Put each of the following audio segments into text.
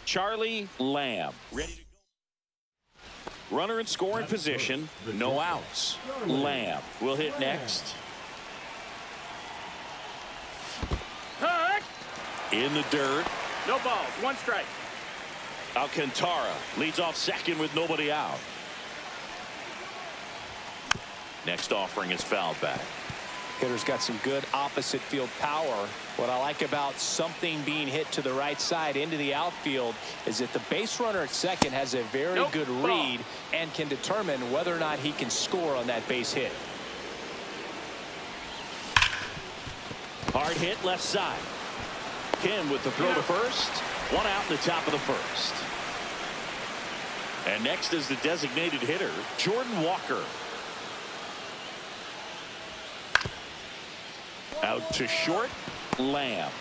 Charlie Lamb. Ready to go. Runner in scoring position. No outs. Lamb will hit next. In the dirt. No balls. One strike. Alcantara leads off second with nobody out. Next offering is fouled back. Hitter's got some good opposite field power. What I like about something being hit to the right side into the outfield is that the base runner at second has a very good read and can determine whether or not he can score on that base hit. Hard hit left side. Kim with the throw to first. One out in the top of the first. And next is the designated hitter, Jordan Walker. Out to short, Lamb.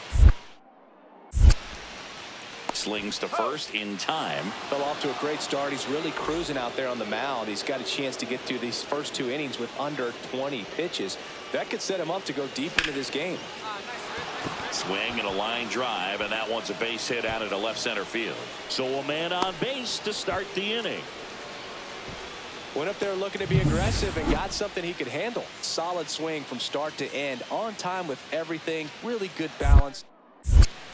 Slings to first in time. Fell off to a great start. He's really cruising out there on the mound. He's got a chance to get through these first 2 innings with under 20 pitches. That could set him up to go deep into this game. Swing and a line drive, and that one's a base hit out into left center field. So a man on base to start the inning. Went up there looking to be aggressive and got something he could handle. Solid swing from start to end. On time with everything. Really good balance.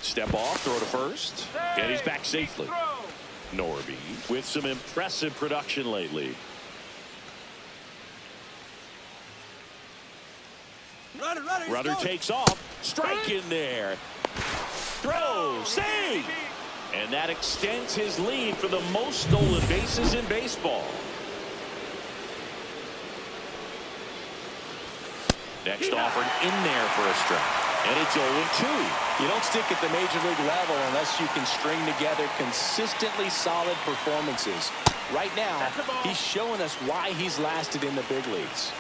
Step off, throw to first. And he's back safely. Norby with some impressive production lately. Runner takes off. Strike in there. Throw. Save. And that extends his lead for the most stolen bases in baseball. Next offering in there for a strike. And it's 0-2. You don't stick at the major league level unless you can string together consistently solid performances. Right now, he's showing us why he's lasted in the big leagues.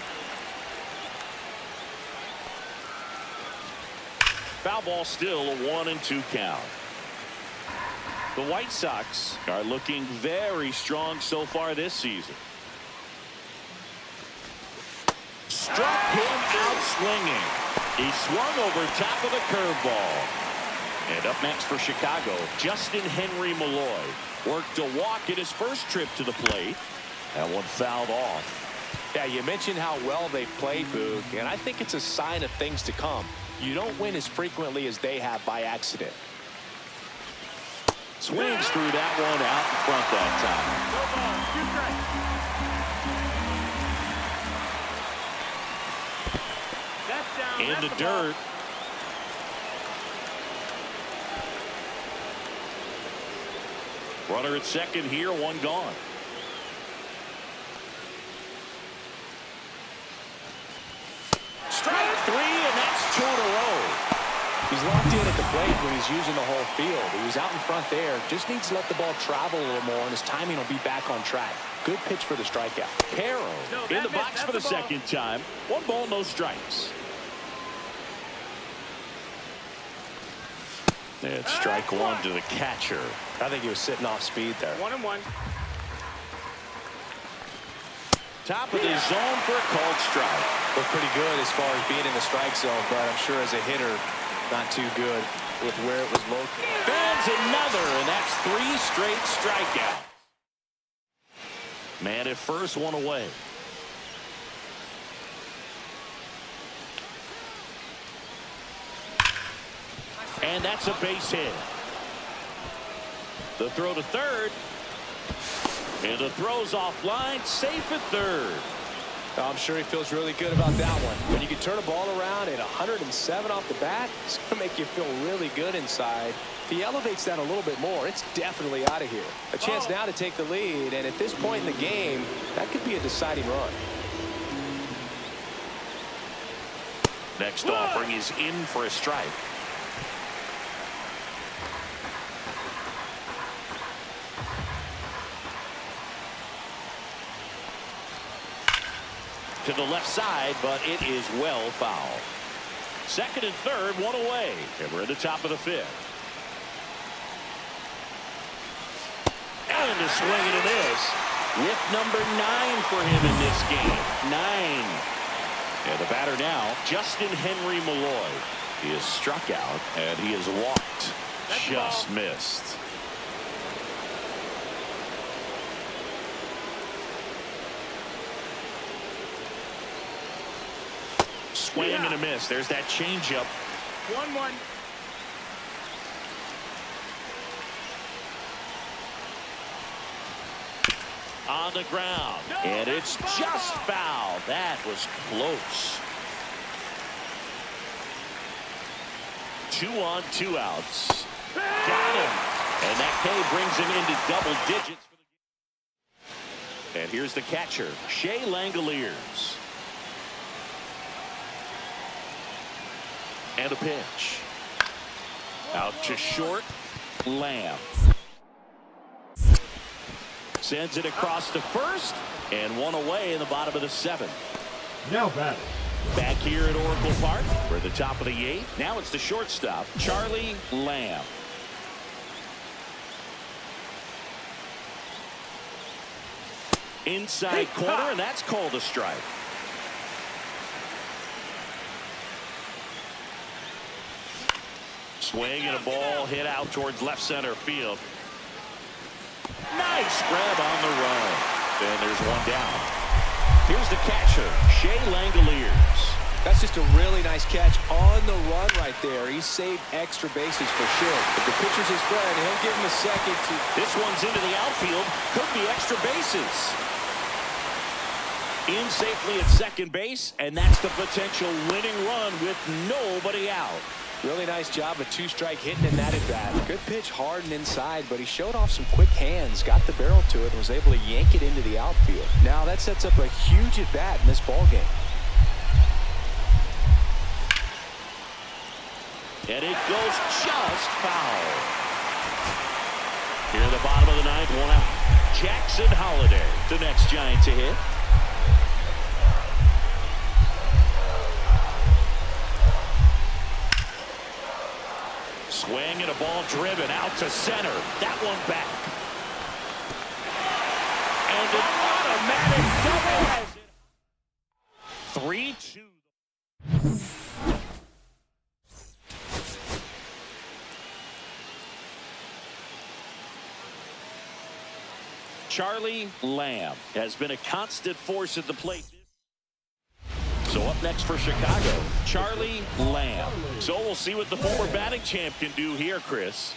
Foul ball, still a 1-2 count. The White Sox are looking very strong so far this season. Struck him out swinging. He swung over top of the curveball. And up next for Chicago, Justin Henry Malloy worked a walk in his first trip to the plate. That one fouled off. Yeah, you mentioned how well they played, Boog, and I think it's a sign of things to come. You don't win as frequently as they have by accident. Swings through that one out in front that time. In the dirt. Runner at second here, one gone. Strike 3, and that's 2 in a row. He's locked in at the plate when he's using the whole field. He was out in front there. Just needs to let the ball travel a little more, and his timing will be back on track. Good pitch for the strikeout. Caro in the box for the second time. 1 ball, no strikes. It's strike 1 to the catcher. I think he was sitting off speed there. 1-1. Top of the zone for a called strike. Looked pretty good as far as being in the strike zone, but I'm sure as a hitter, not too good with where it was located. Fans another, and that's 3 straight strikeouts. Man at first, 1 away. And that's a base hit. The throw to third. And the throw's offline, safe at third. I'm sure he feels really good about that one. When you can turn a ball around at 107 off the bat, it's going to make you feel really good inside. If he elevates that a little bit more, it's definitely out of here. A chance now to take the lead, and at this point in the game, that could be a deciding run. Next offering is in for a strike. To the left side, but it is well foul. Second and third, 1 away. And we're in the top of the 5th. And a swing and a miss with number 9 for him in this game. 9. And the batter now, Justin Henry Malloy. He is struck out, and he has walked. Just missed. Swing and a miss. There's that changeup. 1-1. On the ground. And it's just foul. That was close. 2 on, 2 outs. Got him. And that K brings him into double digits. And here's the catcher, Shea Langoliers. And a pitch. Out to short, Lamb. Sends it across to first, and one away in the bottom of the 7th. Now batting. Back here at Oracle Park, we're at the top of the 8th. Now it's the shortstop, Charlie Lamb. Inside corner, and that's called a strike. Swing and a ball hit out towards left center field. Nice grab on the run. And there's one down. Here's the catcher, Shea Langoliers. That's just a really nice catch on the run right there. He saved extra bases for sure. If the pitcher's his friend, he'll give him a second to... This one's into the outfield. Could be extra bases. In safely at second base, and that's the potential winning run with nobody out. Really nice job of 2-strike hitting in that at bat. Good pitch hard and inside, but he showed off some quick hands, got the barrel to it, and was able to yank it into the outfield. Now that sets up a huge at bat in this ball game. And it goes just foul. Here in the bottom of the 9th, 1 out. Jackson Holliday, the next Giant to hit. Swing and a ball driven out to center. That one back. And an automatic double has it. 3-2. Charlie Lamb has been a constant force at the plate. So up next for Chicago, Charlie Lamb. So we'll see what the former batting champ can do here, Chris.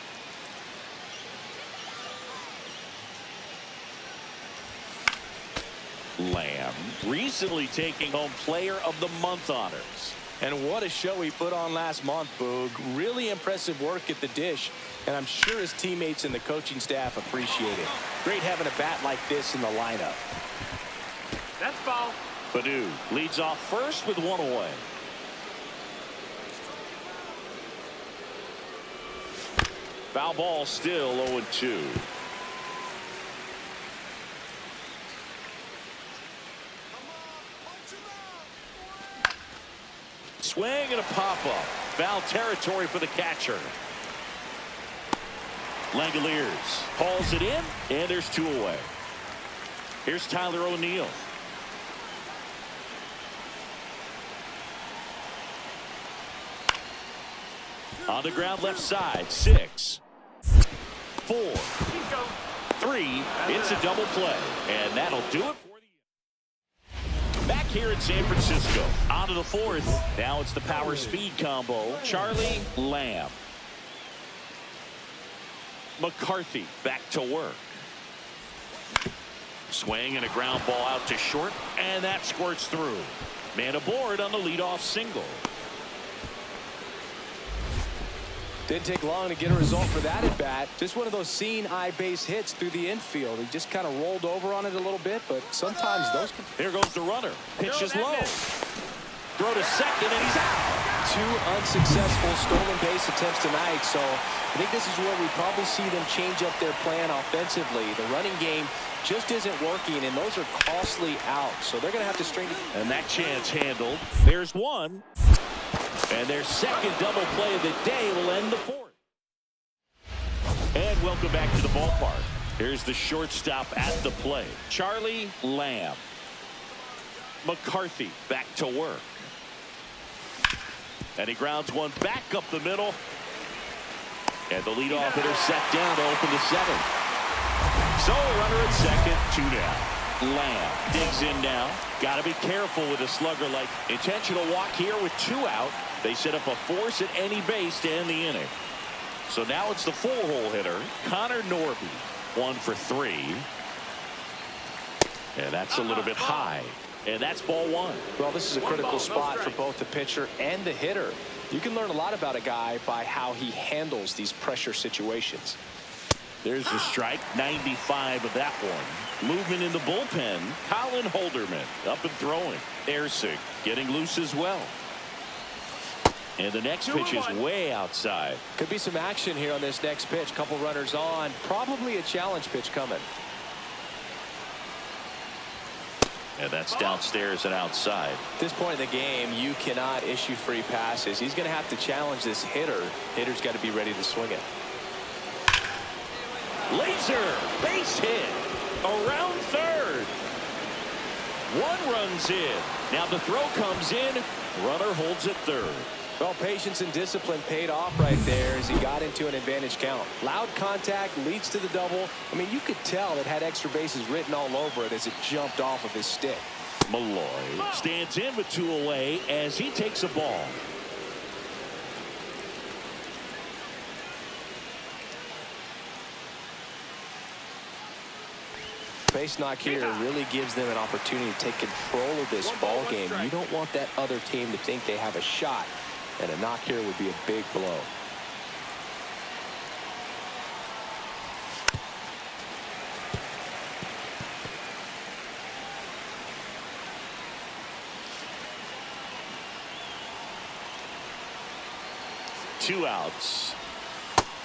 Lamb recently taking home Player of the Month honors. And what a show he put on last month, Boog. Really impressive work at the dish, and I'm sure his teammates and the coaching staff appreciate it. Great having a bat like this in the lineup. That's foul. Padu leads off first with 1 away. Foul ball, still 0-2. Swing and a pop-up. Foul territory for the catcher. Langoliers hauls it in, and there's 2 away. Here's Tyler O'Neill. On the ground left side, 6, 4, 3. It's a double play, and that'll do it for the year. Back here in San Francisco, on to the 4th. Now it's the power speed combo. Charlie Lamb. McCarthy back to work. Swing and a ground ball out to short, and that squirts through. Man aboard on the leadoff single. Didn't take long to get a result for that at bat. Just one of those seeing eye base hits through the infield. He just kind of rolled over on it a little bit, but sometimes those can... Here goes the runner. Pitch is low. Throw to second, and he's out. 2 unsuccessful stolen base attempts tonight, so I think this is where we probably see them change up their plan offensively. The running game just isn't working, and those are costly outs, so they're going to have to straighten it. And that chance handled. There's 1. And their second double play of the day will end the 4th. And welcome back to the ballpark. Here's the shortstop at the plate, Charlie Lamb. McCarthy back to work. And he grounds one back up the middle. And the leadoff hitter set down to open the 7th. So a runner at second, 2 down. Lamb digs in now. Got to be careful with a slugger like intentional walk here with 2 out. They set up a force at any base to end the inning. So now it's the full-hole hitter, Connor Norby. 1 for 3. And that's a little bit high. And that's ball 1. Well, this is a critical spot for both the pitcher and the hitter. You can learn a lot about a guy by how he handles these pressure situations. There's the strike, 95 of that one. Movement in the bullpen, Colin Holderman up and throwing. Erceg getting loose as well. And the next pitch is way outside. Could be some action here on this next pitch. Couple runners on. Probably a challenge pitch coming. And that's downstairs and outside. At this point in the game, you cannot issue free passes. He's going to have to challenge this hitter. Hitter's got to be ready to swing it. Laser base hit around third. 1 runs in. Now the throw comes in. Runner holds at third. Well, patience and discipline paid off right there as he got into an advantage count. Loud contact leads to the double. I mean, you could tell it had extra bases written all over it as it jumped off of his stick. Malloy stands in with 2 away as he takes a ball. Base knock here really gives them an opportunity to take control of this ball game. You don't want that other team to think they have a shot, and a knock here would be a big blow. Two outs.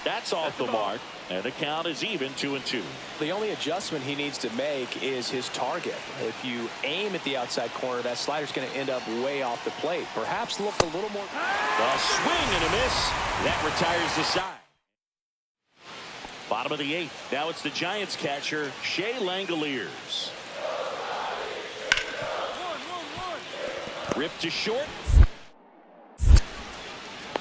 That's off the mark, and the count is even 2-2. The only adjustment he needs to make is his target. If you aim at the outside corner, that slider's going to end up way off the plate. Perhaps look a little more. A swing and a miss. That retires the side. Bottom of the 8th. Now it's the Giants catcher, Shea Langoliers. Ripped to short.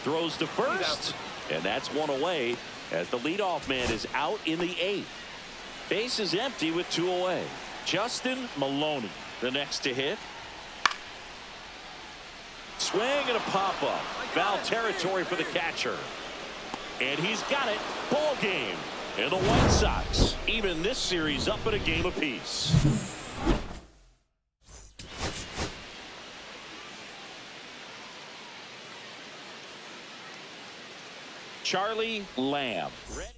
Throws to first. And that's 1 away as the leadoff man is out in the 8th. Base is empty with 2 away. Justin Maloney, the next to hit. Swing and a pop-up. Foul territory for the catcher. And he's got it. Ball game. And the White Sox even this series up at a game apiece. Charlie Lamb. Ready.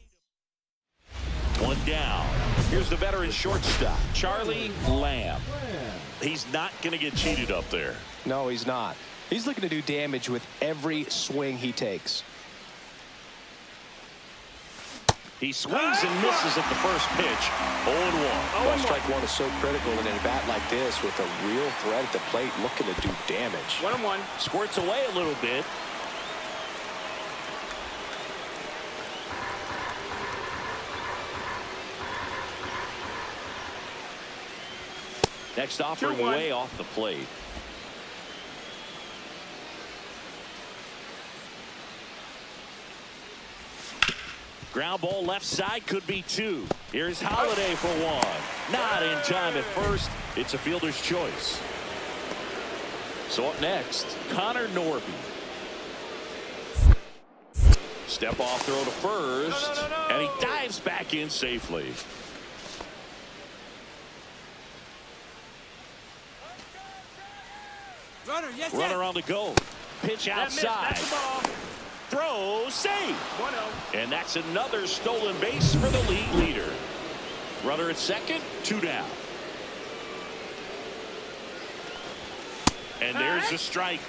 1 down. Here's the veteran shortstop, Charlie Lamb. He's not going to get cheated up there. No, he's not. He's looking to do damage with every swing he takes. He swings and misses at the first pitch. 0-1. Well, strike 1 is so critical in a bat like this with a real threat at the plate looking to do damage. 1-1. Squirts away a little bit. Next offering way off the plate. Ground ball left side, could be 2. Here's Holiday for 1. Not in time at first. It's a fielder's choice. So up next, Connor Norby. Step off throw to first. And he dives back in safely. Runner on the go. Pitch outside. Throw, save. 1-0. And that's another stolen base for the league leader. Runner at second, 2 down. And there's the strike.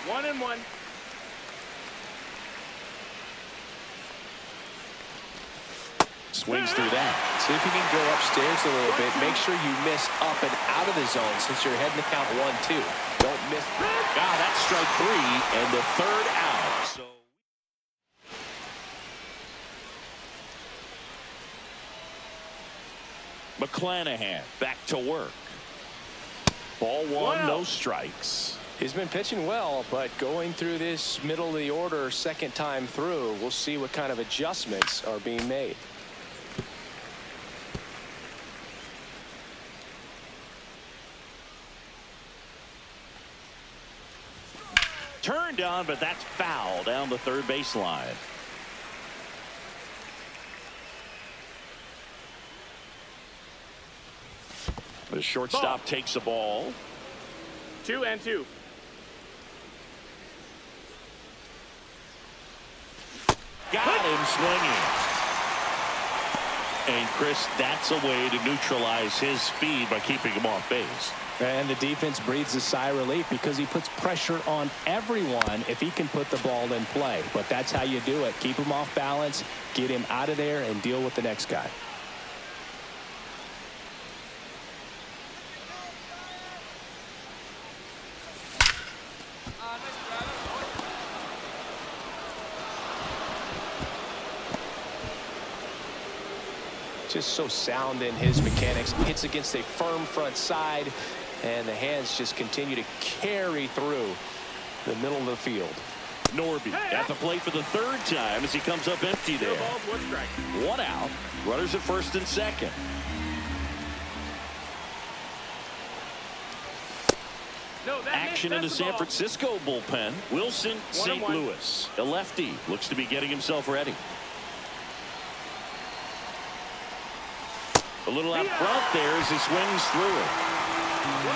1-1. Swings through that. See if you can go upstairs a little bit. Make sure you miss up and out of the zone since you're heading to count 1-2. Don't miss. That's strike 3 and the 3rd out. So McClanahan back to work. Ball 1, no strikes. He's been pitching well, but going through this middle of the order second time through, we'll see what kind of adjustments are being made. turned on, but that's foul down the third baseline. The shortstop takes the ball. 2-2. Got him swinging. And Chris, that's a way to neutralize his speed by keeping him off base. And the defense breathes a sigh of relief because he puts pressure on everyone if he can put the ball in play. But that's how you do it. Keep him off balance, get him out of there, and deal with the next guy. Just so sound in his mechanics. Hits against a firm front side, and the hands just continue to carry through the middle of the field. Norby at the plate for the third time as he comes up empty there. 2 balls, 1 strike. 1 out. Runners at first and second. No, that Action in the San Francisco bullpen. Wilson St. 1-1. Louis. A lefty looks to be getting himself ready. A little out front there as he swings through it. 1-2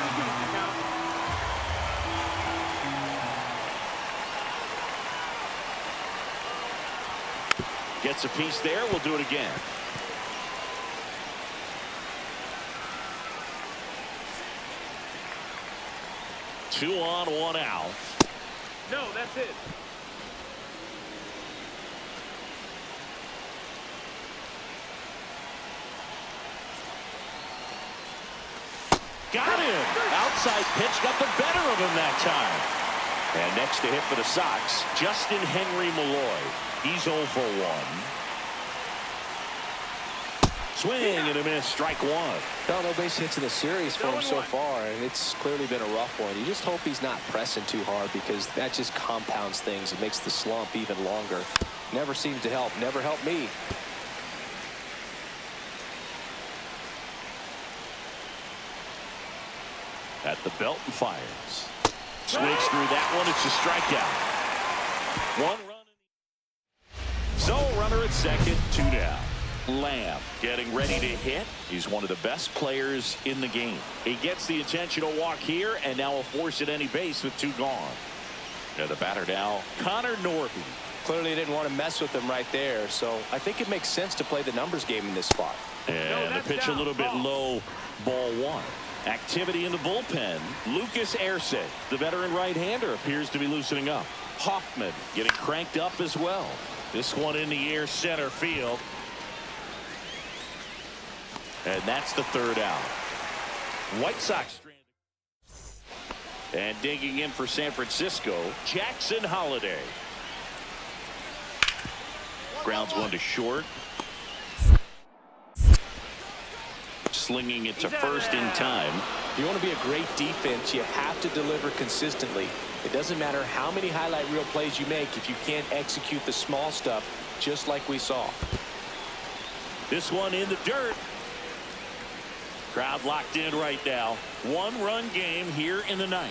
count. Gets a piece there. We'll do it again. Two on, 1 out. No, that's it. Got him. Outside pitch got the better of him that time. And next to hit for the Sox, Justin Henry Malloy. He's 0 for 1. Swing and a miss. Strike 1. No base hits in the series for him so far, and it's clearly been a rough one. You just hope he's not pressing too hard because that just compounds things. It makes the slump even longer. Never seems to help. Never helped me. At the belt and fires. Swings through that one. It's a strikeout. 1 run. So runner at second, 2 down. Lamb getting ready to hit. He's one of the best players in the game. He gets the intentional walk here and now a force at any base with 2 gone. And the batter now, Connor Norby. Clearly didn't want to mess with him right there, so I think it makes sense to play the numbers game in this spot. And the pitch a little bit low, ball 1. Activity in the bullpen. Lucas Erceg, the veteran right-hander, appears to be loosening up. Hoffman getting cranked up as well. This one in the air, center field. And that's the 3rd out. White Sox stranded. And digging in for San Francisco, Jackson Holliday. Grounds 1 to short. Slinging it to first in time. If you want to be a great defense, you have to deliver consistently. It doesn't matter how many highlight reel plays you make if you can't execute the small stuff, just like we saw. This one in the dirt. Crowd locked in right now. 1-run game here in the 9th.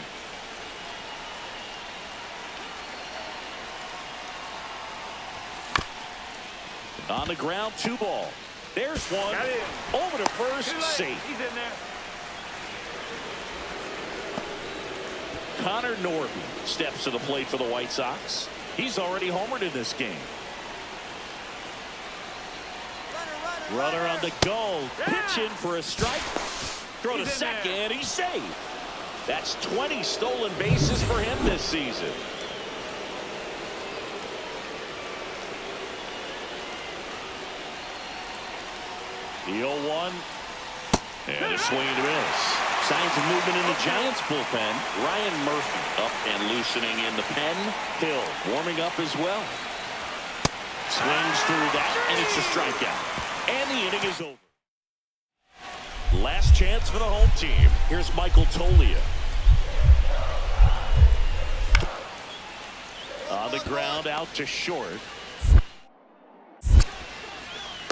On the ground, 2 ball. There's one. Over to first, safe. He's in there. Connor Norby steps to the plate for the White Sox. He's already homered in this game. Runner on the go. Pitch in for a strike. Throw to second. He's safe. That's 20 stolen bases for him this season. The 0-1. And a swing and a miss. Signs of movement in the Giants bullpen. Ryan Murphy up and loosening in the pen. Hill warming up as well. Swings through that, and it's a strikeout. And the inning is over. Last chance for the home team. Here's Michael Tolia. On the ground, out to short.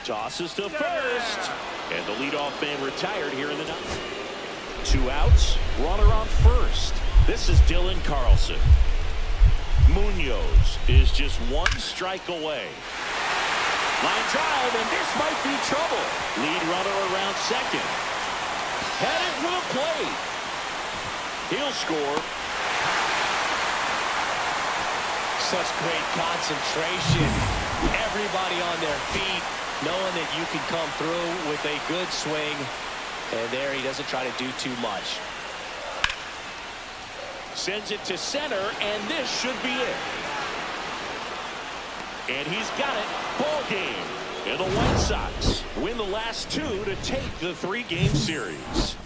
Tosses to first. And the leadoff man retired here in the 9th. 2 outs. Runner on first. This is Dylan Carlson. goes is just one strike away. Line drive, and this might be trouble. Lead runner around second. Headed for the plate. He'll score. Such great concentration. Everybody on their feet, knowing that you can come through with a good swing. And there he doesn't try to do too much. Sends it to center, and this should be it. And he's got it. Ball game. And the White Sox win the last two to take the three-game series.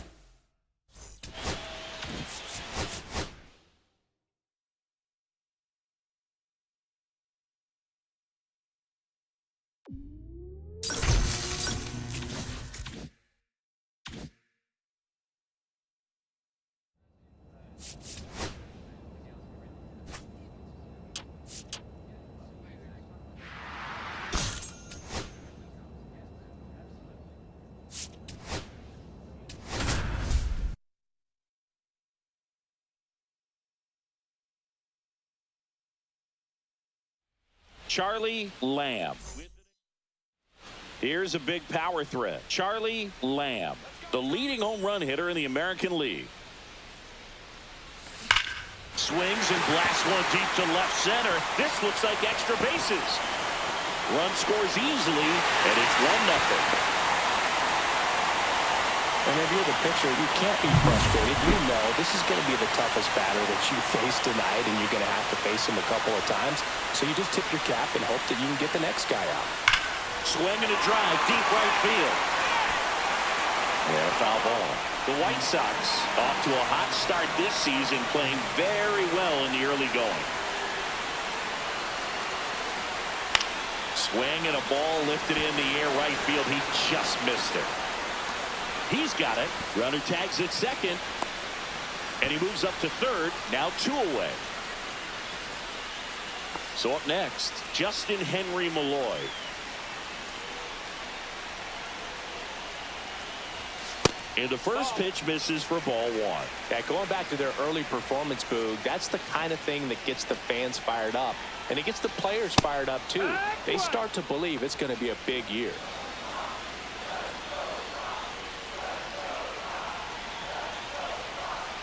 Charlie Lamb. Here's a big power threat. Charlie Lamb, the leading home run hitter in the American League. Swings and blasts one deep to left center. This looks like extra bases. Run scores easily, and it's 1-0. And if you're the pitcher, you can't be frustrated. You know this is going to be the toughest batter that you face tonight, and you're going to have to face him a couple of times. So you just tip your cap and hope that you can get the next guy out. Swing and a drive, deep right field. Yeah, foul ball. The White Sox off to a hot start this season, playing very well in the early going. Swing and a ball lifted in the air right field. He just missed it. He's got it. Runner tags at second. And he moves up to third. Now 2 away. So up next, Justin Henry Malloy. And the first pitch misses for ball 1. Yeah, going back to their early performance, Boog, that's the kind of thing that gets the fans fired up. And it gets the players fired up, too. They start to believe it's going to be a big year.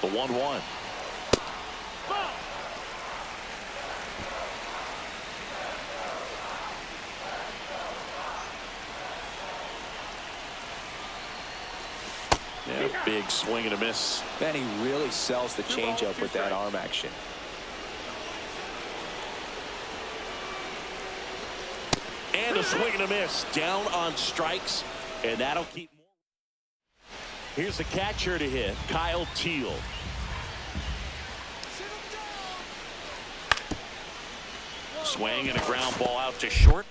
The 1-1. Yeah, big swing and a miss. Man, he really sells the changeup with that arm action. And a swing and a miss. Down on strikes. And that'll keep more. Here's the catcher to hit, Kyle Teal. Swing and a ground ball out to short.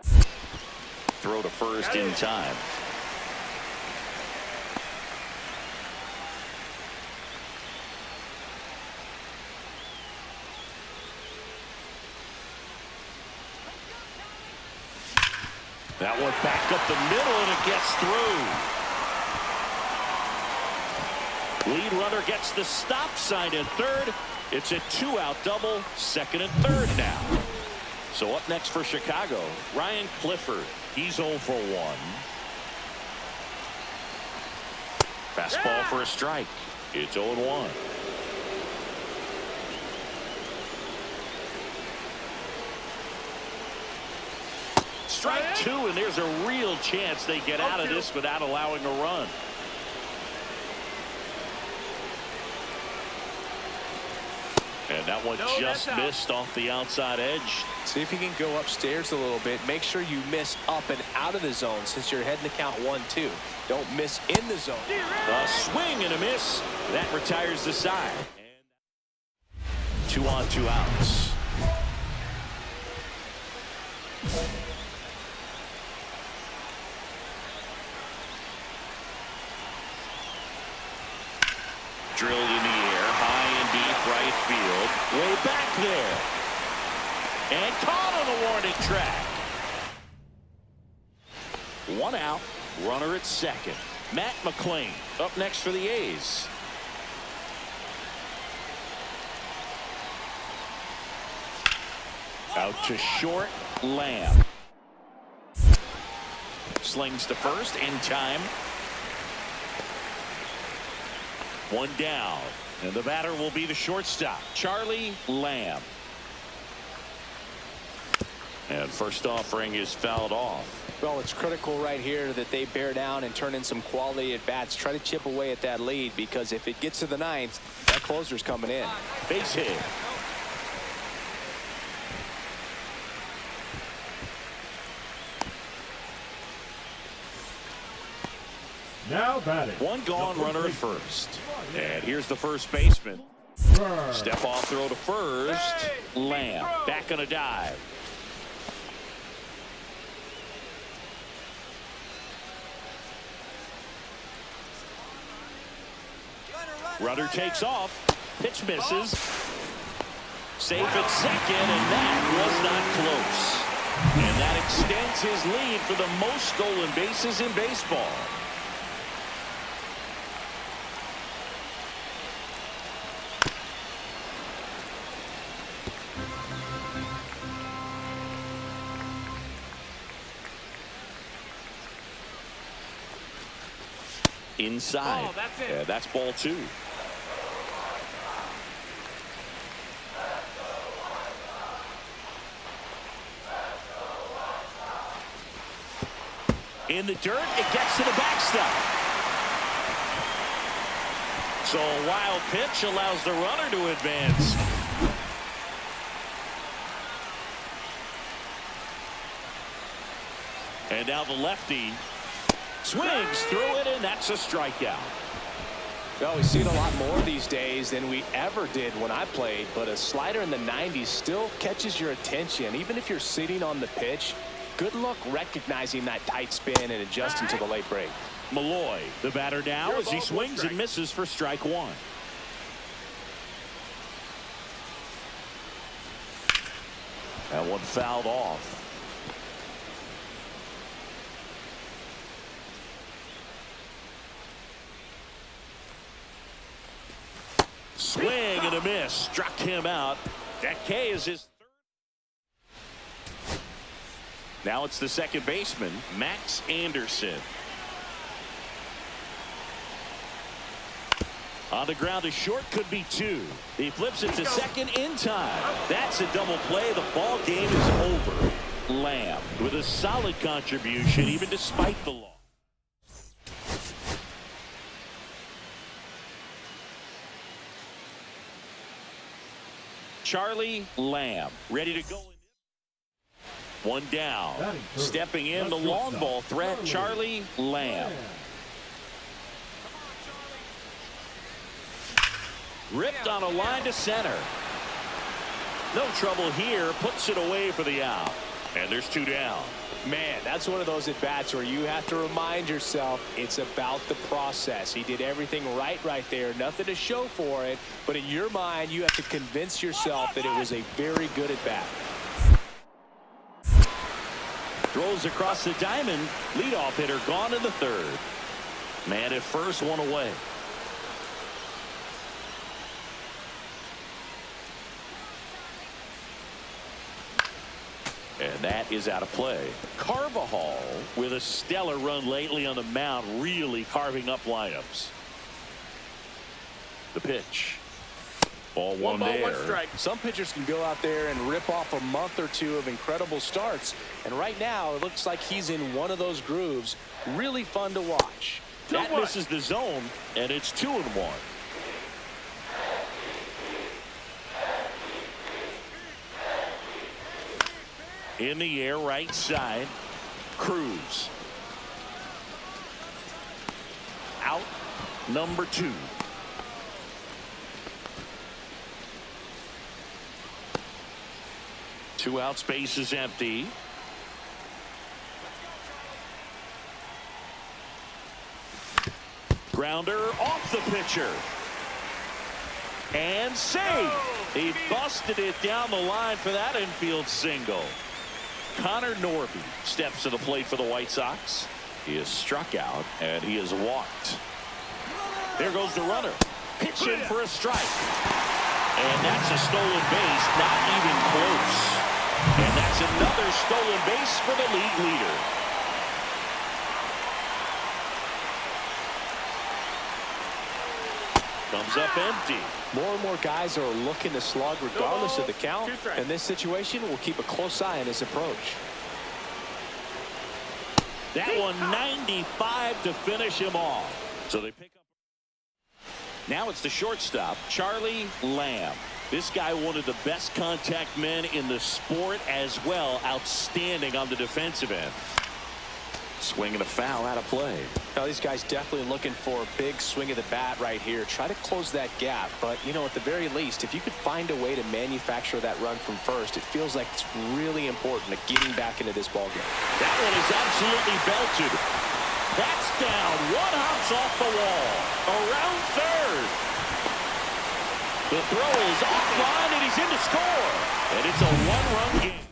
Throw to first in time. That one back up the middle, and it gets through. Lead runner gets the stop sign at third. It's a 2-out double, second and third now. So up next for Chicago, Ryan Clifford. He's 0 for 1. Fastball for a strike. It's 0-1. Strike 2, and there's a real chance they get out of this without allowing a run. And that one just missed off the outside edge. See if you can go upstairs a little bit. Make sure you miss up and out of the zone since you're heading to count 1-2. Don't miss in the zone. A swing and a miss. That retires the side. 2 on, 2 outs. Drilled in the air, high and deep right field. Way back there. And caught on the warning track. 1 out, runner at second. Matt McClain up next for the A's. Out to short, Lamb. Slings to first in time. One down. And the batter will be the shortstop, Charlie Lamb. And first offering is fouled off. Well, it's critical right here that they bear down and turn in some quality at bats. Try to chip away at that lead, because if it gets to the ninth, that closer's coming in. Base hit. Now batting. One gone, runner at first. And here's the first baseman. Step off throw to first. Lamb back on a dive. Runner takes off. Pitch misses. Safe at second, and that was not close. And that extends his lead for the most stolen bases in baseball. Inside. Oh, that's it. Yeah, that's ball two. In the dirt, it gets to the backstop. So a wild pitch allows the runner to advance. And now the lefty swings through it, and that's a strikeout. Well, we see it a lot more these days than we ever did when I played, but a slider in the 90s still catches your attention. Even if you're sitting on the pitch, good luck recognizing that tight spin and adjusting to the late break. Malloy, the batter now, as he swings and misses for strike one. That one fouled off. Swing and a miss. Struck him out. That K is his third. Now it's the second baseman, Max Anderson. On the ground to short, could be two. He flips it to second in time. That's a double play. The ball game is over. Lamb with a solid contribution even despite the loss. Charlie Lamb ready to go. One down. Stepping in the long ball threat, Charlie Lamb. Ripped on a line to center. No trouble here. Puts it away for the out. And there's two down. Man, that's one of those at-bats where you have to remind yourself it's about the process. He did everything right there. Nothing to show for it. But in your mind, you have to convince yourself that it was a very good at-bat. Throws across the diamond. Leadoff hitter gone in the third. Man at first, one away. And that is out of play. Carvajal with a stellar run lately on the mound, really carving up lineups. The pitch. Ball one ball, there. one strike. Some pitchers can go out there and rip off a month or two of incredible starts. And right now, it looks like he's in one of those grooves. Really fun to watch. That misses the zone, and it's 2-1. In the air, right side. Cruz. Out, number 2. Two outs, base is empty. Grounder off the pitcher. And safe. He busted it down the line for that infield single. Connor Norby steps to the plate for the White Sox. He is struck out and he is walked. There goes the runner. Pitch in for a strike. And that's a stolen base, not even close. stolen base for the league leader. Comes up empty. More and more guys are looking to slug regardless of the count. 2 strikes. In this situation, we'll keep a close eye on his approach. That one 95 to finish him off. So they pick up. Now it's the shortstop, Charlie Lamb. This guy, one of the best contact men in the sport as well. Outstanding on the defensive end. Swinging a foul out of play. Now these guys definitely looking for a big swing of the bat right here. Try to close that gap. But, you know, at the very least, if you could find a way to manufacture that run from first, it feels like it's really important to getting back into this ballgame. That one is absolutely belted. That's down. One hops off the wall. Around third. The throw is offline, and he's in to score. And it's a one-run game.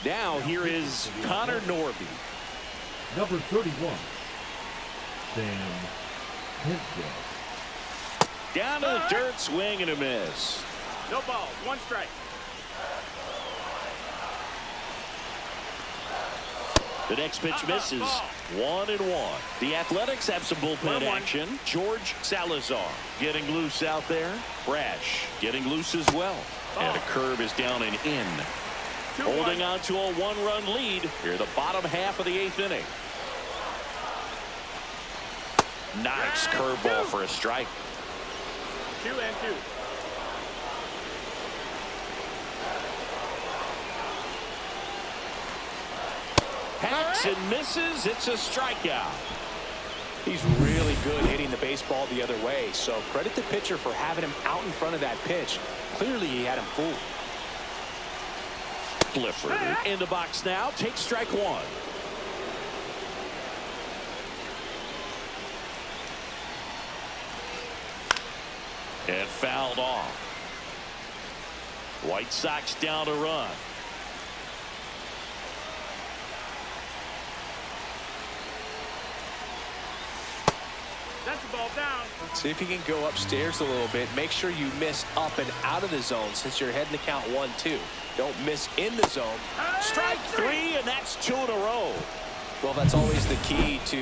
Now here is Connor Norby. Number 31, Sam Hentgen. Down to the dirt, swing and a miss. No ball. 1 strike. The next pitch misses. 1-1. The Athletics have some bullpen 1-1. action. George Salazar getting loose out there. Brash getting loose as well. And a curve is down and in. 2-1. Holding on to a one-run lead here the bottom half of the 8th inning. Nice curveball for a strike. 2-2. Hacks and misses. It's a strikeout. He's really good hitting the baseball the other way. So credit the pitcher for having him out in front of that pitch. Clearly he had him fooled. Clifford in the box now. Takes strike 1. And fouled off. White Sox down a run. That's the ball down. See if you can go upstairs a little bit. Make sure you miss up and out of the zone since you're heading to count 1-2. Don't miss in the zone. Strike 3, and that's 2 in a row. Well, that's always the key to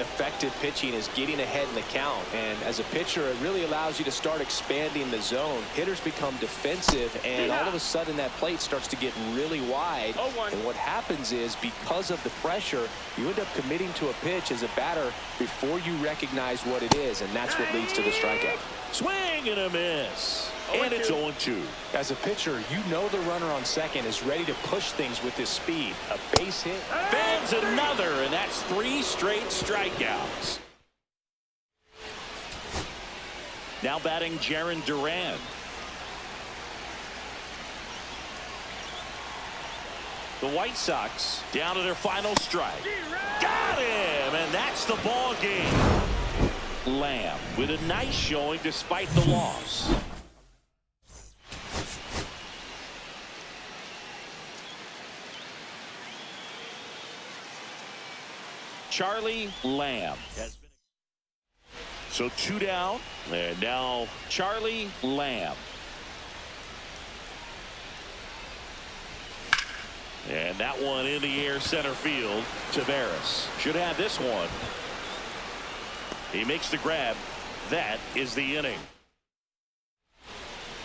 effective pitching is getting ahead in the count. And as a pitcher, it really allows you to start expanding the zone. Hitters become defensive, and all of a sudden that plate starts to get really wide. 0-1. And what happens is because of the pressure, you end up committing to a pitch as a batter before you recognize what it is, and that's what leads to the strikeout. Swing and a miss. And it's 0-2. As a pitcher, you know the runner on second is ready to push things with his speed. A base hit. Fans another, and that's 3 straight strikeouts. Now batting Jarren Duran. The White Sox down to their final strike. Got him, and that's the ball game. Lamb with a nice showing despite the loss. Charlie Lamb. So 2 down, and now Charlie Lamb. And that one in the air center field. Taveras should have this one. He makes the grab. That is the inning.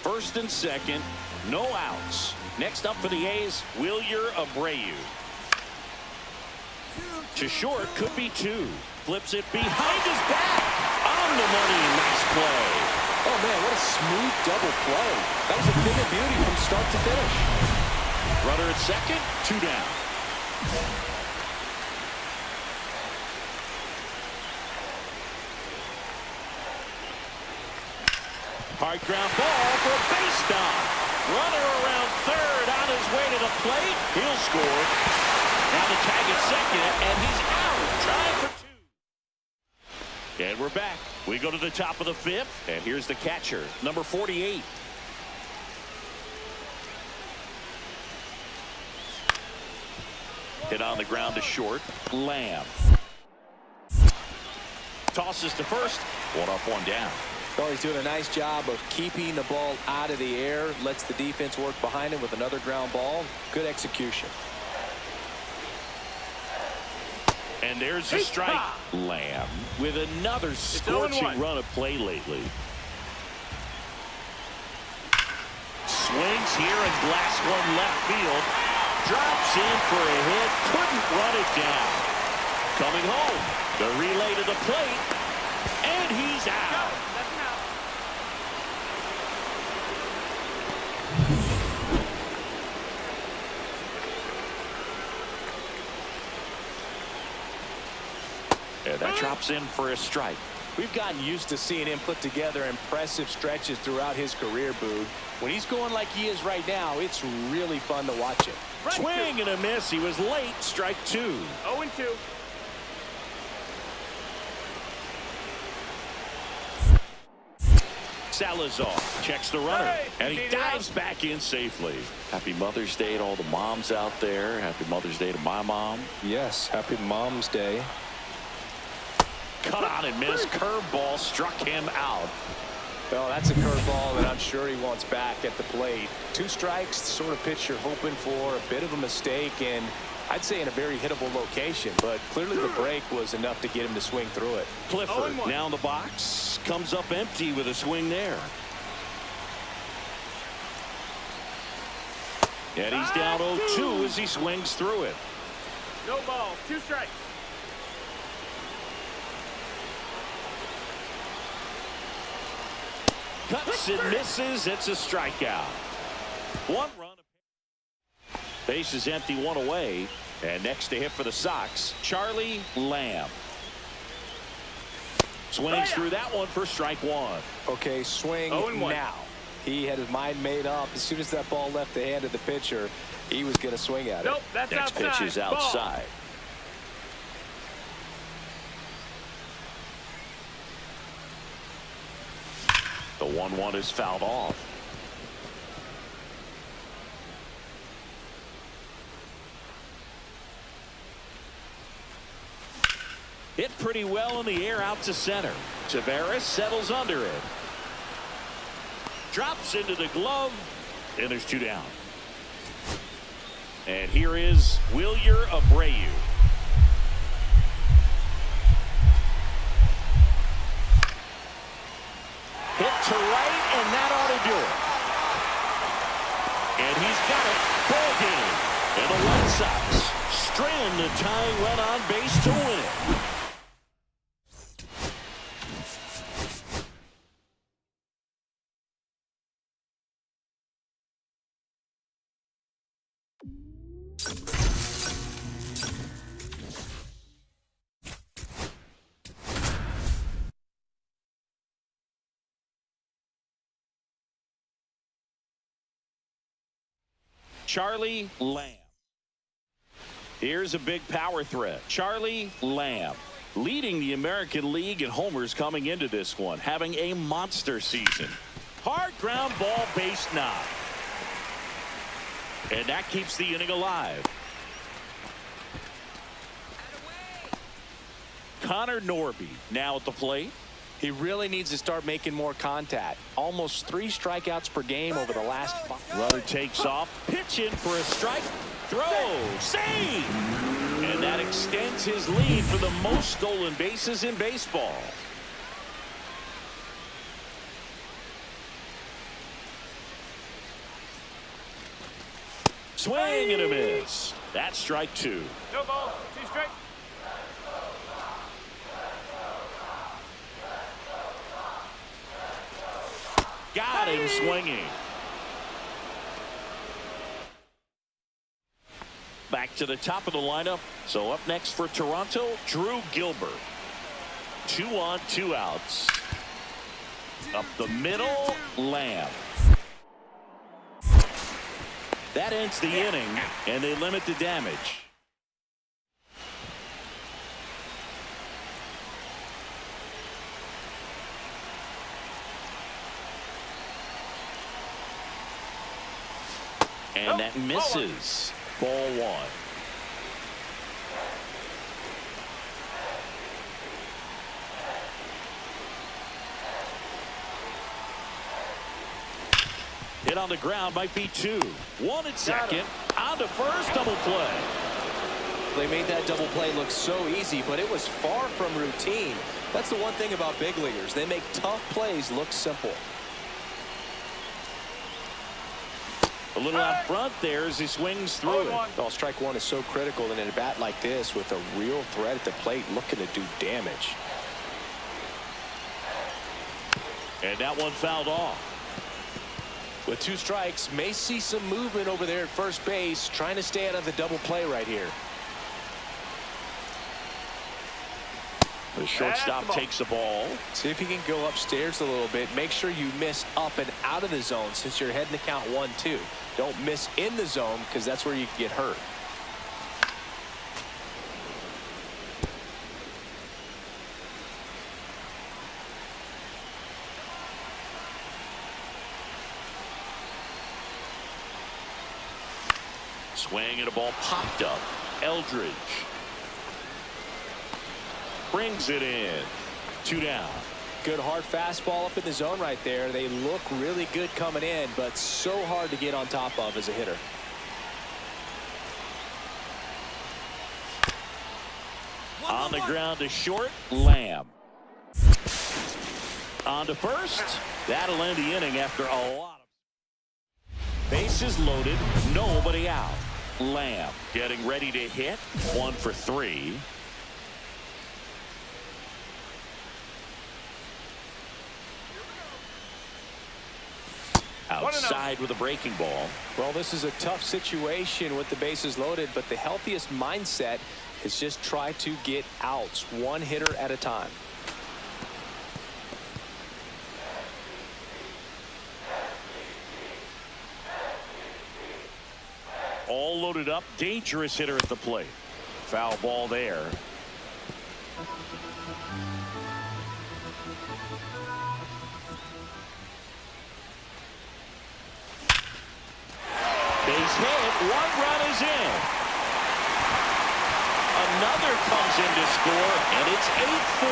First and second, no outs. Next up for the A's, Wilyer Abreu. To short, could be 2. Flips it behind his back. On the money, nice play. Oh, man, what a smooth double play. That was a thing of beauty from start to finish. Runner at second, 2 down. Hard ground ball for a base stop. Runner around third on his way to the plate. He'll score. Now the tag at second, and he's out. Trying for 2. And we're back. We go to the top of the 5th, and here's the catcher, number 48. Hit on the ground to short. Lamb. Tosses to first. 1 up, 1 down. Well, he's doing a nice job of keeping the ball out of the air, lets the defense work behind him with another ground ball. Good execution. And there's a strike. Lamb with another scorching run of play lately. Swings here and blasts one left field. Drops in for a hit. Couldn't run it down. Coming home. The relay to the plate. And he's out. And that drops in for a strike. We've gotten used to seeing him put together impressive stretches throughout his career, Boog. When he's going like he is right now, it's really fun to watch him. Swing and a miss. He was late. Strike 2. 0-2. Salazar checks the runner, and he dives back in safely. Happy Mother's Day to all the moms out there. Happy Mother's Day to my mom. Yes, happy Mom's Day. Cut on and miss. Curveball struck him out. Well, that's a curveball that I'm sure he wants back at the plate. 2 strikes, the sort of pitch you're hoping for. A bit of a mistake, and I'd say in a very hittable location, but clearly the break was enough to get him to swing through it. Clifford now in the box. Comes up empty with a swing there. And he's down 0-2 as he swings through it. No ball. 2 strikes. Cuts and misses. It's a strikeout. 1 run. Base is empty, 1 away. And next to hit for the Sox, Charlie Lamb. Swings through that one for strike 1. Okay, swing now. He had his mind made up. As soon as that ball left the hand of the pitcher, he was going to swing at it. Nope, that's next outside. pitch is outside. The 1-1 is fouled off. Hit pretty well in the air out to center. Tavares settles under it. Drops into the glove. And there's 2 down. And here is Wilyer Abreu. Hit to right, and that ought to do it. And he's got it. Ball game. And the Red Sox strand the tying run on base to win it. Charlie Lamb. Here's a big power threat. Charlie Lamb leading the American League in homers coming into this one, having a monster season. Hard ground ball, base knock. And that keeps the inning alive. Connor Norby now at the plate. He really needs to start making more contact. Almost 3 strikeouts per game over the last 5. Runner takes off. Pitch in for a strike. Throw. Save. And that extends his lead for the most stolen bases in baseball. Swing and a miss. That's strike 2. No ball. 2 strikes. Got him swinging. Back to the top of the lineup. So up next for Toronto, Drew Gilbert. 2 on, 2 outs. Up the middle, Lamb. That ends the inning, and they limit the damage. And that misses. Ball 1. Hit on the ground might be 2. 1 at second. On to first. Double play. They made that double play look so easy, but it was far from routine. That's the one thing about big leaguers. They make tough plays look simple. A little out front there as he swings through it. Well, strike one is so critical in a bat like this with a real threat at the plate looking to do damage. And that one fouled off. With 2 strikes, may see some movement over there at first base, trying to stay out of the double play right here. The shortstop takes the ball. See if you can go upstairs a little bit. Make sure you miss up and out of the zone since you're heading to count 1-2. Don't miss in the zone because that's where you can get hurt. Swing and a ball popped up. Eldridge brings it in. 2 down. Good hard fastball up in the zone right there. They look really good coming in, but so hard to get on top of as a hitter. On the ground to short. Lamb. On to first. That'll end the inning after a lot of bases loaded. Nobody out. Lamb getting ready to hit. 1 for 3. Outside with a breaking ball. Well, this is a tough situation with the bases loaded, but the healthiest mindset is just try to get outs 1 hitter at a time. All loaded up. Dangerous hitter at the plate. Foul ball there. Base hit. 1 run is in. Another comes in to score, and it's 8-4.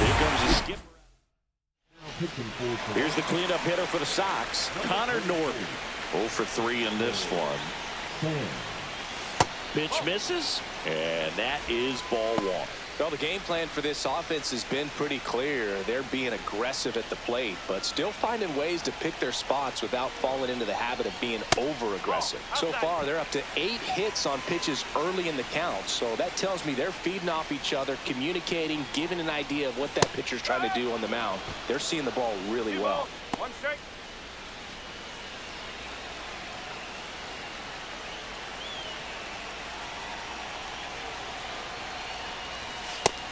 Here comes a skip. Here's the cleanup hitter for the Sox, Connor Norton. 0 for 3 in this one. Pitch misses, and that is ball 1. Well, the game plan for this offense has been pretty clear. They're being aggressive at the plate, but still finding ways to pick their spots without falling into the habit of being over-aggressive. So far, they're up to 8 hits on pitches early in the count, so that tells me they're feeding off each other, communicating, giving an idea of what that pitcher's trying to do on the mound. They're seeing the ball really well. 1 strike.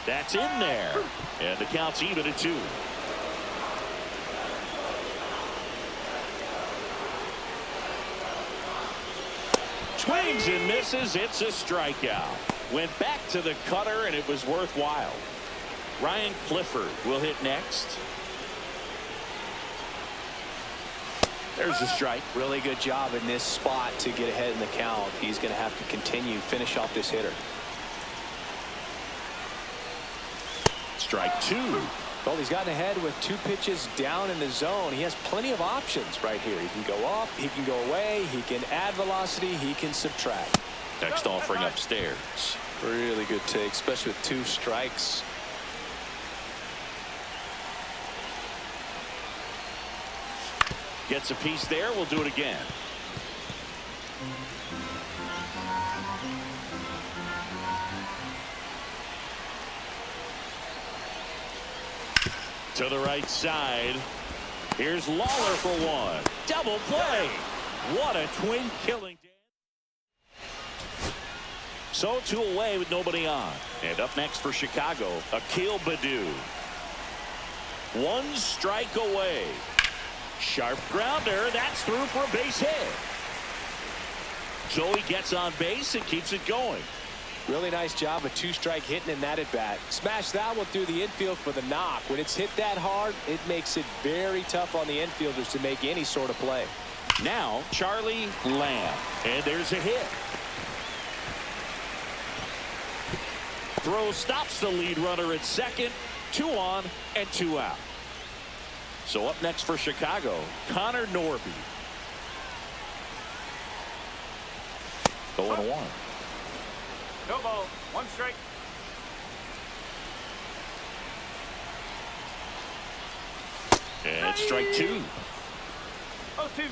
That's in there. And the count's even at 2. Swings and misses. It's a strikeout. Went back to the cutter, and it was worthwhile. Ryan Clifford will hit next. There's a strike. Really good job in this spot to get ahead in the count. He's going to have to finish off this hitter. Strike 2. Well, he's gotten ahead with 2 pitches down in the zone. He has plenty of options right here. He can go up, he can go away, he can add velocity, he can subtract. Next offering upstairs. Really good take, especially with 2 strikes. Gets a piece there. We'll do it again. To the right side. Here's Lawler for 1. Double play. What a twin killing. So 2 away with nobody on. And up next for Chicago, Akil Baddoo. 1 strike away. Sharp grounder. That's through for a base hit. So he gets on base and keeps it going. Really nice job of 2-strike hitting in that at bat. Smash that one through the infield for the knock. When it's hit that hard, it makes it very tough on the infielders to make any sort of play. Now Charlie Lamb, and there's a hit. Throw stops the lead runner at second. 2 on and 2 out. So up next for Chicago, Connor Norby. 0-1. No ball. One strike. And strike two. 0-2.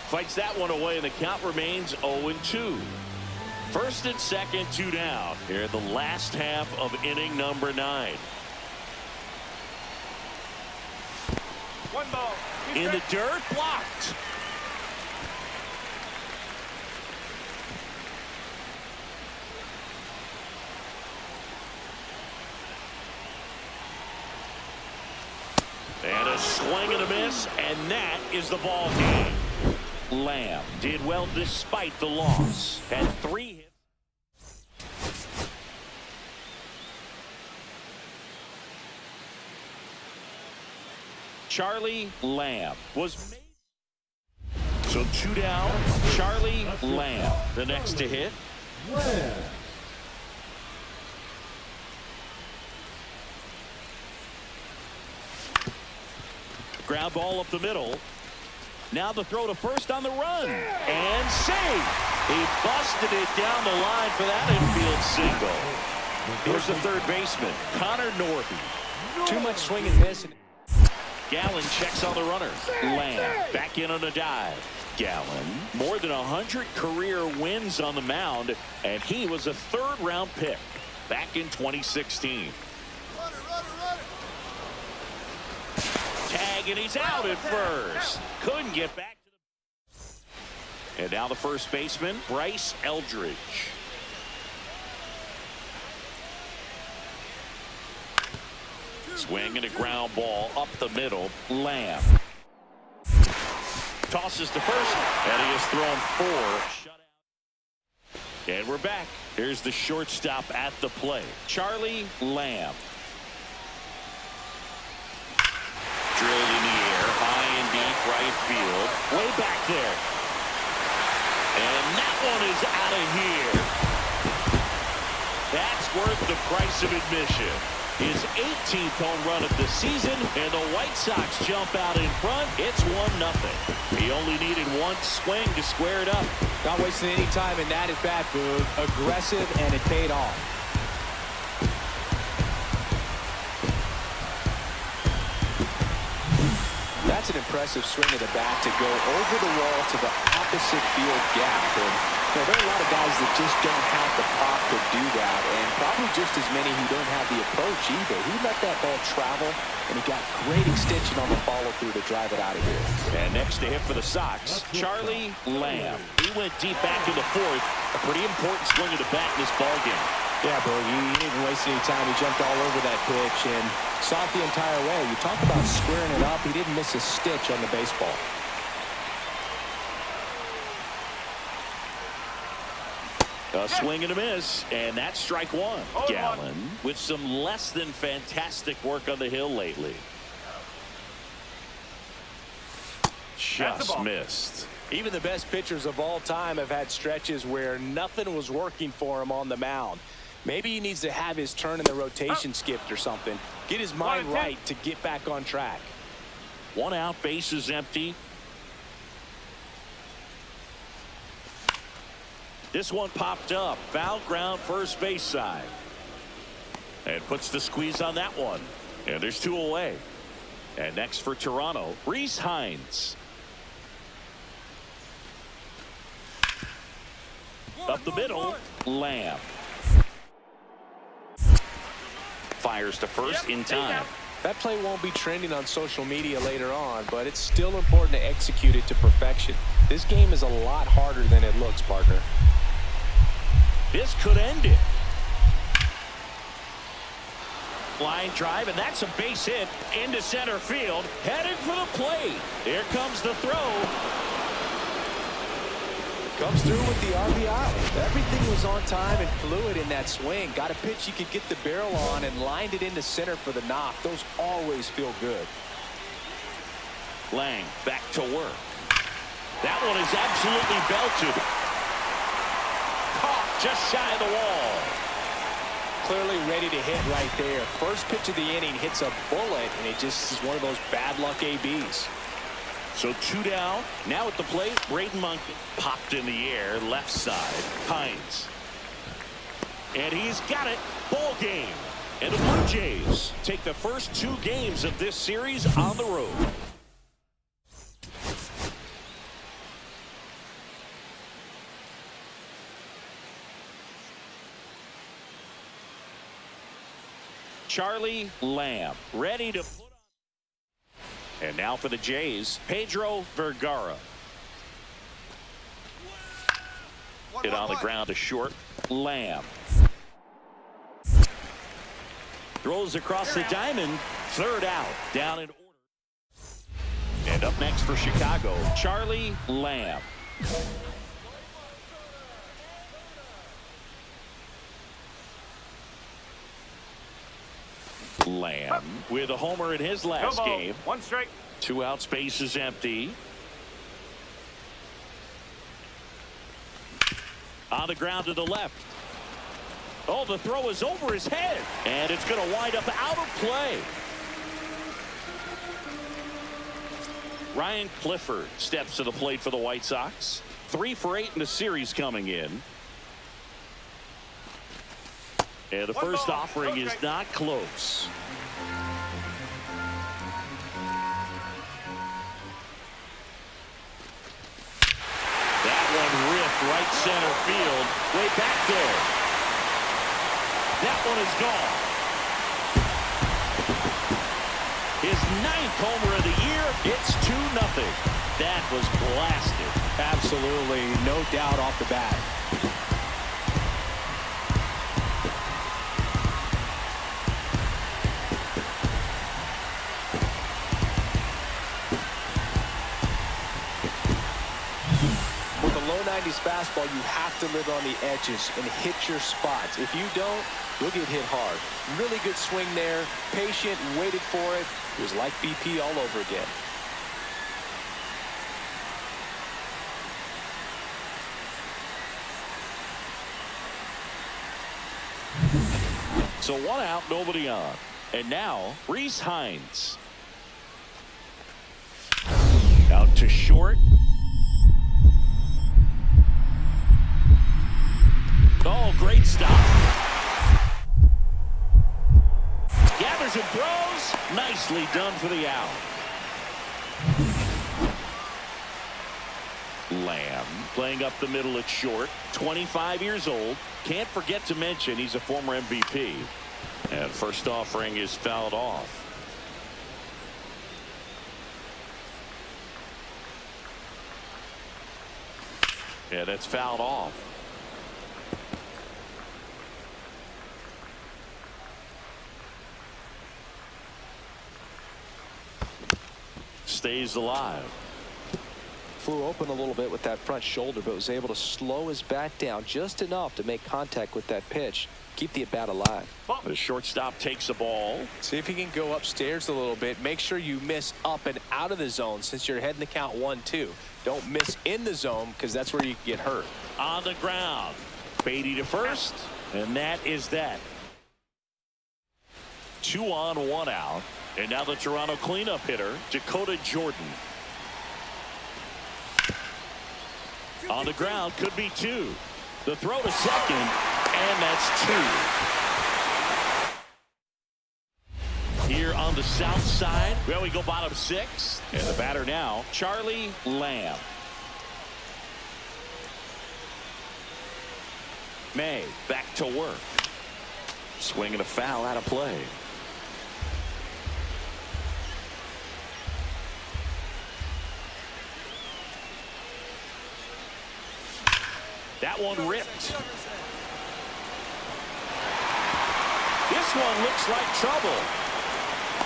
Fights that one away, and the count remains 0-2. First and second, 2 down here in the last half of inning number 9. One ball. Two In the strikes. dirt, blocked. And a swing and a miss, and that is the ball game. Lamb did well despite the loss. Had 3 hits. Charlie Lamb was made. So 2 down. Charlie Lamb, the next to hit. Lamb. Ground ball up the middle. Now the throw to first on the run. And save. He busted it down the line for that infield single. Here's the third baseman, Connor Norby. Too much swing and miss. Gallen checks on the runner. Lamb back in on a dive. Gallen, more than 100 career wins on the mound, and he was a third-round pick back in 2016. Tag, and he's out at first. Couldn't get back to the... And now the first baseman, Bryce Eldridge. Swing and a ground ball up the middle. Lamb tosses to first, and he has thrown 4 shutout. And we're back. Here's the shortstop at the plate, Charlie Lamb. Drilled in the air, high and deep right field, way back there. And that one is out of here. That's worth the price of admission. His 18th home run of the season, and the White Sox jump out in front. It's 1-0. He only needed 1 swing to square it up. Not wasting any time in that at bat, Boog. Aggressive, and it paid off. That's an impressive swing of the bat to go over the wall to the opposite field gap. And, there are a lot of guys that just don't have the pop to do that, and probably just as many who don't have the approach either. He let that ball travel, and he got great extension on the follow-through to drive it out of here. And next to hit for the Sox, Charlie Lamb. He went deep back in the 4th. A pretty important swing of the bat in this ball game. Yeah, bro, he didn't waste any time. He jumped all over that pitch and saw it the entire way. You talk about squaring it up. He didn't miss a stitch on the baseball. A swing and a miss, and that's strike 1. Gallen with some less than fantastic work on the hill lately. Just missed. Even the best pitchers of all time have had stretches where nothing was working for him on the mound. Maybe he needs to have his turn in the rotation skipped or something. Get his mind right to get back on track. 1 out, base is empty. This one popped up. Foul ground, first base side. And puts the squeeze on that one. And there's 2 away. And next for Toronto, Rhys Hines. Up the middle, Lamb. Fires to first in time. That play won't be trending on social media later on, but it's still important to execute it to perfection. This game is a lot harder than it looks, partner. This could end it. Line drive, and that's a base hit into center field. Headed for the plate. Here comes the throw. Comes through with the RBI. Everything was on time and fluid in that swing. Got a pitch you could get the barrel on and lined it into center for the knock. Those always feel good. Lang back to work. That one is absolutely belted. Caught just shy of the wall. clearly ready to hit right there. First pitch of the inning hits a bullet, and it just is one of those bad luck ABs. So 2 down. Now at the plate, Braden Monk popped in the air, left side. Hines. And he's got it. Ball game. And the Blue Jays take the first 2 games of this series on the road. Charlie Lamb ready to put on. And now for the Jays, Pedro Vergara. Hit on the ground to short. Lamb. Throws across the diamond. 3rd out. Down in order. And up next for Chicago, Charlie Lamb. Lamb with a homer in his last game. 1 strike. 2 outs, base is empty. On the ground to the left. Oh, the throw is over his head. And it's going to wind up out of play. Ryan Clifford steps to the plate for the White Sox. 3 for 8 in the series coming in. And the first offering is not close. That one ripped right center field. Way back there. That one is gone. His 9th homer of the year. It's 2-0. That was blasted. Absolutely, no doubt off the bat. With a low 90s fastball, you have to live on the edges and hit your spots. If you don't, you'll get hit hard. Really good swing there. Patient, waited for it. It was like BP all over again. So 1 out, nobody on. And now, Rhys Hines. Out to short. Oh, great stop. Gathers and throws. Nicely done for the out. Lamb playing up the middle at short. 25 years old. Can't forget to mention he's a former MVP. And first offering is fouled off. Yeah, that's fouled off. Stays alive. Flew open a little bit with that front shoulder, but was able to slow his bat down just enough to make contact with that pitch. Keep the at-bat alive. The shortstop takes the ball. See if he can go upstairs a little bit. Make sure you miss up and out of the zone since you're heading the count 1-2. Don't miss in the zone because that's where you can get hurt. On the ground. Beatty to first. And that is that. 2 on, 1 out. And now the Toronto cleanup hitter, Dakota Jordan. On the ground, could be 2. The throw to second, and that's 2. Here on the south side, well, we go bottom 6. And the batter now, Charlie Lamb. May back to work. Swinging a foul out of play. That one ripped. This one looks like trouble.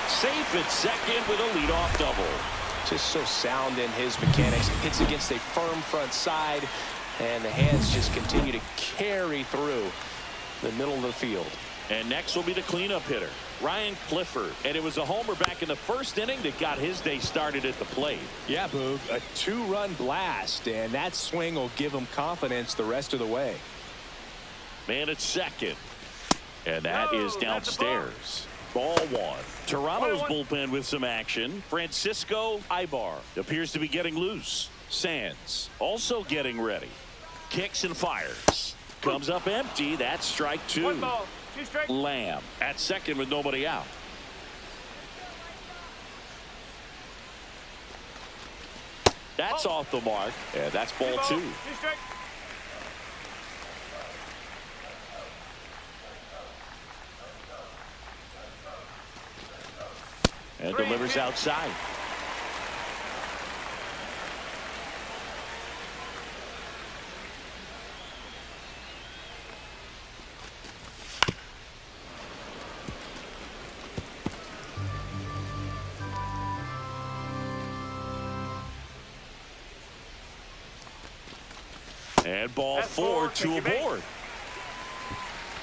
Safe at second with a leadoff double. Just so sound in his mechanics. Hits against a firm front side, and the hands just continue to carry through the middle of the field. And next will be the cleanup hitter, Ryan Clifford. And it was a homer back in the first inning that got his day started at the plate. Yeah, Boog, a 2-run blast, and that swing will give him confidence the rest of the way. Man at second. And that is downstairs. Ball one. Toronto's 1-1. bullpen with some action. Francisco Ibar appears to be getting loose. Sands also getting ready. Kicks and fires. Comes up empty. That's strike 2. 1 ball, 2 strikes. Lamb at second with nobody out. That's off the mark. And that's ball 2. 2 strikes. And delivers outside. And ball That's 4, 2 4, aboard.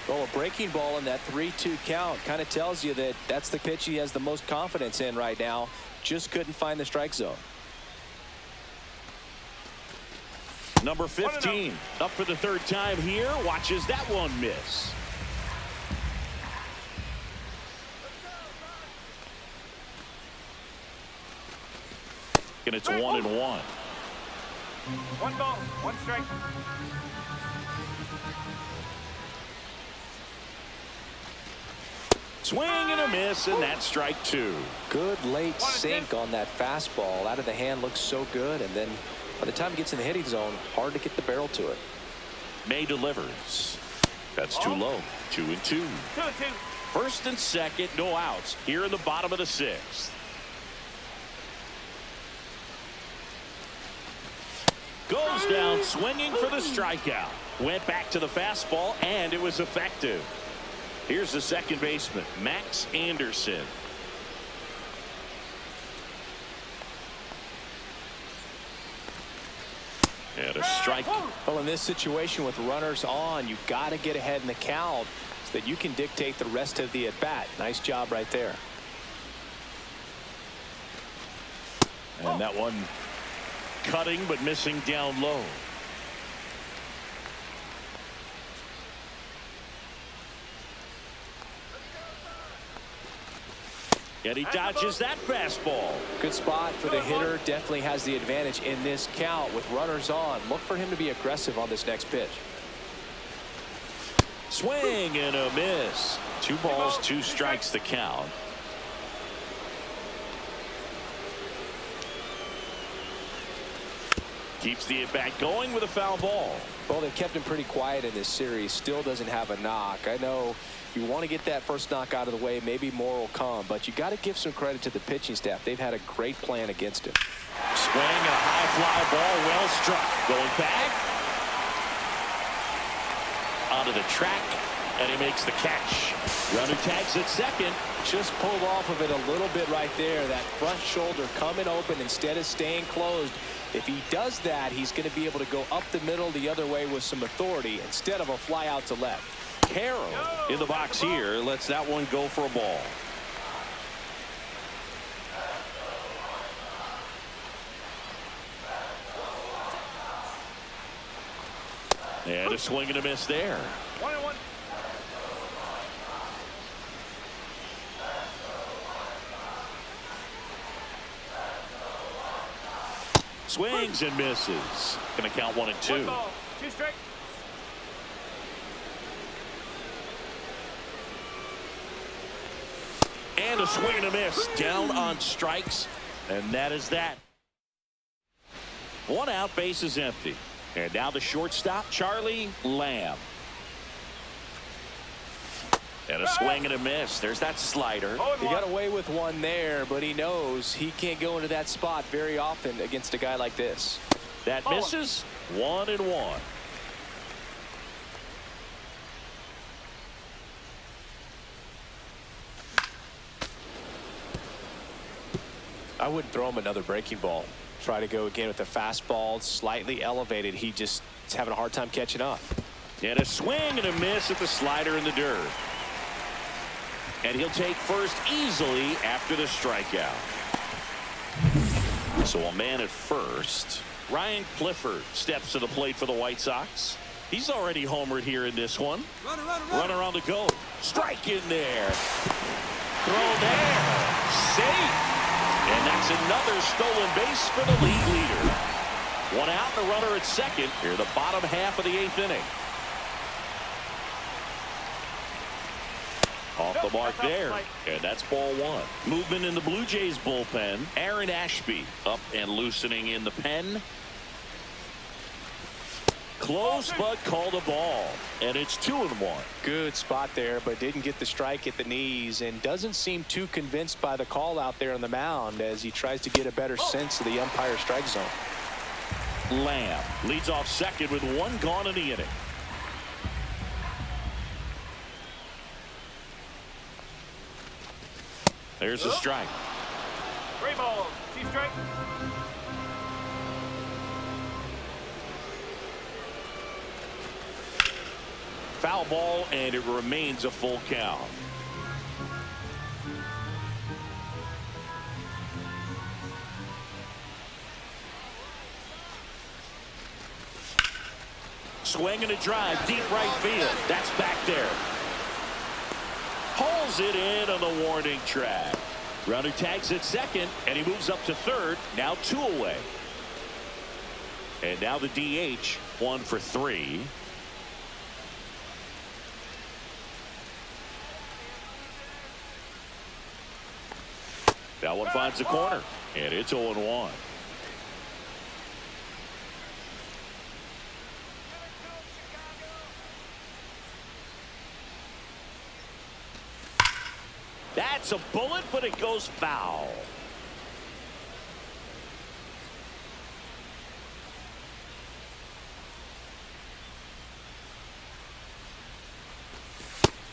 Well, a breaking ball in that 3-2 count kind of tells you that that's the pitch he has the most confidence in right now. Just couldn't find the strike zone. Number 15 up for the 3rd time here. Watches that one miss. And it's 1-1. 1 ball, 1 strike. Swing and a miss, and that's strike 2. Good late sink on that fastball. Out of the hand looks so good, and then by the time it gets in the hitting zone, hard to get the barrel to it. May delivers. That's too low. 2-2. 2-2. First and second, no outs here in the bottom of the 6th. Goes down swinging for the strikeout. Went back to the fastball, and it was effective. Here's the second baseman, Max Anderson. And a strike. Well, in this situation with runners on, you've got to get ahead in the count so that you can dictate the rest of the at-bat. Nice job right there. And that one cutting but missing down low. And he dodges that fastball. Good spot for the hitter. Definitely has the advantage in this count with runners on. Look for him to be aggressive on this next pitch. Swing and a miss. 2 balls, 2 strikes the count. Keeps the at-bat going with a foul ball. Well, they kept him pretty quiet in this series. Still doesn't have a knock. I know you want to get that first knock out of the way. Maybe more will come, but you got to give some credit to the pitching staff. They've had a great plan against him. Swing and a high fly ball, well struck. Going back onto the track, and he makes the catch. Runner tags at second. Just pulled off of it a little bit right there. That front shoulder coming open instead of staying closed. If he does that, he's going to be able to go up the middle the other way with some authority instead of a fly out to left. Carroll in the box here lets that one go for a ball. And a swing and a miss there. 1-1. Swings and misses. Going to count 1 and 2. 1 ball, 2 strikes. And a swing and a miss. Down on strikes. And that is that. 1 out, base is empty. And now the shortstop, Charlie Lamb. And a swing and a miss. There's that slider. He got away with one there, but he knows he can't go into that spot very often against a guy like this. That misses. 1 and 1. I wouldn't throw him another breaking ball. Try to go again with the fastball, slightly elevated. He just is having a hard time catching up. And a swing and a miss at the slider in the dirt. And he'll take first easily after the strikeout. So a man at first. Ryan Clifford steps to the plate for the White Sox. He's already homered here in this one. Runner on the go. Strike in there. Throw there. Safe. And that's another stolen base for the league leader. One out and a runner at second here the bottom half of the 8th inning. Off the mark there, and that's ball one. Movement in the Blue Jays bullpen. Aaron Ashby up and loosening in the pen. Close, but called a ball, and it's 2-1. Good spot there, but didn't get the strike at the knees and doesn't seem too convinced by the call out there on the mound as he tries to get a better sense of the umpire strike zone. Lamb leads off second with one gone in the inning. There's a strike. 3 balls. 2 strikes. Foul ball, and it remains a full count. Swing and a drive, deep right field. That's back there. Hauls it in on the warning track. Runner tags at second, and he moves up to third. Now 2 away. And now the DH, 1 for 3. That one finds the corner, and it's 0-1. That's a bullet, but it goes foul.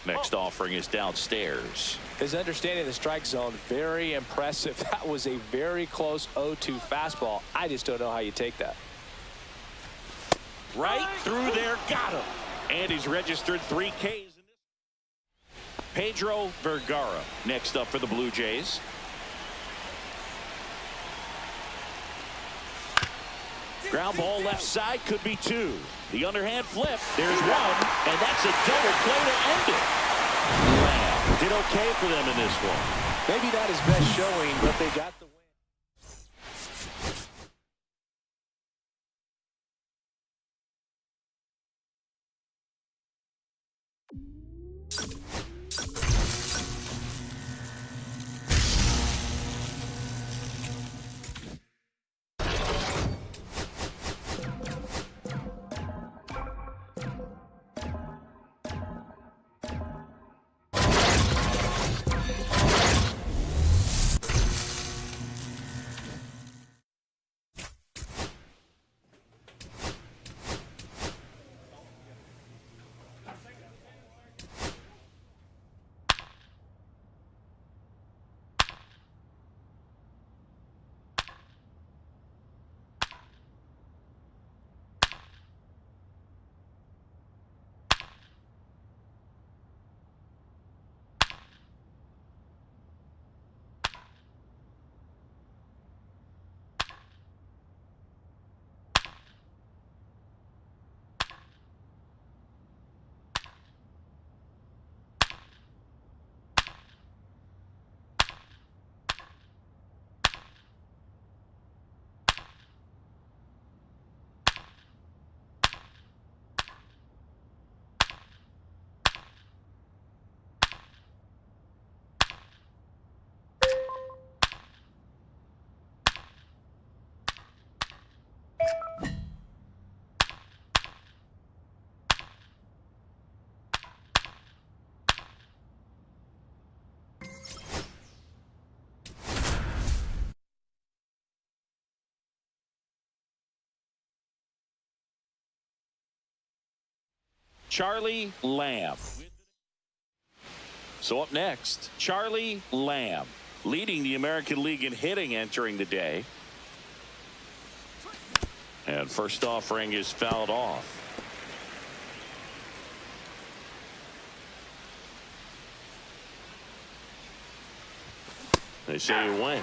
Next offering is downstairs. His understanding of the strike zone, very impressive. That was a very close 0-2 fastball. I just don't know how you take that. Right through there, got him. And he's registered 3 Ks. Pedro Vergara next up for the Blue Jays. Ground ball left side, could be 2. The underhand flip, there's 1, and that's a double play to end it. Lamb did okay for them in this one. Maybe not his best showing, but they got the win. Charlie Lamb. So up next, Charlie Lamb, leading the American League in hitting entering the day. And first offering is fouled off. They say you win.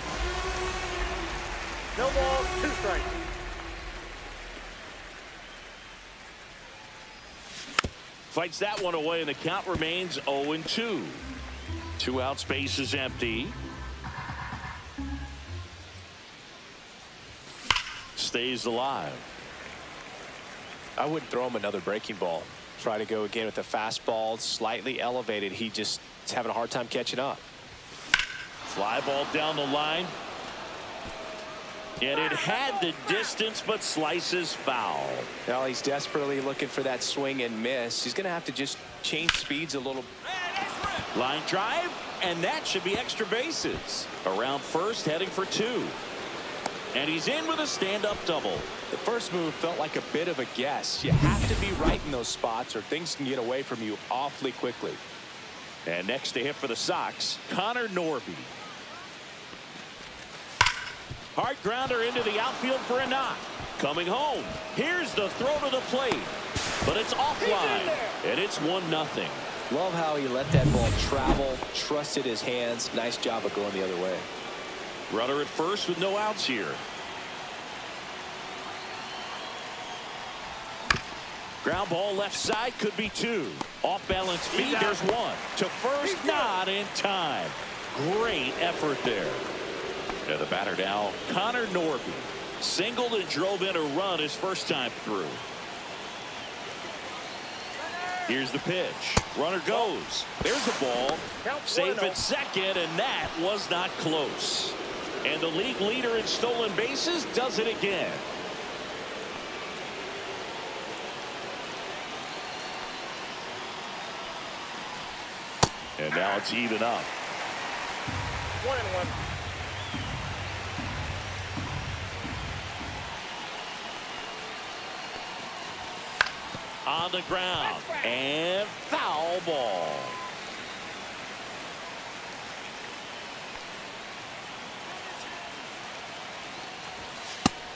No balls, 2 strikes. fights that one away, and the count remains 0-2. 2 out, space is empty. Stays alive. I wouldn't throw him another breaking ball. Try to go again with the fastball, slightly elevated. He just is having a hard time catching up. Fly ball down the line. And it had the distance, but slices foul. Now he's desperately looking for that swing and miss. He's going to have to just change speeds a little. Line drive, and that should be extra bases. Around first, heading for 2. And he's in with a stand-up double. The first move felt like a bit of a guess. You have to be right in those spots or things can get away from you awfully quickly. And next to hit for the Sox, Connor Norby. Hard grounder into the outfield for a knock. Coming home. Here's the throw to the plate. But it's offline. And it's 1-0. Love how he let that ball travel, trusted his hands. Nice job of going the other way. Runner at first with no outs here. Ground ball left side, could be 2. Off balance feed, there's 1. To first, not in time. Great effort there. And the batter now, Connor Norby. Singled and drove in a run his first time through. Here's the pitch. Runner goes. There's the ball. Safe at second, and that was not close. And the league leader in stolen bases does it again. And now it's even up. 1-1. On the ground, and foul ball.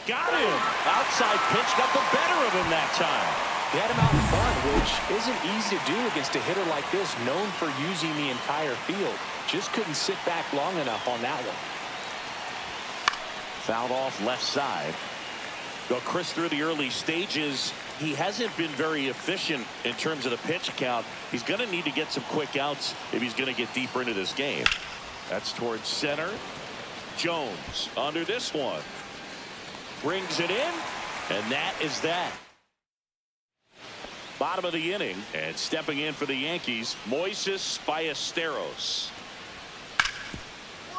Got him. Outside pitch got the better of him that time. He had him out in front, which isn't easy to do against a hitter like this, known for using the entire field. Just couldn't sit back long enough on that one. Fouled off left side. Though Chris, through the early stages, he hasn't been very efficient in terms of the pitch count. He's going to need to get some quick outs if he's going to get deeper into this game. That's towards center. Jones under this one. Brings it in, and that is that. Bottom of the inning, and stepping in for the Yankees, Moises Ballesteros.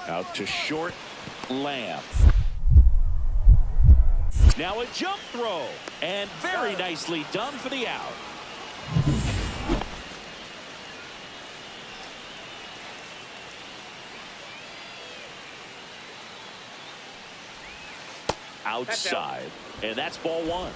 Out to short, Lamb. Now a jump throw, and very nicely done for the out. Outside, and that's ball 1.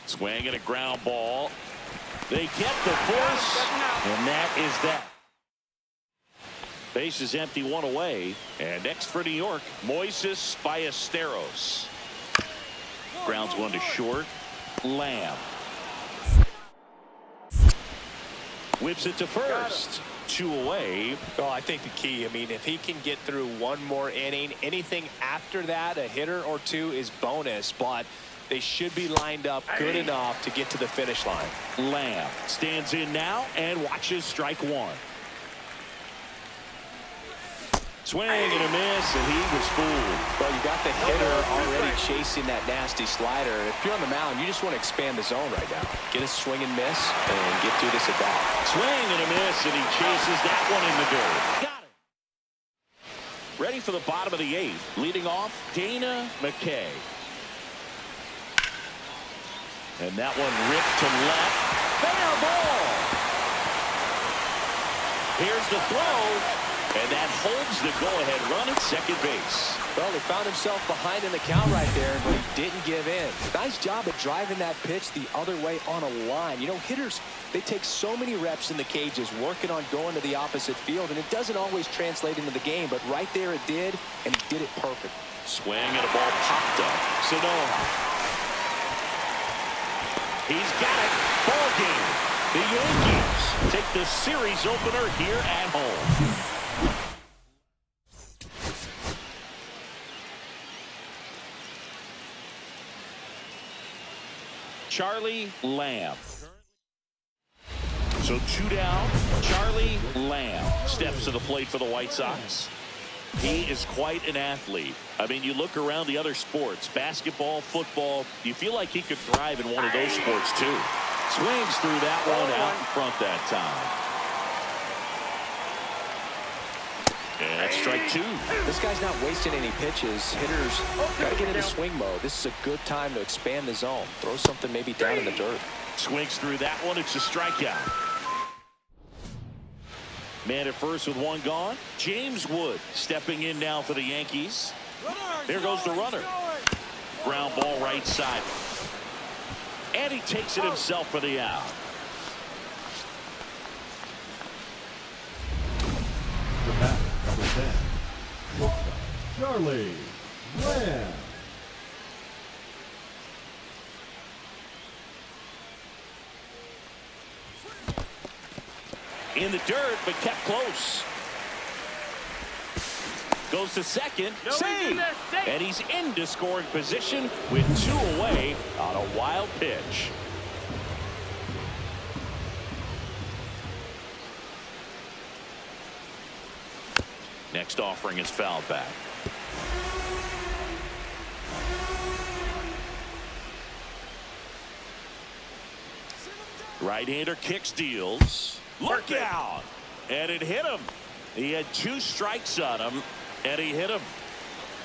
Swing and a ground ball. They get the force, and that is that. Base is empty, 1 away. And next for New York, Moises Ballesteros. Grounds 1 to short. Lamb. Whips it to first. 2 away. Well, I think the key, if he can get through one more inning, anything after that, a hitter or 2 is bonus, but they should be lined up good enough to get to the finish line. Lamb stands in now and watches strike 1. Swing and a miss, and he was fooled. Well, you got the hitter already chasing that nasty slider. If you're on the mound, you just want to expand the zone right now. Get a swing and miss and get through this at bat. Swing and a miss, and he chases that one in the dirt. Got it. Ready for the bottom of the 8th. Leading off, Dana McKay. And that one ripped to left. Fair ball. Here's the throw. And that holds the go-ahead run at second base. Well, he found himself behind in the count right there, but he didn't give in. Nice job of driving that pitch the other way on a line. You know, hitters, they take so many reps in the cages working on going to the opposite field, and it doesn't always translate into the game, but right there it did, and he did it perfect. Swing and a ball popped up. Sanoa. He's got it. Ball game. The Yankees take the series opener here at home. Charlie Lamb. So 2 down. Charlie Lamb steps to the plate for the White Sox. He is quite an athlete. I mean, you look around the other sports, basketball, football, you feel like he could thrive in one of those sports too. Swings through that one out in front that time. And that's strike 2. This guy's not wasting any pitches. Hitters got to get into swing mode. This is a good time to expand the zone. Throw something maybe down in the dirt. Swings through that one. It's a strikeout. Man at first with 1 gone. James Wood stepping in now for the Yankees. There goes the runner. Ground ball right side. And he takes it himself for the out. The bat, number 10. Shortstop, Charlie Lamb. In the dirt, but kept close. Goes to second. Save! And he's into scoring position with 2 away on a wild pitch. Next offering is fouled back. Right-hander kicks, deals. Look out! And it hit him. He had 2 strikes on him, and he hit him.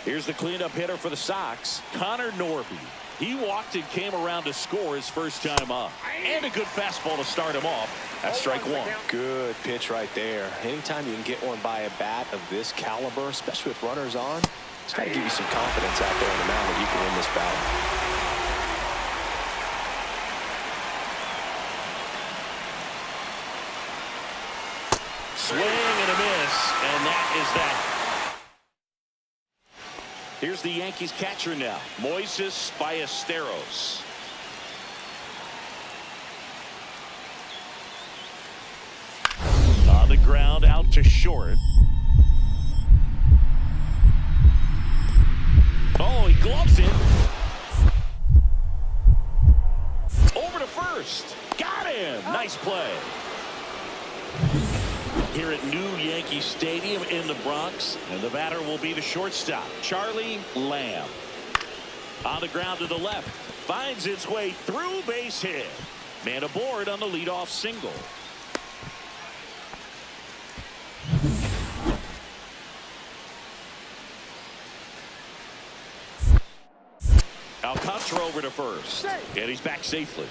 Here's the cleanup hitter for the Sox, Connor Norby. He walked and came around to score his first time up. And a good fastball to start him off. That's strike 1. Good pitch right there. Anytime you can get one by a bat of this caliber, especially with runners on, it's got to give you some confidence out there on the mound that you can win this battle. Swing and a miss, and that is that. Here's the Yankees catcher now, Moises Ballesteros. On the ground, out to short. Oh, he gloves it. Over to first. Got him. Nice play. Here at New Yankee Stadium in the Bronx, and the batter will be the shortstop, Charlie Lamb. On the ground to the left, finds its way through, base hit. Man aboard on the leadoff single. Alcantara over to first, and he's back safely.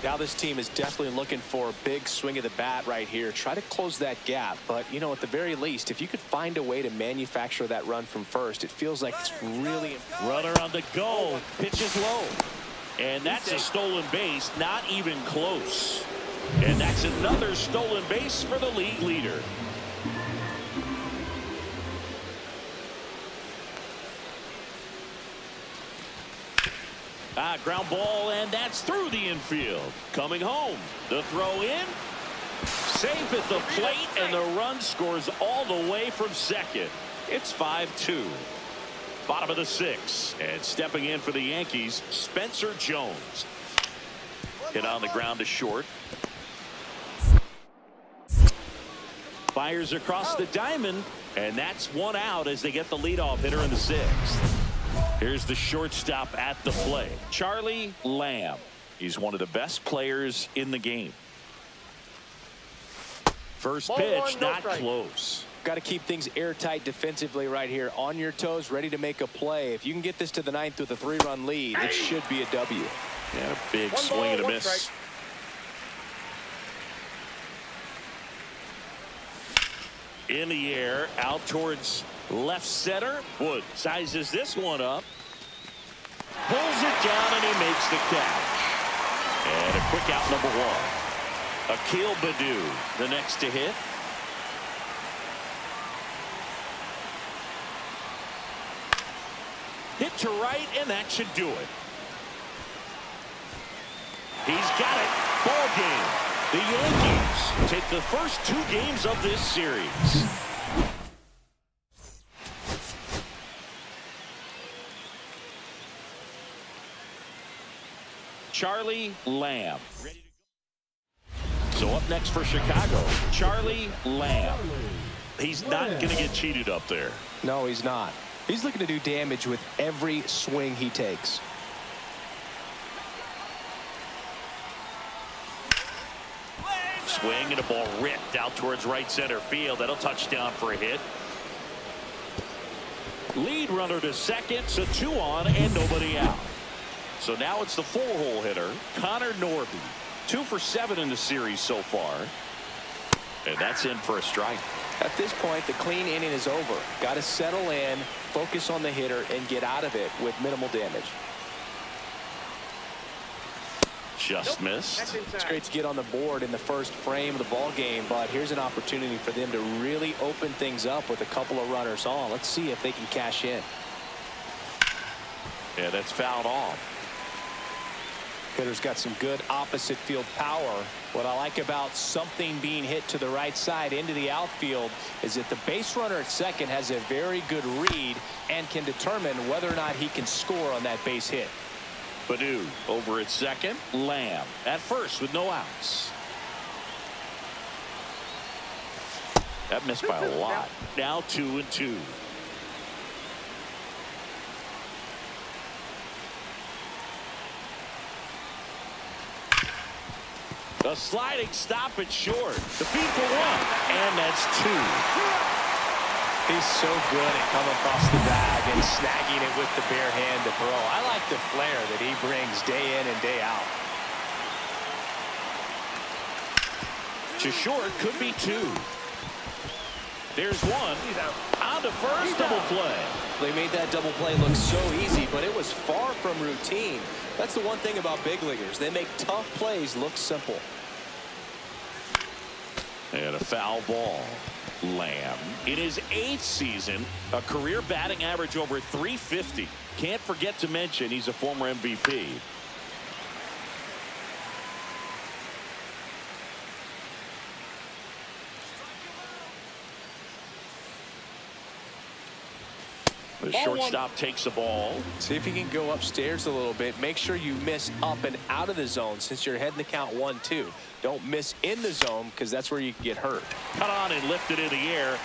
Now this team is definitely looking for a big swing of the bat right here. Try to close that gap. But, you know, at the very least, if you could find a way to manufacture that run from first, it feels like it's really... Runner on the go. Pitches low. And that's a stolen base. Not even close. And that's another stolen base for the league leader. Ground ball, and that's through the infield. Coming home. The throw in. Safe at the plate, and the run scores all the way from second. It's 5-2. Bottom of the 6th. And stepping in for the Yankees, Spencer Jones. Hit on the ground to short. Fires across the diamond, and that's 1 out as they get the leadoff hitter in the 6th. Here's the shortstop at the plate, Charlie Lamb. He's one of the best players in the game. First pitch, not close. Got to keep things airtight defensively right here. On your toes, ready to make a play. If you can get this to the 9th with a 3-run lead, it should be a W. And a big swing and a miss. Strike. In the air, out towards left center. Wood sizes this one up. Pulls it down, and he makes the catch. And a quick out, number 1. Akil Baddoo, the next to hit. Hit to right, and that should do it. He's got it. Ball game. The Yankees take the first 2 games of this series. Charlie Lamb. So up next for Chicago, Charlie Lamb. He's not going to get cheated up there. No, he's not. He's looking to do damage with every swing he takes. Swing and a ball ripped out towards right center field. That'll touch down for a hit. Lead runner to second, so 2 on and nobody out. So now it's the 4-hole hitter, Connor Norby. 2 for 7 in the series so far. And that's in for a strike. At this point, the clean inning is over. Got to settle in, focus on the hitter, and get out of it with minimal damage. Just missed. It's great to get on the board in the first frame of the ball game, but here's an opportunity for them to really open things up with a couple of runners on. Let's see if they can cash in. Yeah, that's fouled off. Hitter's got some good opposite field power. What I like about something being hit to the right side into the outfield is that the base runner at second has a very good read and can determine whether or not he can score on that base hit. Badu over at second. Lamb at first with no outs. That missed by a lot. Now 2-2. A sliding stop at short. The feed for 1, and that's 2. He's so good at coming across the bag and snagging it with the bare hand to throw. I like the flair that he brings day in and day out. To short, could be 2. There's 1. On to first, double play. They made that double play look so easy, but it was far from routine. That's the one thing about big leaguers. They make tough plays look simple. And a foul ball. Lamb in his 8th season, a career batting average over 350. Can't forget to mention he's a former MVP. The shortstop takes the ball. See if you can go upstairs a little bit. Make sure you miss up and out of the zone since you're heading to count 1-2. Don't miss in the zone because that's where you can get hurt. Cut on and lifted in the air.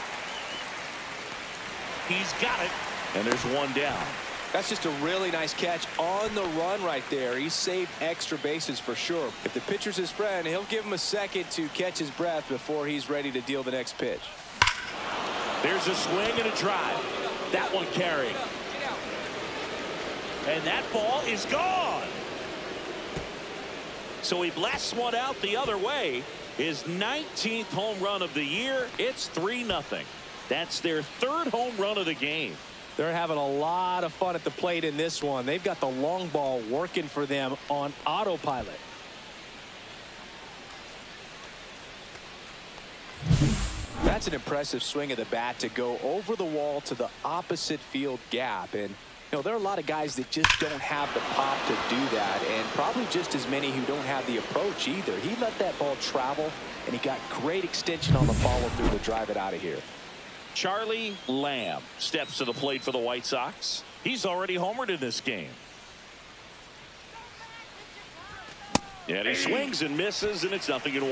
He's got it. And there's 1 down. That's just a really nice catch on the run right there. He saved extra bases for sure. If the pitcher's his friend, he'll give him a second to catch his breath before he's ready to deal the next pitch. There's a swing and a drive. That one carrying. And that ball is gone. So he blasts one out the other way. His 19th home run of the year. It's 3-0. That's their 3rd home run of the game. They're having a lot of fun at the plate in this one. They've got the long ball working for them on autopilot. That's an impressive swing of the bat to go over the wall to the opposite field gap. And, you know, there are a lot of guys that just don't have the pop to do that, and probably just as many who don't have the approach either. He let that ball travel, and he got great extension on the follow-through to drive it out of here. Charlie Lamb steps to the plate for the White Sox. He's already homered in this game. And he swings and misses, and it's 0-1.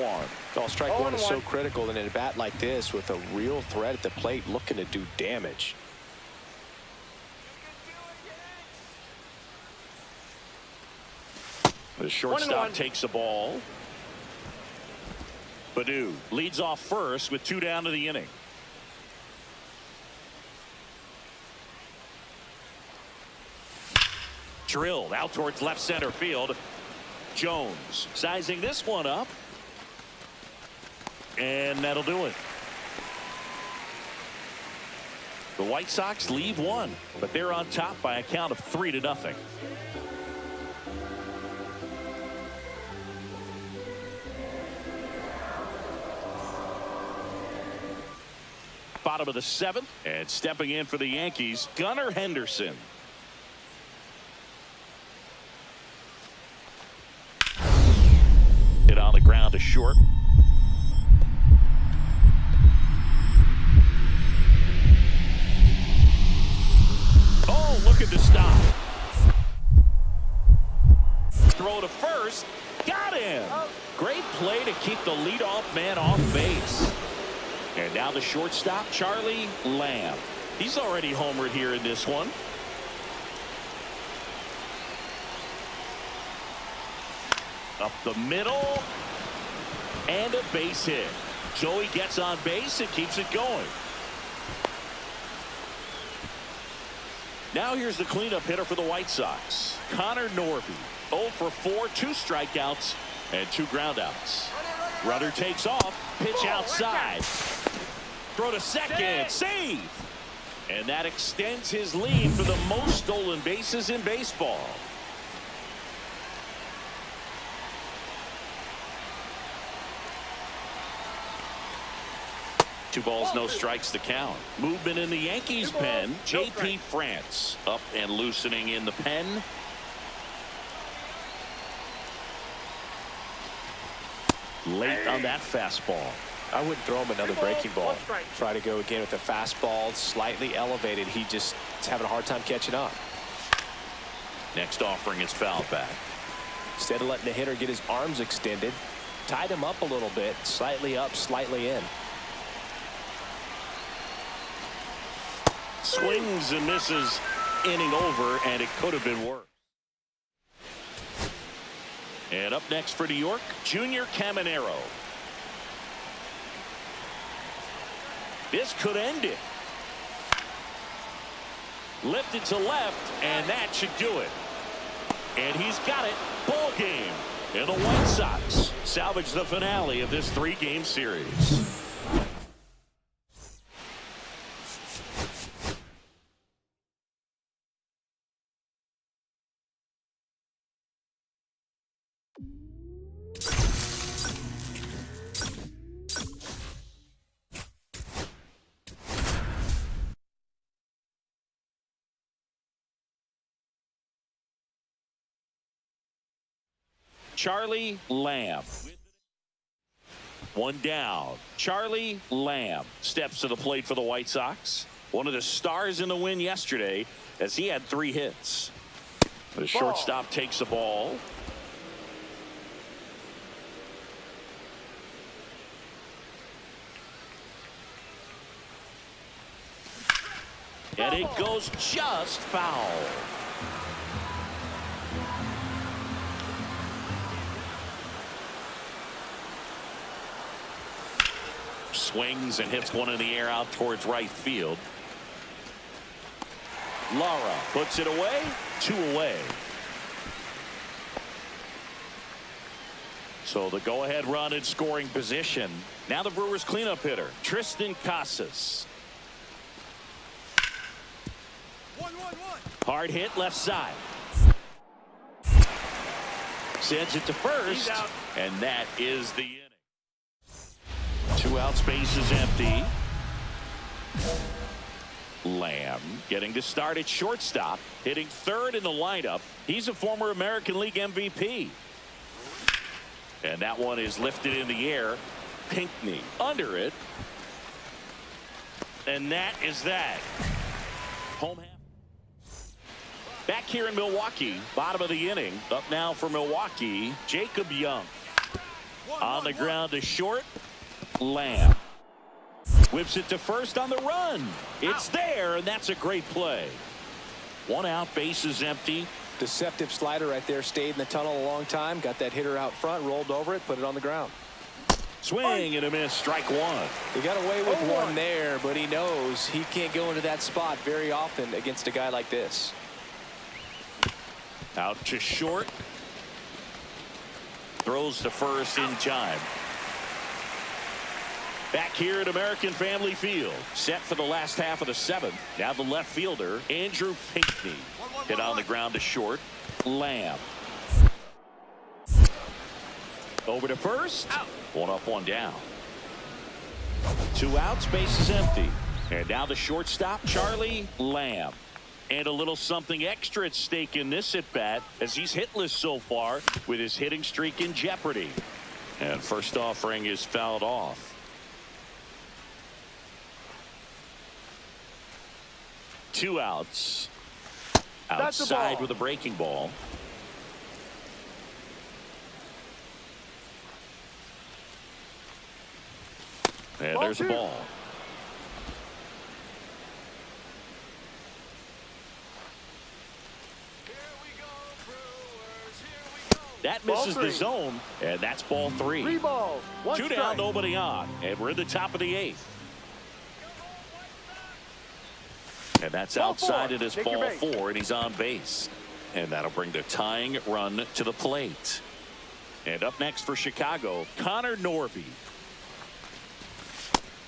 Well, strike 1 is so critical in a bat like this with a real threat at the plate looking to do damage. The shortstop takes the ball. Badu leads off first with 2 down to the inning. Drilled out towards left center field. Jones sizing this one up. And that'll do it. The White Sox lead 1, but they're on top by a count of 3-0. Bottom of the 7th, and stepping in for the Yankees, Gunnar Henderson. Hit on the ground to short. Oh, look at the stop. throw to first. Got him. Great play to keep the leadoff man off base. And now the shortstop, Charlie Lamb. He's already homered here in this one. Up the middle. And a base hit. So he gets on base and keeps it going. Now here's the cleanup hitter for the White Sox, Connor Norby. 0 for 4, 2 strikeouts, and 2 groundouts. Runner takes off, pitch outside. Throw to second, save! And that extends his lead for the most stolen bases in baseball. Two balls, no strikes to count. Movement in the Yankees pen. J.P. France up and loosening in the pen. Late on that fastball. I wouldn't throw him another breaking ball. Try to go again with the fastball, slightly elevated. He just is having a hard time catching up. Next offering is fouled back. Instead of letting the hitter get his arms extended, tied him up a little bit, slightly up, slightly in. Swings and misses, inning over, and it could have been worse. And up next for New York, Junior Caminero. This could end it. Lifted to left, and that should do it. And he's got it. Ball game. And the White Sox salvage the finale of this 3-game series. Charlie Lamb. 1 down. Charlie Lamb steps to the plate for the White Sox. One of the stars in the win yesterday as he had 3 hits. The shortstop takes the ball. And it goes just foul. Swings and hits one in the air out towards right field. Lara puts it away. 2 away. So the go-ahead run in scoring position. Now the Brewers cleanup hitter, Tristan Casas. 1-1-1. Hard hit left side. Sends it to first, and that is the inning. 2 outs, base is empty. Lamb getting to start at shortstop, hitting 3rd in the lineup. He's a former American League MVP. And that one is lifted in the air. Pinckney under it. And that is that. Home half. Back here in Milwaukee, bottom of the inning. Up now for Milwaukee, Jacob Young. On the ground to short. Lamb whips it to first on the run. It's there, and that's a great play. 1 out, base is empty. Deceptive slider right there. Stayed in the tunnel a long time. Got that hitter out front, rolled over it, put it on the ground. Swing and a miss, strike 1. He got away with one there, but he knows he can't go into that spot very often against a guy like this. Out to short. Throws to first in time. Back here at American Family Field, set for the last half of the 7th. Now the left fielder, Andrew Pinckney. Hit on the ground to short. Lamb. Over to first. 1 up, 1 down. 2 outs, base is empty. And now the shortstop, Charlie Lamb. And a little something extra at stake in this at-bat as he's hitless so far with his hitting streak in jeopardy. And first offering is fouled off. Two outs. Outside with a breaking ball. And there's a ball. That misses the zone, and that's ball 3. 3 balls, 1 2 down, nobody on, and we're in the top of the 8th. And that's outside. It is ball 4, and he's on base. And that'll bring the tying run to the plate. And up next for Chicago, Connor Norby.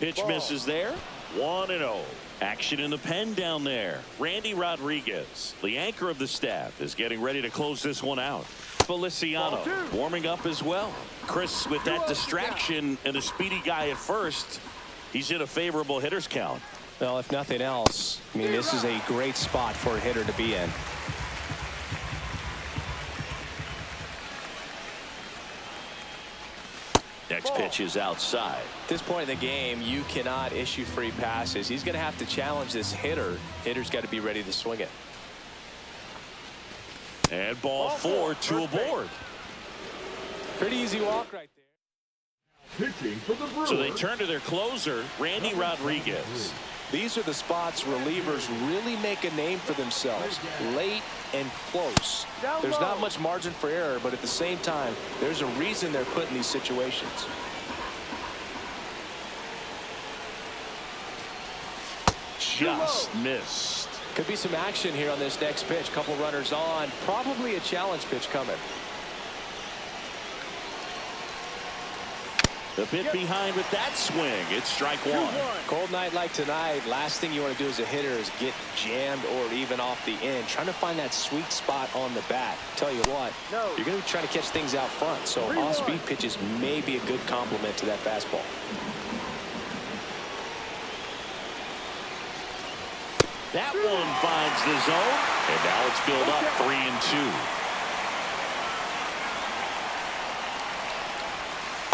Pitch misses there. 1-0. Action in the pen down there. Randy Rodriguez, the anchor of the staff, is getting ready to close this one out. Feliciano warming up as well. Chris, with that distraction and a speedy guy at first, he's in a favorable hitter's count. Well, if nothing else, I mean, this is a great spot for a hitter to be in. Next pitch is outside. At this point in the game, you cannot issue free passes. He's going to have to challenge this hitter. Hitter's got to be ready to swing it. And ball 4, 2 aboard. Pretty easy walk right there. Pitching for the Brewers. So they turn to their closer, Randy Rodriguez. These are the spots relievers really make a name for themselves. Late and close. There's not much margin for error, but at the same time, there's a reason they're put in these situations. Just missed. Could be some action here on this next pitch. Couple runners on. Probably a challenge pitch coming. The bit behind with that swing. It's strike 1. Cold night like tonight, last thing you want to do as a hitter is get jammed or even off the end. Trying to find that sweet spot on the bat. Tell you what, you're going to be trying to catch things out front. So off-speed pitches may be a good complement to that fastball. That one finds the zone, and now it's filled up 3-2.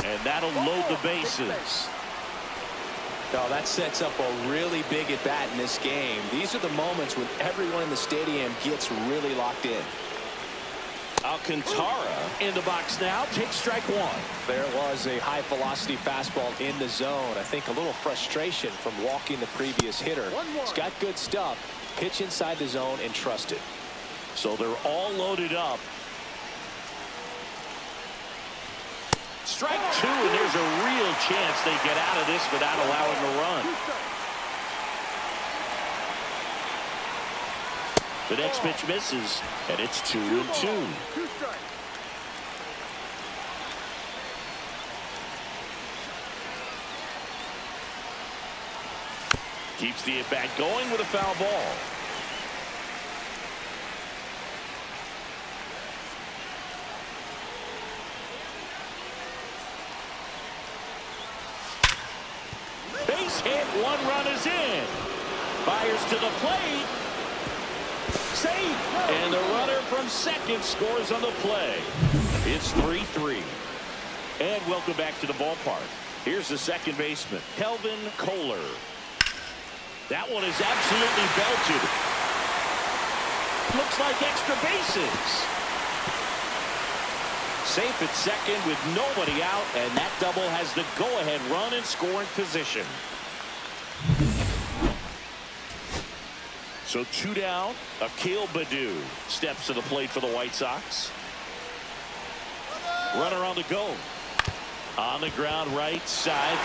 And that'll load the bases. Now that sets up a really big at bat in this game. These are the moments when everyone in the stadium gets really locked in. Alcantara in the box now. Takes strike 1. There was a high velocity fastball in the zone. I think a little frustration from walking the previous hitter. He's got good stuff. Pitch inside the zone and trust it. So they're all loaded up. Strike 2, and there's a real chance they get out of this without allowing a run. The next pitch misses, and it's 2-2. Keeps the at-bat going with a foul ball. Base hit, 1 run is in. Fires to the plate. Safe. And the runner from second scores on the play. It's 3-3. And welcome back to the ballpark. Here's the second baseman, Kelvin Kohler. That one is absolutely belted. Looks like extra bases. Safe at second with nobody out, and that double has the go-ahead run in scoring position. So 2 down. Akil Baddoo steps to the plate for the White Sox. Runner on the go. On the ground, right side.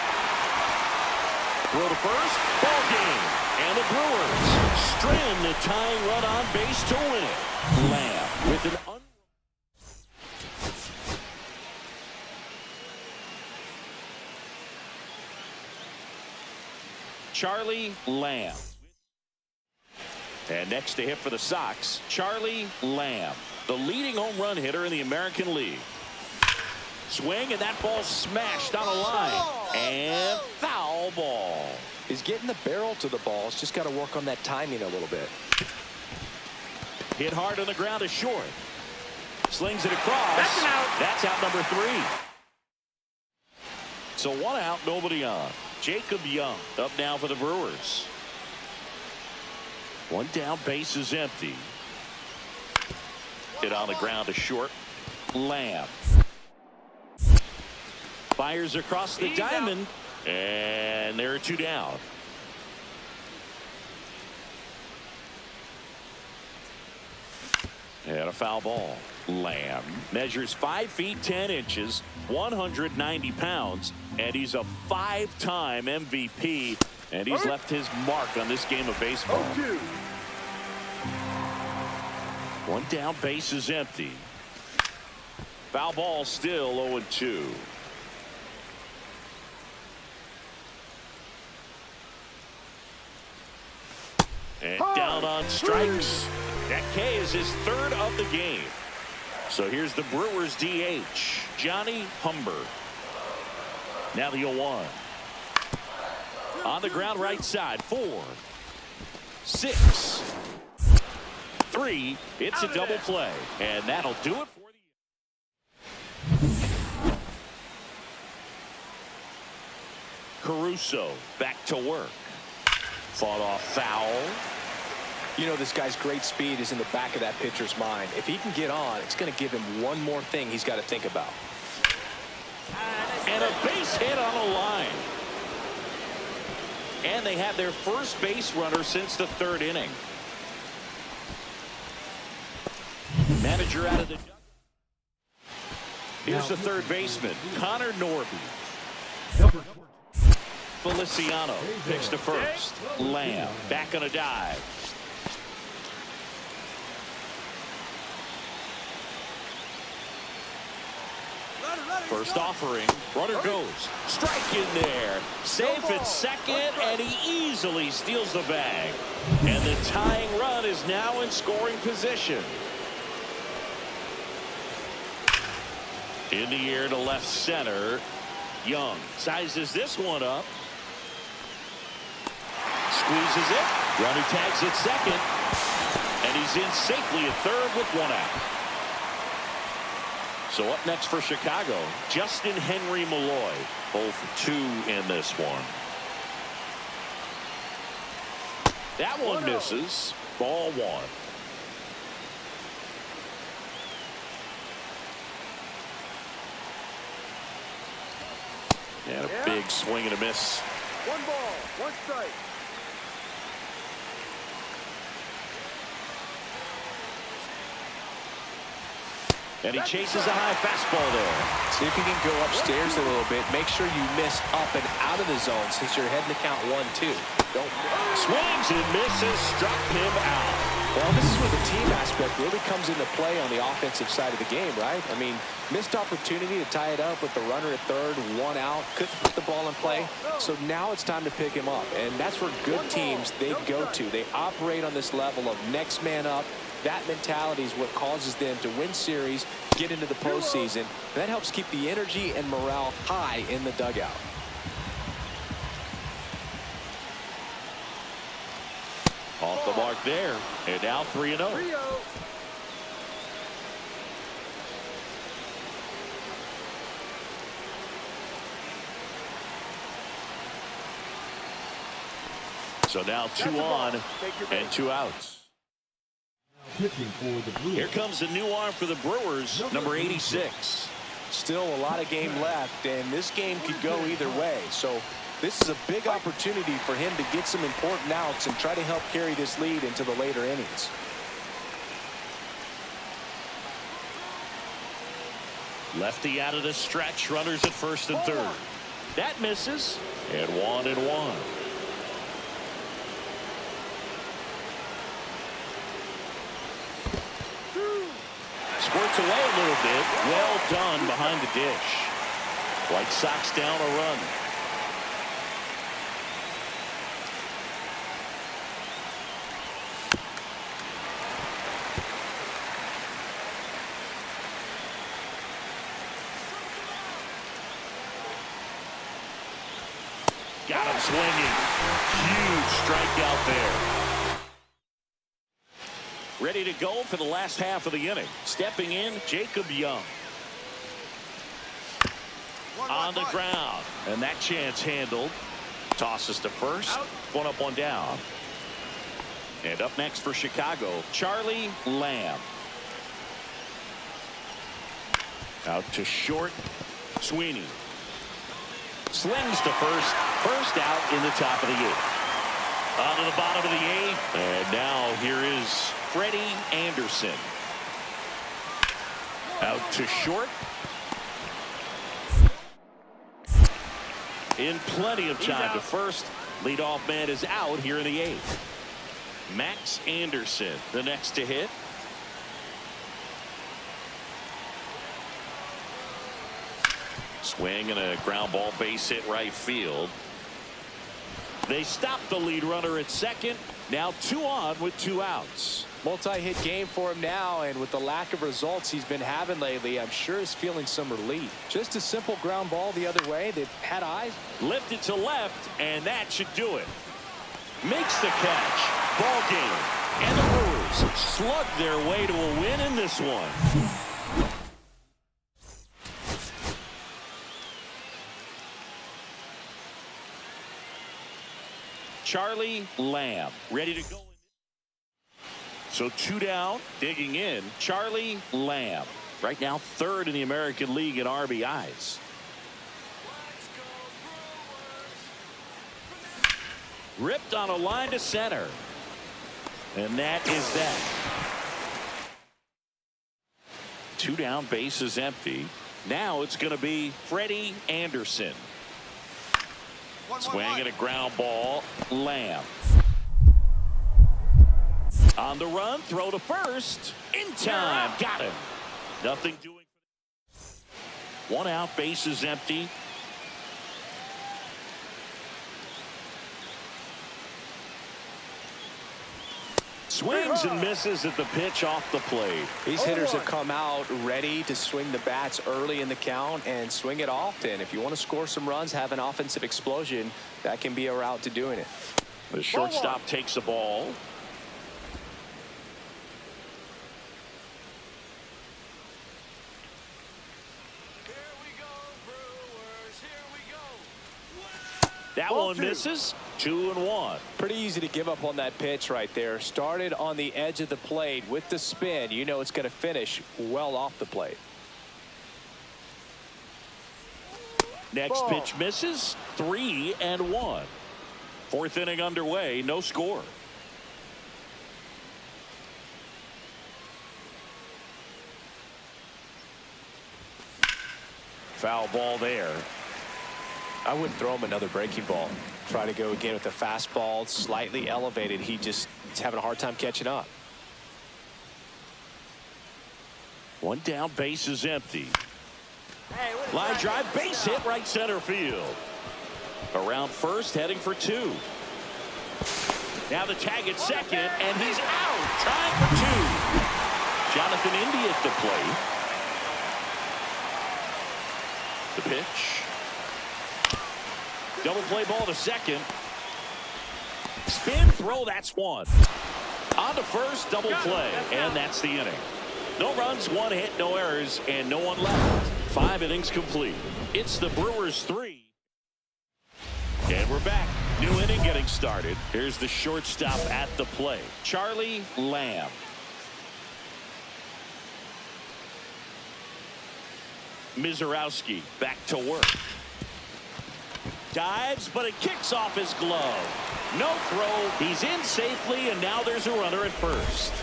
Throw to first. Ball game. And the Brewers string the tying run on base to win it. Lamb with an Charlie Lamb. And next to hit for the Sox, Charlie Lamb, the leading home run hitter in the American League. Swing, and that ball smashed on a line. And foul ball. He's getting the barrel to the ball. He's just got to work on that timing a little bit. Hit hard on the ground to short. Slings it across. That's an out. That's out number 3. So 1 out, nobody on. Jacob Young up now for the Brewers. 1 down, base is empty. Hit on the ground to short. Lamb fires across the diamond. And there are 2 down. And a foul ball. Lamb measures 5 feet 10 inches, 190 pounds, and he's a 5-time MVP, and he's left his mark on this game of baseball. 0-2. 1 down, base is empty. Foul ball, still 0-2. And down on strikes. That K is his 3rd of the game. So here's the Brewers DH, Johnny Humber. Now the 0-1. On the ground, right side. 4, 6, 3. It's a double play, and that'll do it for the. Caruso back to work. Fought off foul. You know, this guy's great speed is in the back of that pitcher's mind. If he can get on, it's going to give him one more thing he's got to think about. And a base hit on a line. And they have their first base runner since the 3rd inning. Manager out of the. Here's the 3rd baseman, Connor Norby. Feliciano picks to first. Lamb back on a dive. First offering, runner goes. Strike in there. Safe at second, and he easily steals the bag. And the tying run is now in scoring position. In the air to left center. Young sizes this one up. Squeezes it. Runner tags at second. And he's in safely at 3rd with 1 out. So up next for Chicago, Justin Henry Malloy. Both 2 in this one. That one misses. Ball 1. And a big swing and a miss. 1 ball, 1 strike. And he chases a high fastball there. See if you can go upstairs a little bit. Make sure you miss up and out of the zone since you're heading to count 1-2. Don't swings and misses, struck him out. Well, this is where the team aspect really comes into play on the offensive side of the game, right? I mean, missed opportunity to tie it up with the runner at 3rd, 1 out, couldn't put the ball in play. So now it's time to pick him up, and that's where good teams they go to. They operate on this level of next man up. That mentality is what causes them to win series, get into the postseason. And that helps keep the energy and morale high in the dugout. Off the mark there, and now 3-0. 3-0. So now 2 on and 2 outs. Pitching for the Brewers. Here comes a new arm for the Brewers, number 86. Still a lot of game left, and this game could go either way. So this is a big opportunity for him to get some important outs and try to help carry this lead into the later innings. Lefty out of the stretch, runners at 1st and 3rd. That misses, and 1-1. Squirts away a little bit. Well done behind the dish. White Sox down a run. Got him swinging. Huge strikeout there. Ready to go for the last half of the inning. Stepping in, Jacob Young. On the ground. And that chance handled. Tosses to first. 1 up, 1 down. And up next for Chicago, Charlie Lamb. Out to short, Sweeney. Slings to first. First out in the top of the 8th. On to the bottom of the 8th. And now here is Freddie Anderson. Out to short. In plenty of time to first. Leadoff man is out here in the 8th. Max Anderson, the next to hit. Swing and a ground ball base hit right field. They stop the lead runner at second. Now 2 on with 2 outs. Multi-hit game for him now, and with the lack of results he's been having lately, I'm sure he's feeling some relief. Just a simple ground ball the other way. They've had eyes. Lifted to left, and that should do it. Makes the catch. Ball game. And the Brewers slug their way to a win in this one. Charlie Lamb ready to go. So 2 down, digging in, Charlie Lamb. Right now 3rd in the American League in RBIs. Ripped on a line to center. And that is that. 2 down, base is empty. Now it's going to be Freddie Anderson. Swing and a ground ball. Lamb. On the run, throw to first. In time. Got him. Nothing doing. 1 out, base is empty. Swings and misses at the pitch off the plate. These hitters have come out ready to swing the bats early in the count and swing it often. If you want to score some runs, have an offensive explosion, that can be a route to doing it. The shortstop takes the ball. That one misses. 2-1. Pretty easy to give up on that pitch right there. Started on the edge of the plate with the spin. You know it's going to finish well off the plate. Next pitch misses. 3-1. 4th inning underway. No score. Foul ball there. I wouldn't throw him another breaking ball. Try to go again with the fastball, slightly elevated. He's having a hard time catching up. 1 down, base is empty. Line drive, base hit, right center field. Around first, heading for 2. Now the tag at second, and he's out. Trying for 2. Jonathan Indy at the plate. The pitch. Double play ball to second. Spin throw, that's 1. On to first, double play, and that's the inning. No runs, 1 hit, no errors, and no one left. 5 innings complete. It's the Brewers 3. And we're back. New inning getting started. Here's the shortstop at the plate, Charlie Lamb. Mizorowski back to work. Dives, but it kicks off his glove. No throw. He's in safely, and now there's a runner at first.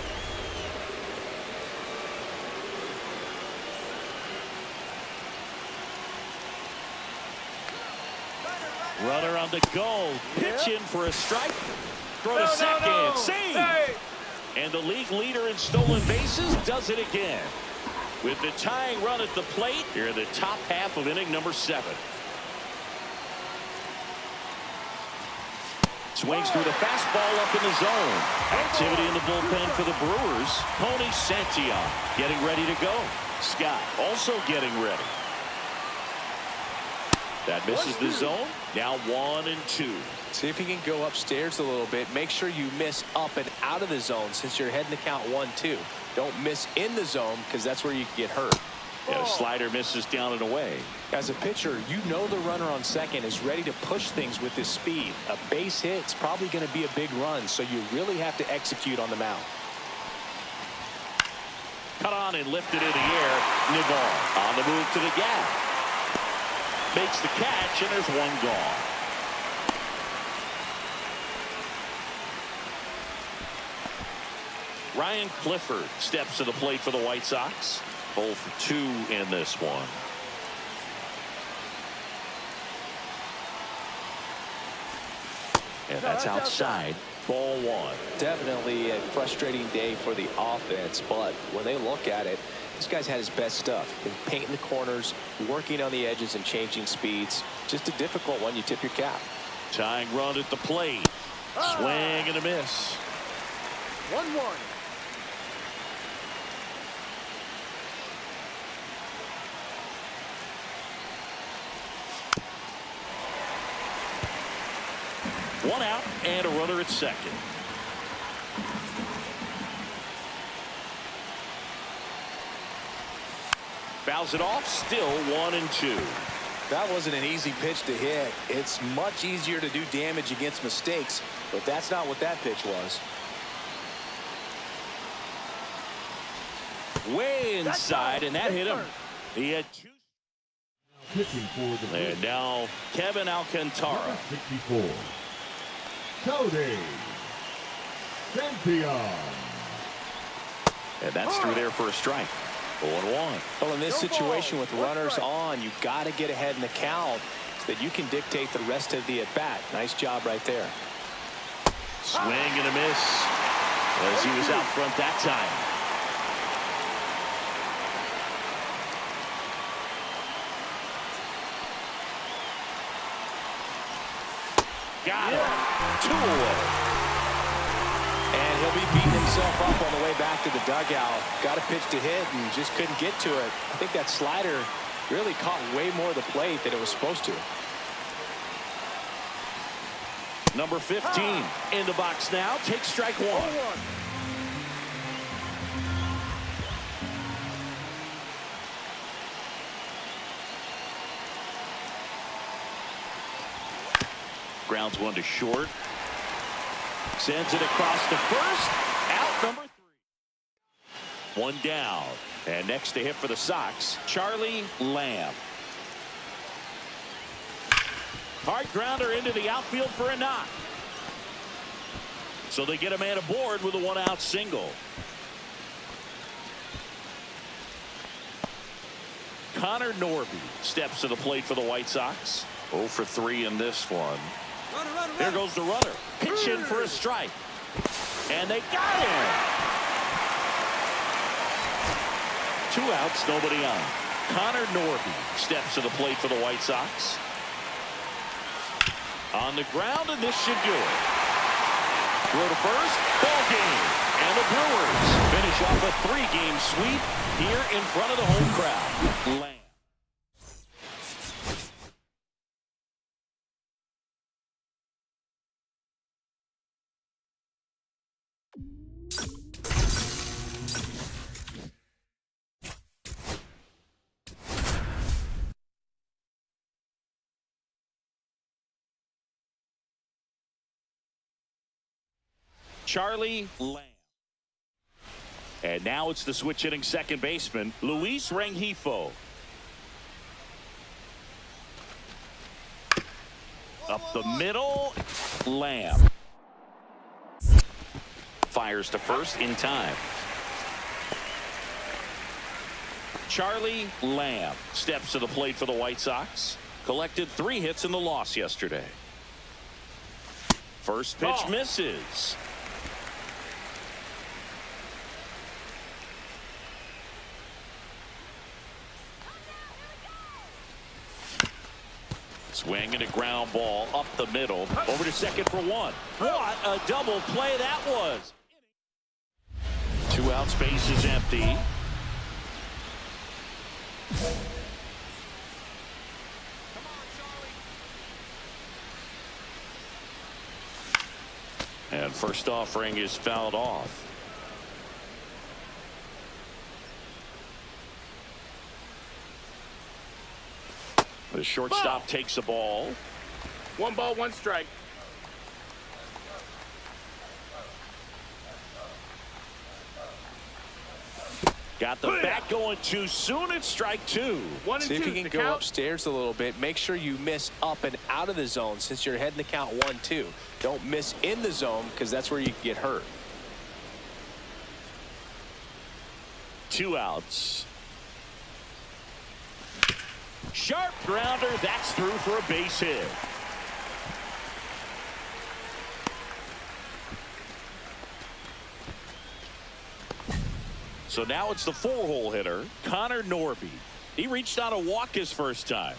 Runner on the go. Pitch in for a strike. Throw to second. Save. Hey. And the league leader in stolen bases does it again. With the tying run at the plate here in the top half of inning number 7. Swings through the fastball up in the zone. Activity in the bullpen for the Brewers. Tony Santillan getting ready to go. Scott also getting ready. That misses the zone. Now 1-2. See if you can go upstairs a little bit. Make sure you miss up and out of the zone since you're heading to count 1-2. Don't miss in the zone because that's where you can get hurt. Yeah, slider misses down and away. As a pitcher, you know the runner on second is ready to push things with his speed. A base hit's probably going to be a big run, so you really have to execute on the mound. Cut on and lifted in the air. Navarre on the move to the gap. Makes the catch, and there's one gone. Ryan Clifford steps to the plate for the White Sox. 0 for 2 in this one. And that's outside. Ball 1. Definitely a frustrating day for the offense, but when they look at it, this guy's had his best stuff. Been painting the corners, working on the edges, and changing speeds. Just a difficult one. You tip your cap. Tying run at the plate. Swing and a miss. 1-1. One out and a runner at second. Fouls it off. Still 1-2. That wasn't an easy pitch to hit. It's much easier to do damage against mistakes, but that's not what that pitch was. Way inside, and that hit him. He had 2. Pitching for the And now Kevin Alcantara. 64. Cody Champion. And that's through there for a strike. 0-1. Well, in this No situation ball. with One runners strike. on, you've got to get ahead in the count so that you can dictate the rest of the at-bat. Nice job right there. Swing and a miss as he was out front that time. Got it. 2 away. And he'll be beating himself up on the way back to the dugout. Got a pitch to hit and just couldn't get to it. I think that slider really caught way more of the plate than it was supposed to. Number 15 in the box now. Takes strike 1. 0-1. Grounds one to short. Sends it across to first. Out number 3. One down. And next to hit for the Sox, Charlie Lamb. Hard grounder into the outfield for a knock. So they get a man aboard with a 1-out single. Connor Norby steps to the plate for the White Sox. 0 for 3 in this one. There goes the runner. Pitch in for a strike. And they got him. 2 outs, nobody on. Connor Norby steps to the plate for the White Sox. On the ground, and this should do it. Throw to first, ball game. And the Brewers finish off a 3-game sweep here in front of the home crowd. Lamb. Charlie Lamb. And now it's the switch hitting second baseman, Luis Rengifo. Up the middle, Lamb. Fires to first in time. Charlie Lamb steps to the plate for the White Sox. Collected 3 hits in the loss yesterday. First pitch misses. Swing and a ground ball up the middle. Over to second for 1. What a double play that was. 2 out, space is empty. And first offering is fouled off. The shortstop takes the ball. 1 ball, 1 strike. Got the bat going too soon. It's strike two. 1 and See 2. if you can the go count. upstairs a little bit. Make sure you miss up and out of the zone since you're heading the count 1-2. Don't miss in the zone because that's where you get hurt. 2 outs. Sharp grounder. That's through for a base hit. So now it's the 4-hole hitter, Connor Norby. He reached on a walk his first time.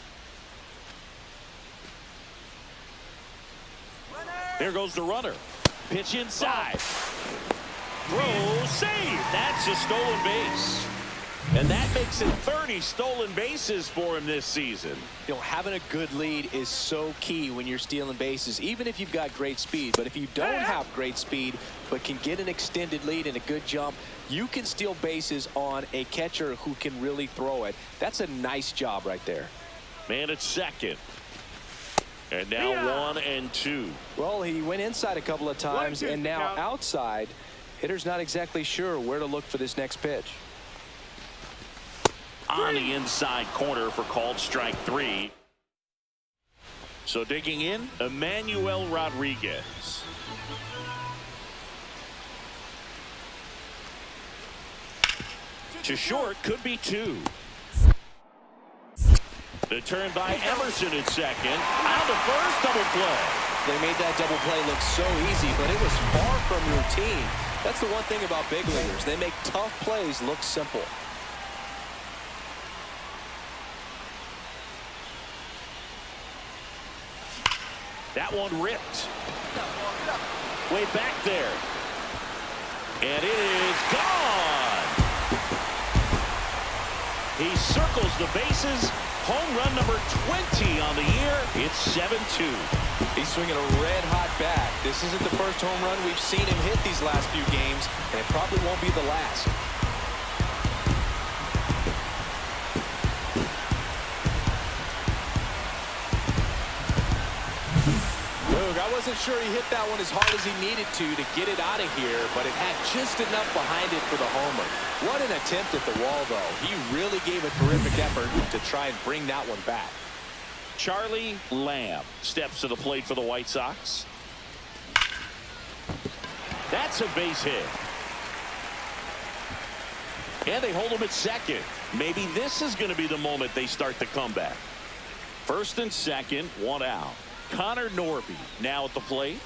There goes the runner. Pitch inside. Throw, save. That's a stolen base. And that makes it 30 stolen bases for him this season. You know, having a good lead is so key when you're stealing bases, even if you've got great speed. But if you don't have great speed but can get an extended lead and a good jump, you can steal bases on a catcher who can really throw it. That's a nice job right there. Man at second. And now 1 and 2. Well, he went inside a couple of times, 1-2 and now count. outside. Hitter's not exactly sure where to look for this next pitch. On the inside corner for called strike 3. So digging in, Emmanuel Rodriguez. To short, could be 2. The turn by Emerson at second. On to first, double play. They made that double play look so easy, but it was far from routine. That's the one thing about big leaguers. They make tough plays look simple. That one ripped. Way back there. And it is gone. He circles the bases. Home run number 20 on the year. It's 7-2. He's swinging a red-hot bat. This isn't the first home run we've seen him hit these last few games, and it probably won't be the last. I wasn't sure he hit that one as hard as he needed to get it out of here, but it had just enough behind it for the homer. What an attempt at the wall, though. He really gave a terrific effort to try and bring that one back. Charlie Lamb steps to the plate for the White Sox. That's a base hit. And they hold him at second. Maybe this is going to be the moment they start the comeback. First and second, 1 out. Connor Norby now at the plate.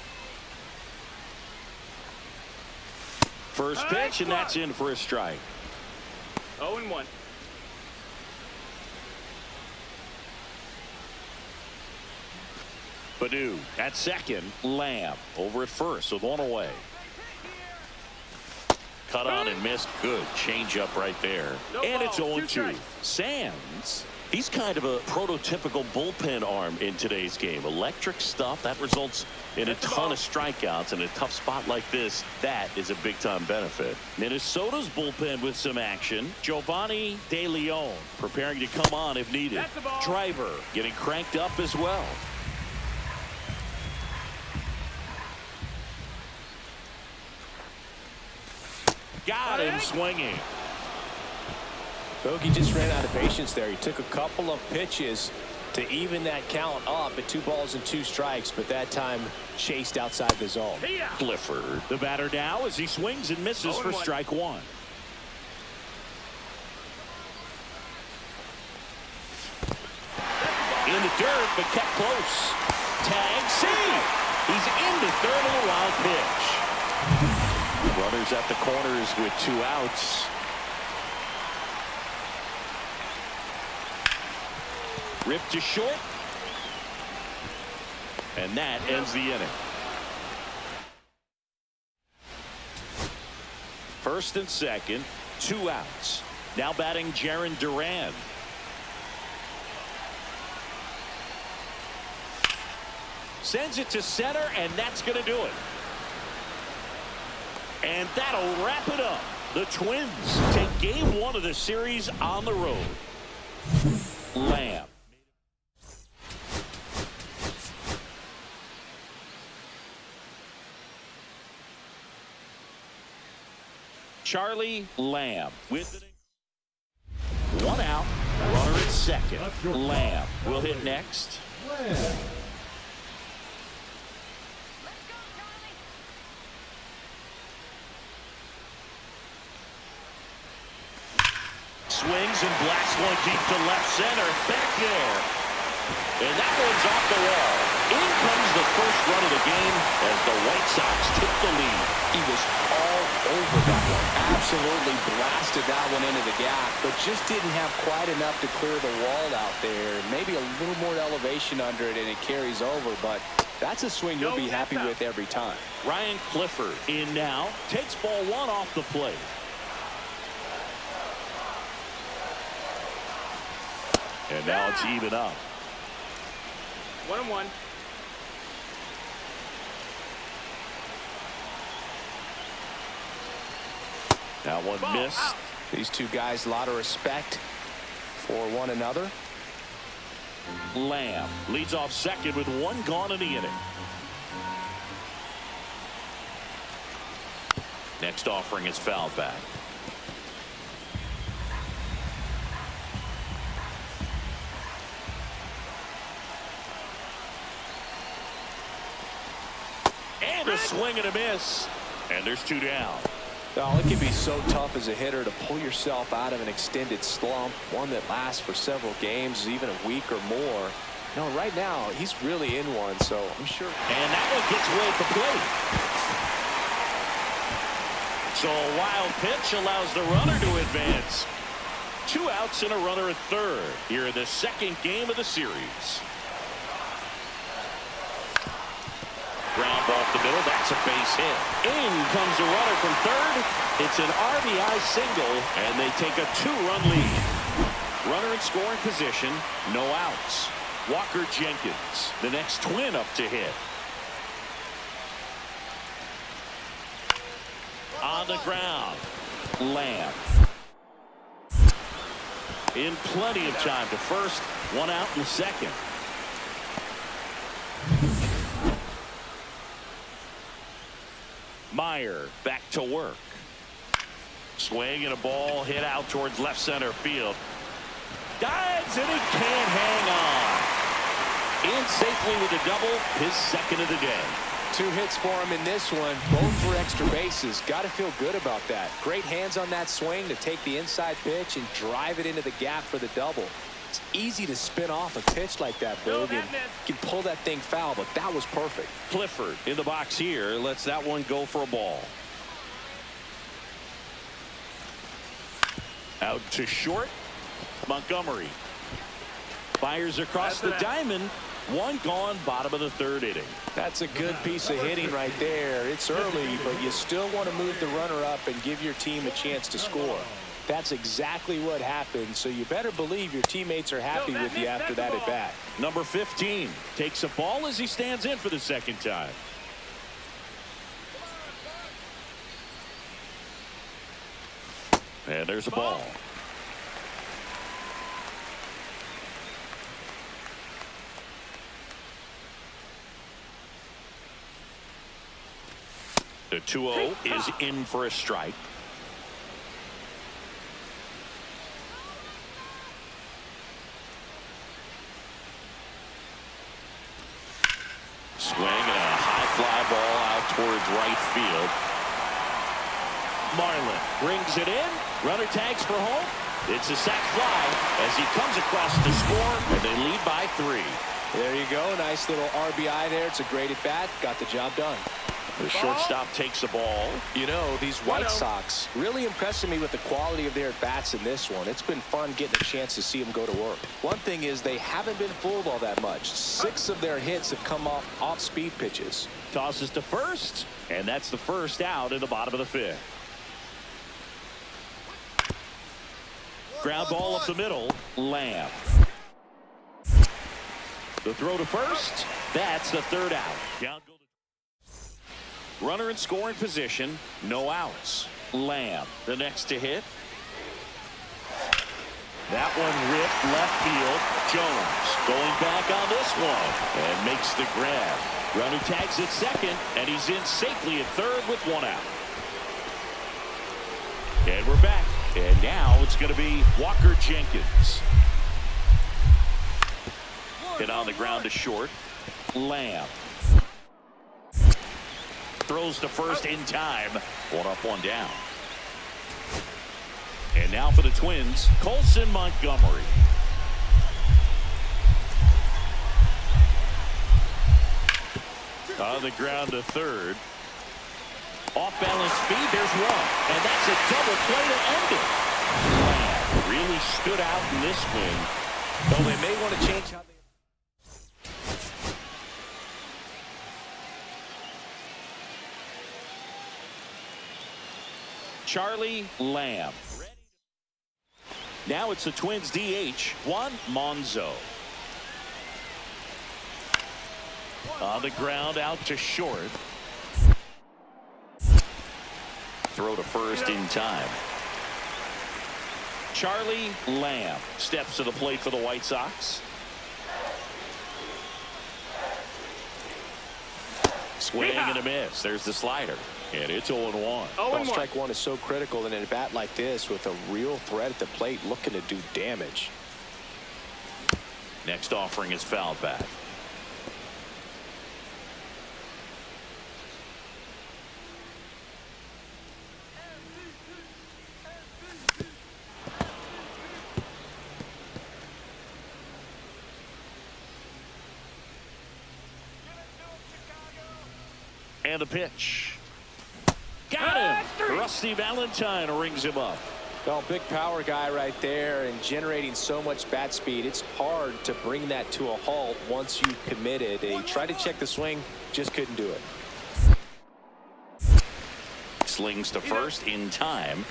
First pitch, and that's in for a strike. 0-1. Badu at second. Lamb over at first with 1 away. Cut on and missed. Good changeup right there. No and it's ball, 0-2. 2 strikes. Sands. He's kind of a prototypical bullpen arm in today's game. Electric stuff that results in a ton of strikeouts in a tough spot like this. That is a big-time benefit. Minnesota's bullpen with some action. Giovanni De Leon preparing to come on if needed. That's the ball. Driver getting cranked up as well. Got him swinging. Bogey just ran out of patience there. He took a couple of pitches to even that count up at 2 balls and 2 strikes, but that time chased outside the zone. Clifford, the batter now as he swings and misses for 0-1. strike 1. In the dirt, but kept close. Tag, see. He's into third on a wild pitch. Runners at the corners with 2 outs. Ripped to short. And that ends the inning. First and second, 2 outs. Now batting Jarren Duran. Sends it to center, and that's going to do it. And that'll wrap it up. The Twins take game 1 of the series on the road. Lamb. Charlie Lamb with it. One out. Runner at second. Lamb will hit next. Lamb. Swings and blasts one deep to left center. Back there. And that one's off the wall. In comes the first run of the game as the White Sox take the lead. He was all over that one. Absolutely blasted that one into the gap, but just didn't have quite enough to clear the wall out there. Maybe a little more elevation under it and it carries over, but that's a swing you'll be happy with every time. Ryan Clifford in now. Takes ball one off the plate. And now it's even up. 1-1. That one missed. These two guys, a lot of respect for one another. Lamb leads off second with one gone in the inning. Next offering is fouled back. And a swing and a miss. And there's two down. Well, it can be so tough as a hitter to pull yourself out of an extended slump, one that lasts for several games, even a week or more. No, right now, he's really in one, so I'm sure. And that one gets away at the plate. So a wild pitch allows the runner to advance. 2 outs and a runner at third here in the second game of the series. Ground ball up the middle. That's a base hit. In comes the runner from third. It's an RBI single, and they take a 2-run lead. Runner in scoring position. No outs. Walker Jenkins, the next twin up to hit. On the ground. Lamb. In plenty of time to first. 1 out in the second. Meyer back to work. Swing and a ball hit out towards left center field. Dives and he can't hang on. In safely with a double, his second of the day. 2 hits for him in this one, both for extra bases. Got to feel good about that. Great hands on that swing to take the inside pitch and drive it into the gap for the double. It's easy to spin off a pitch like that, Boog, and you can pull that thing foul, but that was perfect. Clifford in the box here lets that one go for a ball. Out to short. Montgomery fires across the diamond. 1 gone, bottom of the 3rd inning. That's a good piece of hitting right there. It's early, but you still want to move the runner up and give your team a chance to score. That's exactly what happened, so you better believe your teammates are happy with you after that at bat. Number 15 takes a ball as he stands in for the second time. And there's a ball. The 2-0 is in for a strike. Swing and a high fly ball out towards right field. Marlin brings it in. Runner tags for home. It's a sac fly as he comes across to score, and they lead by 3. There you go. Nice little RBI there. It's a great at bat. Got the job done. The shortstop takes the ball. You know, these White Sox really impressing me with the quality of their at-bats in this one. It's been fun getting a chance to see them go to work. One thing is they haven't been fooled all that much. 6 of their hits have come off speed pitches. Tosses to first, and that's the first out in the bottom of the 5th. Ground ball up the middle. Lamb. The throw to first. That's the 3rd out. Down go. Runner in scoring position. No outs. Lamb, the next to hit. That one ripped left field. Jones going back on this one and makes the grab. Runner tags at second, and he's in safely at third with 1 out. And we're back. And now it's going to be Walker Jenkins. Hit on the ground to short. Lamb. Throws to first in time. One up, one down. And now for the Twins, Colson Montgomery. On the ground to third. Off-balance speed, there's one. And that's a double play to end it. Lamb really stood out in this win. Though they may want to change how they... Charlie Lamb. Now it's the Twins DH, Juan Monzo. On the ground, out to short. Throw to first in time. Charlie Lamb steps to the plate for the White Sox. Swing and a miss. There's the slider. And it's 0-1. Well, strike one is so critical in a bat like this with a real threat at the plate looking to do damage. Next offering is fouled back. And the pitch. Got him. Rusty Valentine rings him up. Well, big power guy right there and generating so much bat speed. It's hard to bring that to a halt once you've committed. He tried to check the swing, just couldn't do it. Slings to first in time.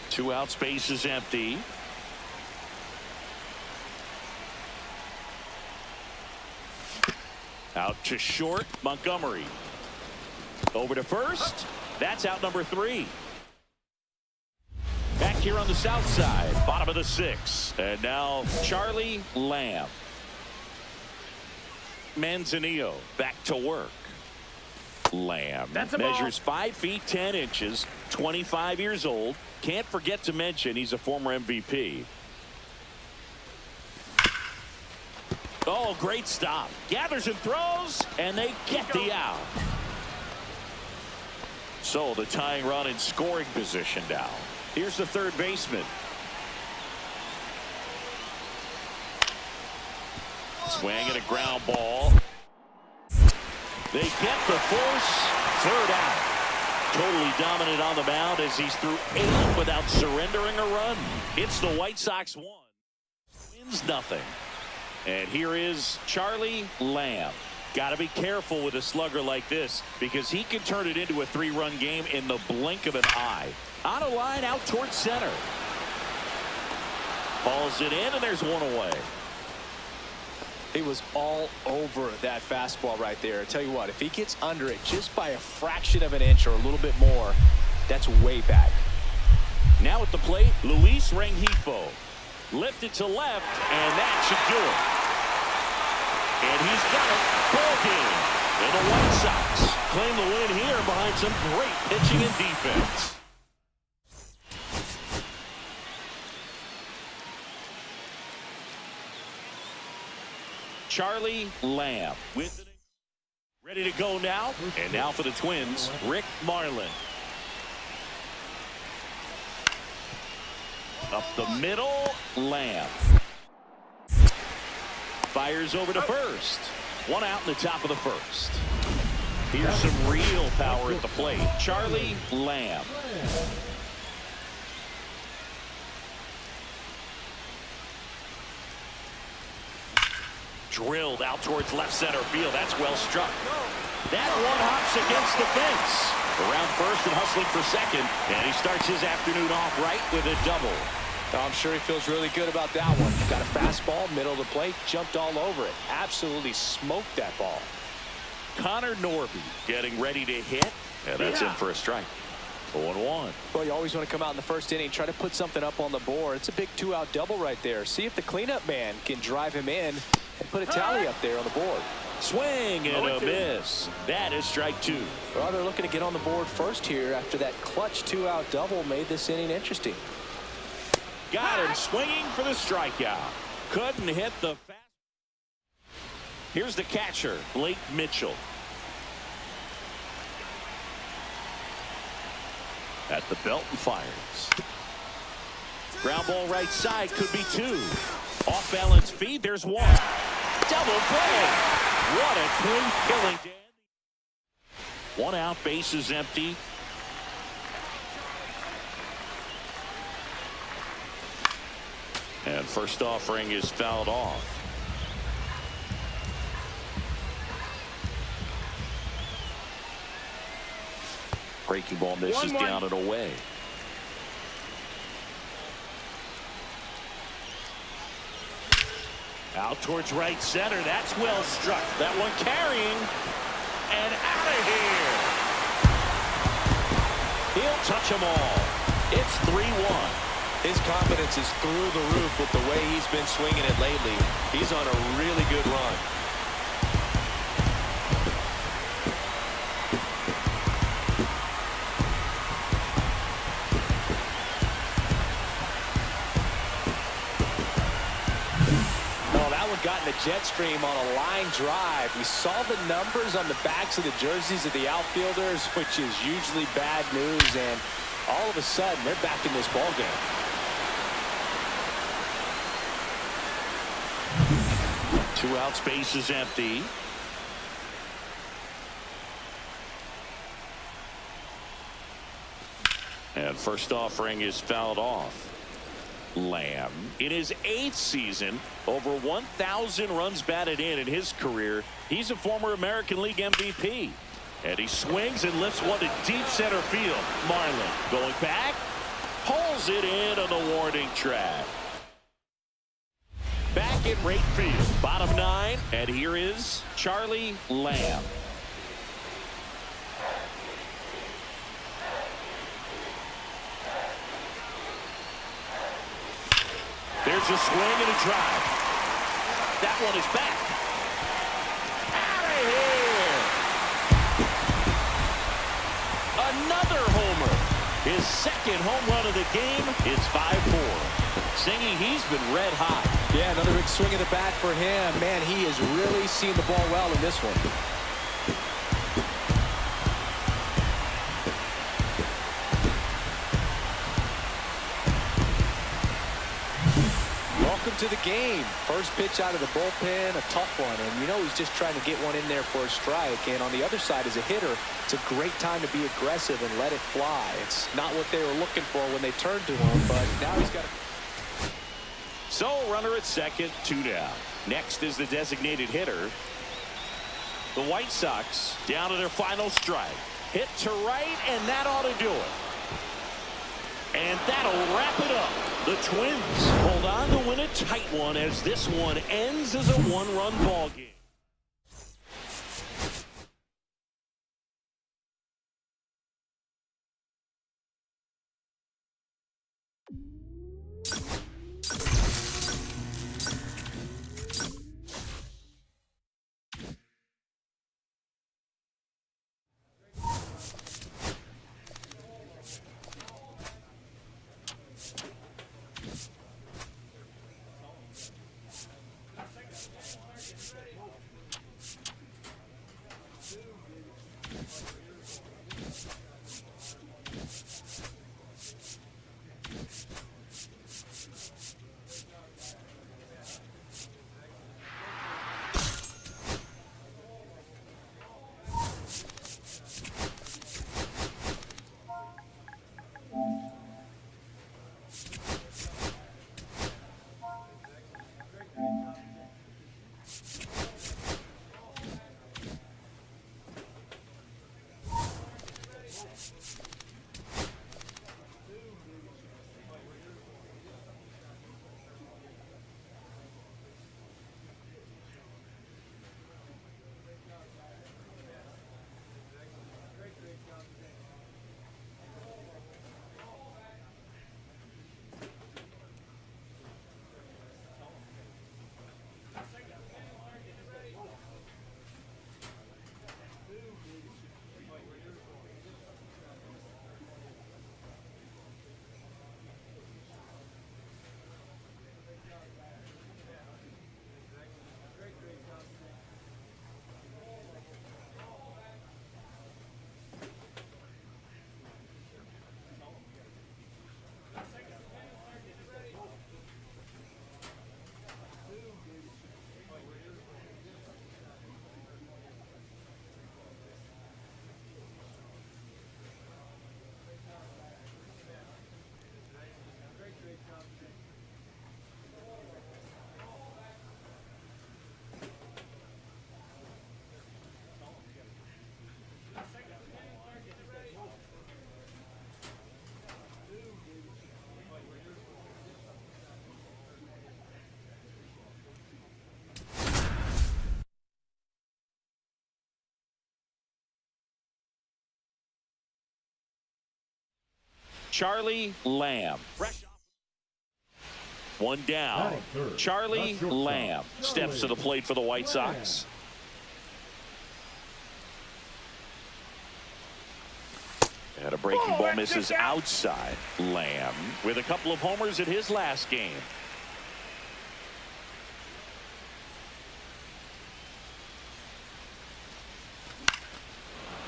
2 out, space is empty. Out to short, Montgomery. Over to first. That's out number 3. Back here on the south side, bottom of the 6th. And now Charlie Lamb. Manzanillo back to work. Lamb measures 5 feet 10 inches, 25 years old. Can't forget to mention he's a former MVP. Oh, great stop. Gathers and throws, and they get the out. So the tying run in scoring position now. Here's the third baseman. Swing and a ground ball. They get the force. Third out. Totally dominant on the mound as he's through 8 without surrendering a run. It's the White Sox 1. Wins nothing. And here is Charlie Lamb. Got to be careful with a slugger like this because he can turn it into a 3-run game in the blink of an eye. On a line out towards center. Balls it in, and there's one away. He was all over that fastball right there. I tell you what, if he gets under it just by a fraction of an inch or a little bit more, that's way back. Now at the plate, Luis Rengifo. Lifted to left, and that should do it. And he's got it. Ball game. And the White Sox claim the win here behind some great pitching and defense. Charlie Lamb with it. Ready to go now. And now for the Twins, Rick Marlin. Up the middle, Lamb. Fires over to first. 1 out in the top of the first. Here's some real power at the plate. Charlie Lamb. Drilled out towards left center field. That's well struck. That one hops against the fence. Around first and hustling for second. And he starts his afternoon off right with a double. I'm sure he feels really good about that one. Got a fastball, middle of the plate, jumped all over it. Absolutely smoked that ball. Connor Norby getting ready to hit. And that's in for a strike. 0-1. Well, you always want to come out in the first inning, try to put something up on the board. It's a big 2-out double right there. See if the cleanup man can drive him in and put a tally up there on the board. Swing and a 0-2. miss. That is strike two. Well, they're looking to get on the board first here after that clutch 2-out double made this inning interesting. Got him swinging for the strikeout. Couldn't hit the fast. Here's the catcher, Blake Mitchell. At the belt and fires. Ground ball right side, could be two. Off balance feed, there's one. Double play. What a twin killing. One out, base is empty. And first offering is fouled off. Breaking ball misses 1-1. down and away. Out towards right center. That's well struck. That one carrying. And out of here. He'll touch them all. It's 3-1. His confidence is through the roof with the way he's been swinging it lately. He's on a really good run. Got in the jet stream on a line drive. We saw the numbers on the backs of the jerseys of the outfielders, which is usually bad news, and all of a sudden they're back in this ball game. Two outs, base is empty. And first offering is fouled off. Lamb in his 8th season, over 1,000 runs batted in his career. He's a former American League MVP. And he swings and lifts one to deep center field. Marlin going back, pulls it in on the warning track. Back in right field, bottom 9, and here is Charlie Lamb. There's a swing and a drive. That one is back. Out of here. Another homer. His second home run of the game. It's 5-4. Singing, he's been red hot. Yeah, another big swing of the bat for him. Man, he has really seen the ball well in this one. Welcome to the game. First pitch out of the bullpen, a tough one. And you know he's just trying to get one in there for a strike. And on the other side, as a hitter, it's a great time to be aggressive and let it fly. It's not what they were looking for when they turned to him, but now he's got to... So, runner at second, 2 down. Next is the designated hitter. The White Sox down to their final strike. Hit to right, and that ought to do it. And that'll wrap it up. The Twins hold on to win a tight one as this one ends as a one-run ball game. Charlie Lamb. One down. Charlie Lamb steps to the plate for the White Sox. And a breaking ball misses outside. Lamb with a couple of homers in his last game.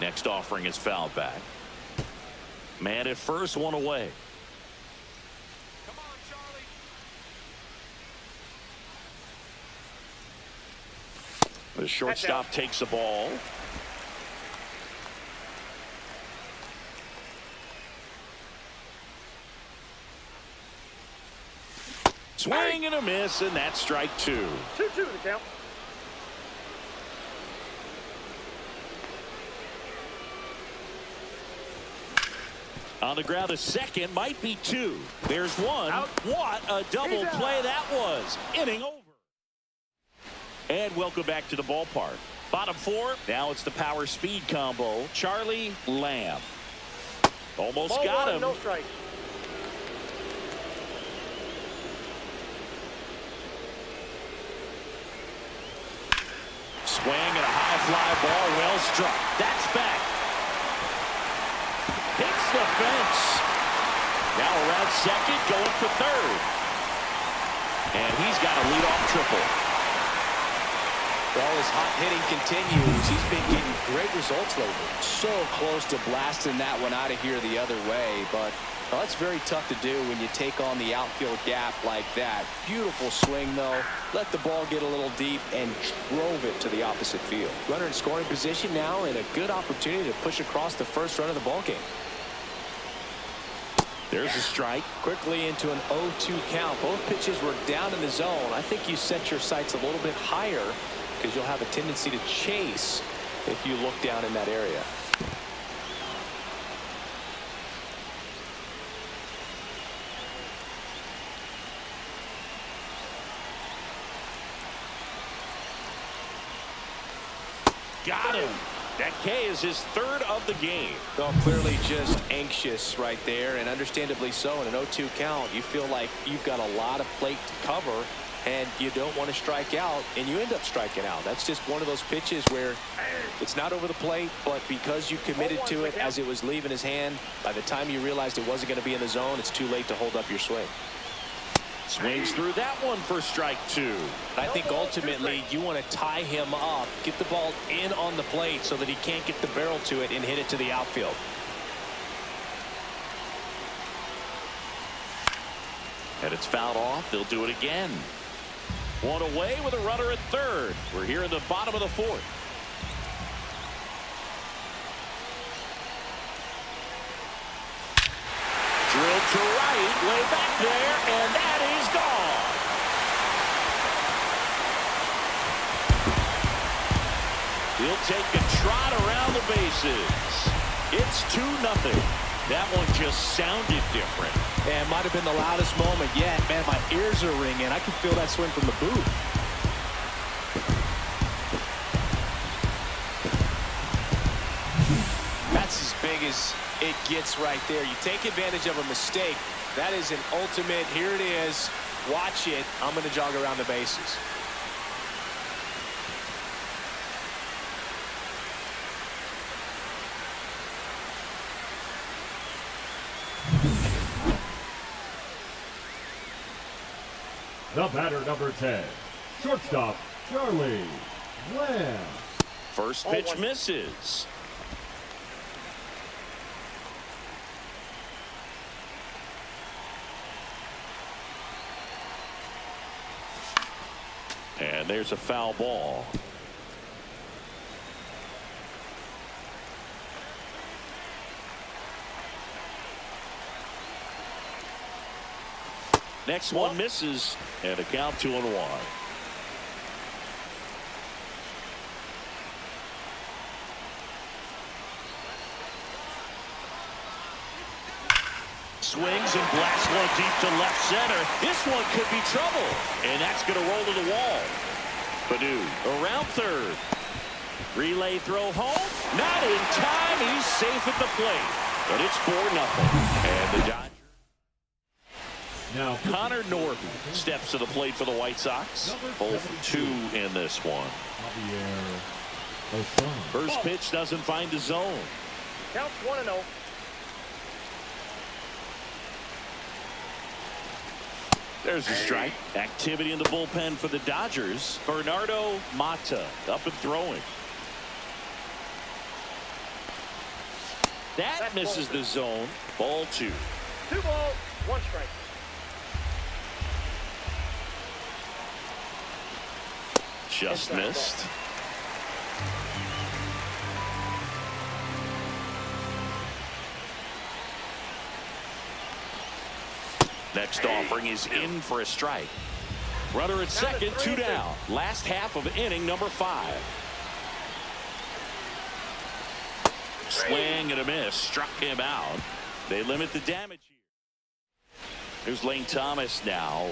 Next offering is fouled back. Man at first, one away. Come on, Charlie. The shortstop takes the ball. Swing and a miss, and that's strike two. 2-2 the count. On the ground, a second, might be two. There's one. Out. What a double play that was. Inning over. And welcome back to the ballpark. Bottom four. Now it's the power speed combo. Charlie Lamb. Almost Ball got one, him. no strike. Swing and a high fly ball, well struck. That's back. Hits the fence. Now around second, going for third. And he's got a leadoff triple. Well, his hot hitting continues. He's been getting great results lately. So close to blasting that one out of here the other way, but well, that's very tough to do when you take on the outfield gap like that. Beautiful swing, though. Let the ball get a little deep and drove it to the opposite field. Runner in scoring position now, and a good opportunity to push across the first run of the ball game. There's a strike. Quickly into an 0-2 count. Both pitches were down in the zone. I think you set your sights a little bit higher because you'll have a tendency to chase if you look down in that area. Got him. That K is his third of the game. Well, clearly just anxious right there, and understandably so. In an 0-2 count, you feel like you've got a lot of plate to cover, and you don't want to strike out, and you end up striking out. That's just one of those pitches where it's not over the plate, but because you committed to it as it was leaving his hand, by the time you realized it wasn't going to be in the zone, it's too late to hold up your swing. Swings through that one for strike two. I think ultimately you want to tie him up, get the ball in on the plate so that he can't get the barrel to it and hit it to the outfield. And it's fouled off. They'll do it again. One away with a runner at third. We're here in the bottom of the fourth. Drilled to right, way back there, and that is gone. He'll take a trot around the bases. It's 2-0. That one just sounded different. And might have been the loudest moment yet. Man, my ears are ringing. I can feel that swing from the booth. That's as big as it gets right there. You take advantage of a mistake. That is an ultimate. Here it is. Watch it. I'm going to jog around the bases. The batter, number 10, shortstop, Charlie Lamb. First pitch misses. And there's a foul ball. Next one misses, and a count 2-1. Swings and blasts one deep to left center. This one could be trouble, and that's going to roll to the wall. Padu around third. Relay throw home. Not in time. He's safe at the plate, but it's 4-0. And the Giants. Now, Connor Norton steps to the plate for the White Sox. 0 for 2 in this one. First pitch doesn't find the zone. Count 1-0. There's a strike. Activity in the bullpen for the Dodgers. Bernardo Mata up and throwing. That misses the zone. Ball 2. 2 balls, 1 strike. Just missed. Next offering is in for a strike. Runner at second, 2 down. Last half of inning number 5. Swing and a miss. Struck him out. They limit the damage here. Here's Lane Thomas now.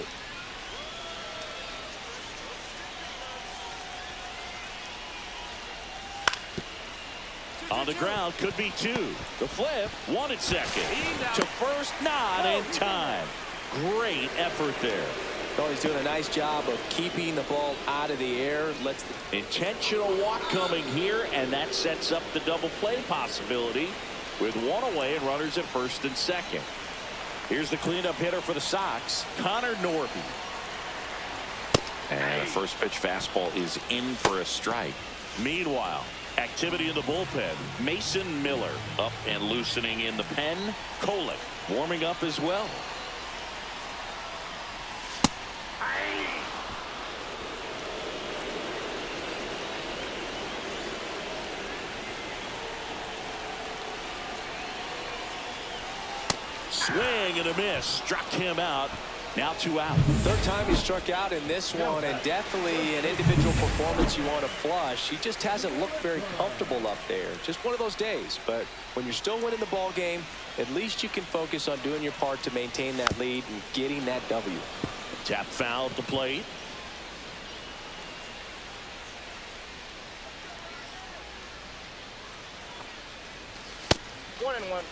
On the ground, could be 2. The flip, 1 at second. To first, not in time. Great effort there. Oh, he's doing a nice job of keeping the ball out of the air. Intentional walk coming here, and that sets up the double play possibility with 1 away and runners at first and second. Here's the cleanup hitter for the Sox, Connor Norton. And the first pitch fastball is in for a strike. Meanwhile, activity in the bullpen. Mason Miller up and loosening in the pen. Kolek warming up as well. Swing and a miss. Struck him out. Now 2 out. Third time he struck out in this one, and definitely an individual performance you want to flush. He just hasn't looked very comfortable up there. Just one of those days. But when you're still winning the ball game, at least you can focus on doing your part to maintain that lead and getting that W. Tap foul at the plate. One and one.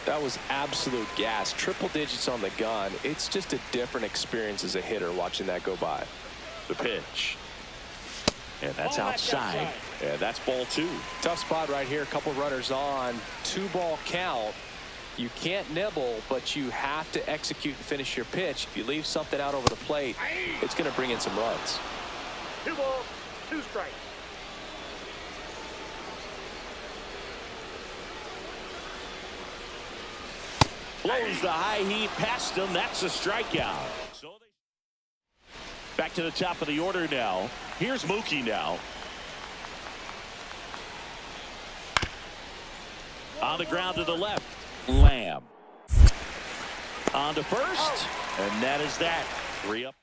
That was absolute gas. Triple digits on the gun. It's just a different experience as a hitter watching that go by. The pitch. And that's outside. And that's ball 2. Tough spot right here. A couple runners on. 2-ball count. You can't nibble, but you have to execute and finish your pitch. If you leave something out over the plate, it's going to bring in some runs. 2 balls, 2 strikes. Blows the high heat past him. That's a strikeout. So back to the top of the order now. Here's Mookie now. On the ground to the left. Lamb. On to first. And that is that. 3 up.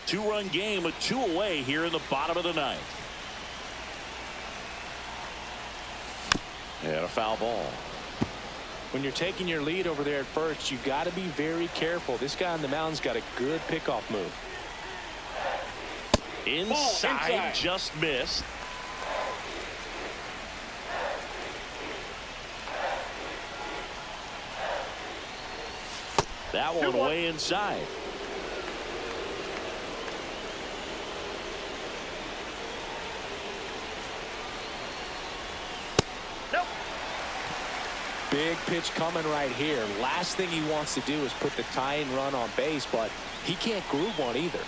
2-run game with 2 away here in the bottom of the 9th. And a foul ball. When you're taking your lead over there at first, you got to be very careful. This guy on the mound's got a good pickoff move. Inside, just missed. That one way inside. Big pitch coming right here. Last thing he wants to do is put the tying run on base, but he can't groove one either.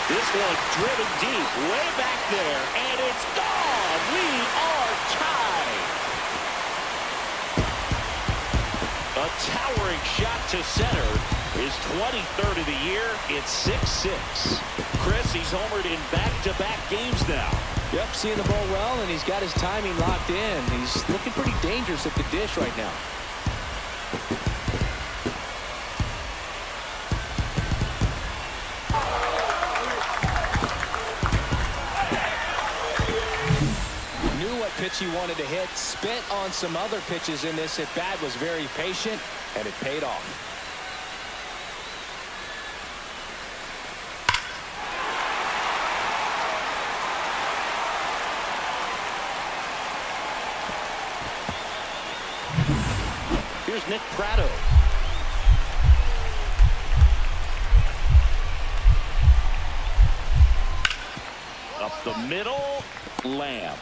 This one driven deep, way back there, and it's gone. We are tied. A towering shot to center. His 23rd of the year. It's 6-6. Chris, he's homered in back-to-back games now. Yep, seeing the ball well, and he's got his timing locked in. He's looking pretty dangerous at the dish right now. Knew what pitch he wanted to hit, spent on some other pitches in this at bat, was very patient, and it paid off. Nick Pratto. the middle. Lamb.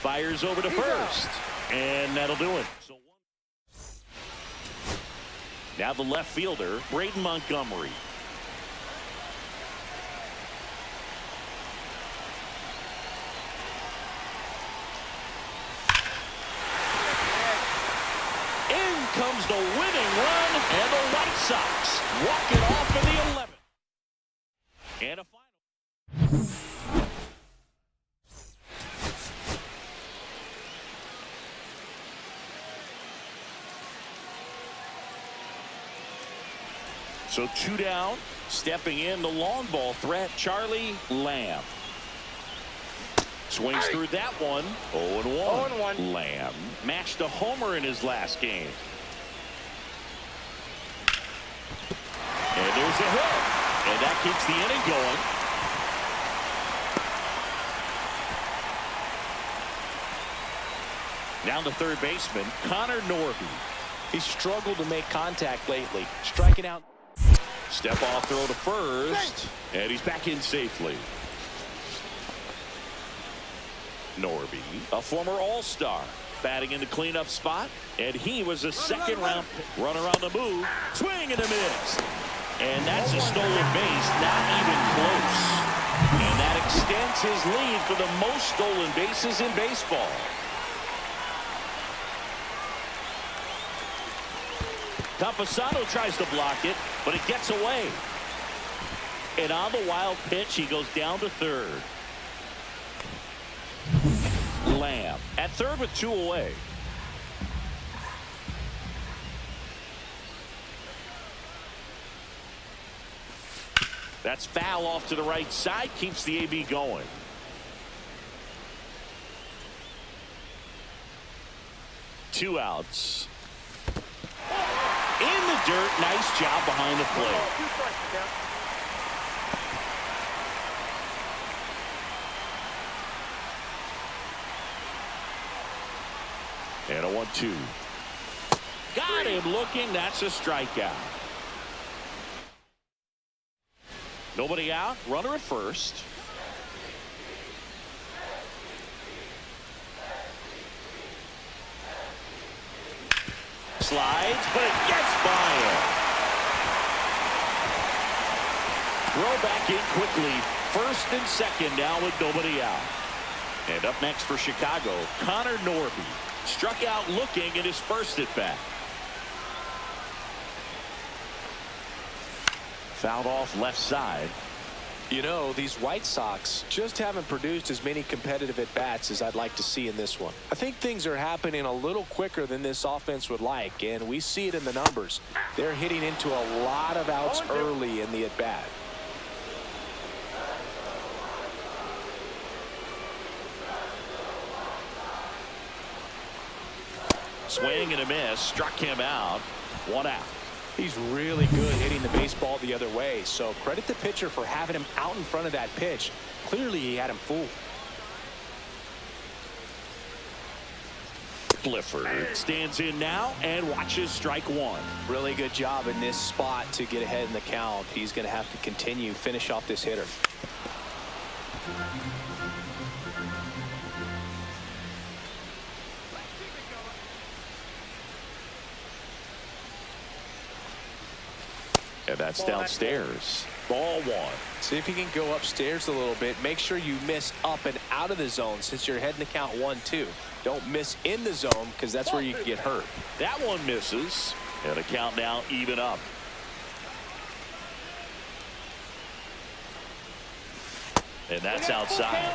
Fires over to first. And that'll do it. So now the left fielder, Braden Montgomery. In comes the winning run, and the White Sox walk it off in the 11th. And a final. So 2 down, stepping in the long ball threat, Charlie Lamb. Swings through that one. 0-1. 0-1. Lamb matched a homer in his last game. And there's a hit. And that keeps the inning going. Down to third baseman, Connor Norby. He's struggled to make contact lately. Striking out. Step off throw to first. And he's back in safely. Norby, a former All-Star, batting in the cleanup spot, and he was a second-round runner on the move. Swing and a miss. And that's a stolen base, not even close. And that extends his lead for the most stolen bases in baseball. Campusano tries to block it, but it gets away. And on the wild pitch, he goes down to third. Lamb at third with 2 away. That's foul off to the right side, keeps the AB going. Two outs. In the dirt, nice job behind the plate. 2 strikes, count. And a 1-2. Got him looking. That's a strikeout. Nobody out. Runner at first. Slides, but it gets by him. Throw back in quickly. First and second now with nobody out. And up next for Chicago, Connor Norby. Struck out looking at his first at bat. Fouled off left side. You know, these White Sox just haven't produced as many competitive at-bats as I'd like to see in this one. I think things are happening a little quicker than this offense would like, and we see it in the numbers. They're hitting into a lot of outs early in the at-bat. Swing and a miss. Struck him out. 1 out. He's really good hitting the baseball the other way, so credit the pitcher for having him out in front of that pitch. Clearly he had him fooled. Clifford stands in now and watches strike 1. Really good job in this spot to get ahead in the count. He's going to have to continue finish off this hitter. And that's downstairs. Ball 1. See if you can go upstairs a little bit. Make sure you miss up and out of the zone since you're heading to count 1-2. Don't miss in the zone because that's where you can get hurt. That one misses. And the count now even up. And that's outside.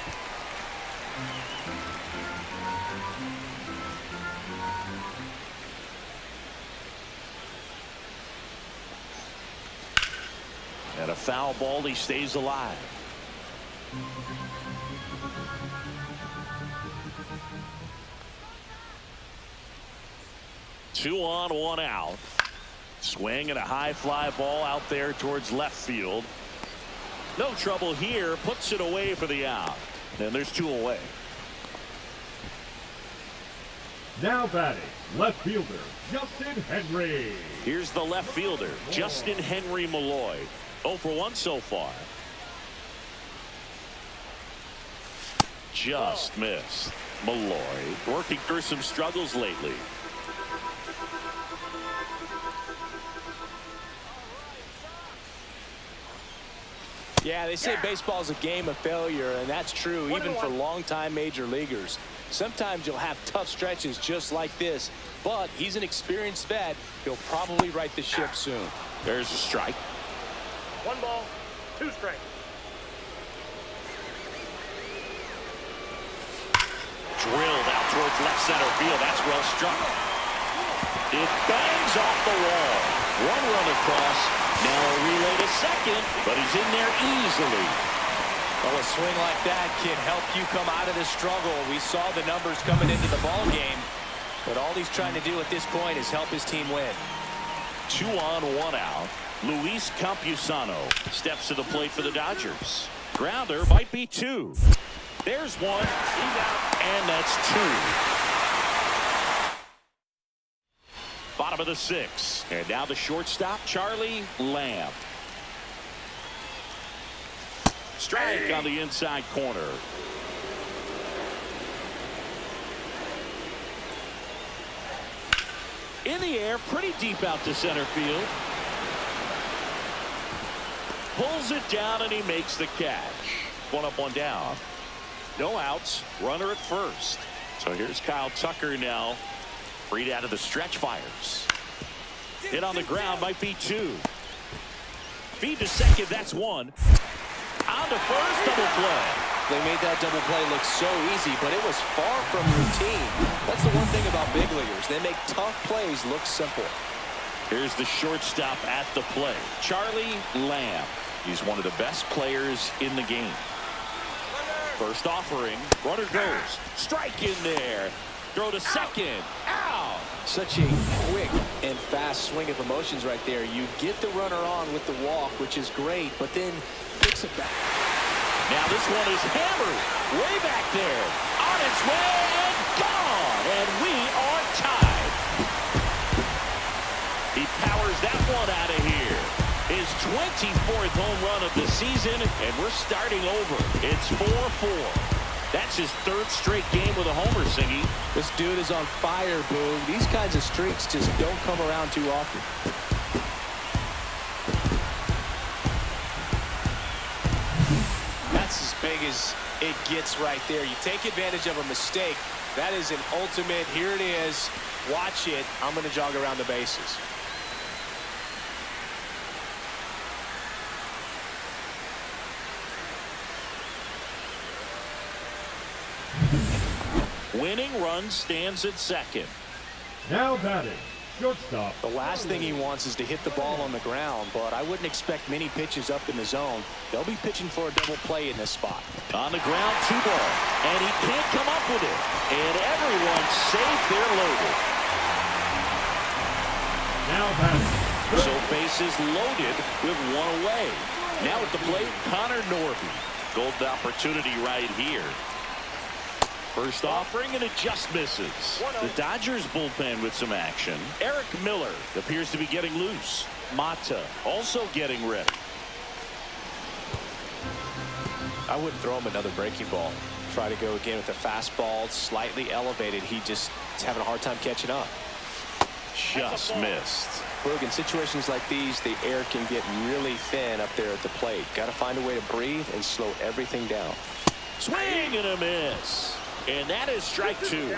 And a foul ball, he stays alive. Two on, 1 out. Swing and a high fly ball out there towards left field. No trouble here, puts it away for the out. And there's 2 away. Now batting, left fielder, Justin Henry. Here's the left fielder, Justin Henry Malloy. 0 for 1 so far. just missed. Malloy working through some struggles lately. Yeah, they say baseball is a game of failure, and that's true even for longtime major leaguers. Sometimes you'll have tough stretches just like this, but he's an experienced vet. He'll probably right the ship soon. There's a strike. 1 ball, 2 strikes. Drilled out towards left center field. That's well struck. It bangs off the wall. 1 run across. Now a relay to second, but he's in there easily. Well, a swing like that can help you come out of the struggle. We saw the numbers coming into the ball game, but all he's trying to do at this point is help his team win. 2 on, 1 out. Luis Campusano steps to the plate for the Dodgers. Grounder might be 2. There's 1. He's out. And that's 2. Bottom of the 6th. And now the shortstop, Charlie Lamb. Strike on the inside corner. In the air, pretty deep out to center field. Pulls it down and he makes the catch. 1 up, 1 down. No outs. Runner at first. So here's Kyle Tucker now. Freed out of the stretch fires. Hit on the ground might be 2. Feed to second. That's 1. On to first. Double play. They made that double play look so easy, but it was far from routine. That's the one thing about big leaguers. They make tough plays look simple. Here's the shortstop at the plate, Charlie Lamb. He's one of the best players in the game. First offering. Runner goes. Strike in there. Throw to second. Out. Such a quick and fast swing of emotions right there. You get the runner on with the walk, which is great, but then picks it back. Now this one is hammered way back there. On its way and gone. And we are tied. He powers that one out of here. His 24th home run of the season, and we're starting over. It's 4-4. That's his 3rd straight game with a homer, Singy. This dude is on fire, Boog. These kinds of streaks just don't come around too often. That's as big as it gets right there. You take advantage of a mistake. That is an ultimate, here it is, watch it, I'm going to jog around the bases. Winning run stands at second. Now batting, shortstop. The last thing he wants is to hit the ball on the ground, but I wouldn't expect many pitches up in the zone. They'll be pitching for a double play in this spot. On the ground, 2 ball, and he can't come up with it. And everyone safe there loaded. Now batting. So bases loaded with 1 away. Now at the plate, Connor Norby. Golden opportunity right here. First offering, and it just misses. The Dodgers bullpen with some action. Eric Miller appears to be getting loose. Mata also getting ready. I wouldn't throw him another breaking ball. Try to go again with the fastball, slightly elevated. He just is having a hard time catching up. Just missed. Boog, in situations like these, the air can get really thin up there at the plate. Got to find a way to breathe and slow everything down. Swing and a miss. And that is strike 2.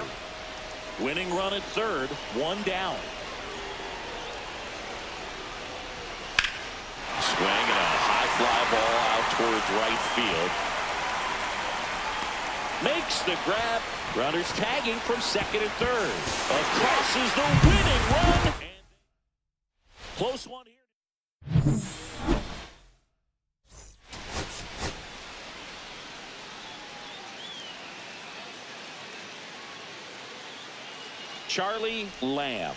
Winning run at 3rd, 1 down. Swing and a high fly ball out towards right field. Makes the grab. Runners tagging from 2nd and 3rd. Across is the winning run. And close one here. Charlie Lamb.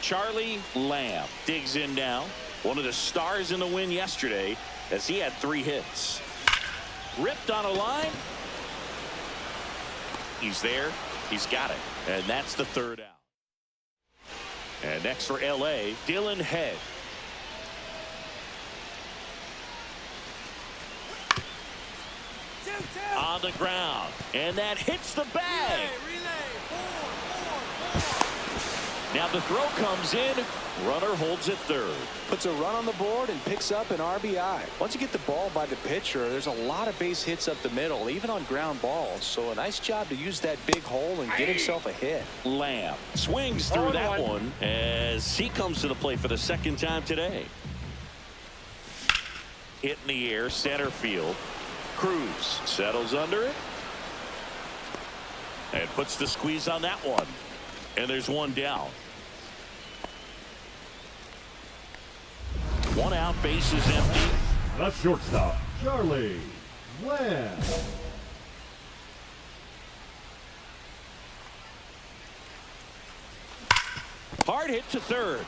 Charlie Lamb digs in now. One of the stars in the win yesterday as he had 3 hits. Ripped on a line. He's there. He's got it. And that's the 3rd out. And next for LA, Dylan Head. On the ground. And that hits the bag. Now the throw comes in. Runner holds it third. Puts a run on the board and picks up an RBI. Once you get the ball by the pitcher, there's a lot of base hits up the middle, even on ground balls. So a nice job to use that big hole and get himself a hit. Lamb swings through that one as he comes to the plate for the second time today. Hit in the air, center field. Cruz settles under it and puts the squeeze on that one. And there's one down. One out, base is empty. The shortstop, Charlie Lamb. Hard hit to third.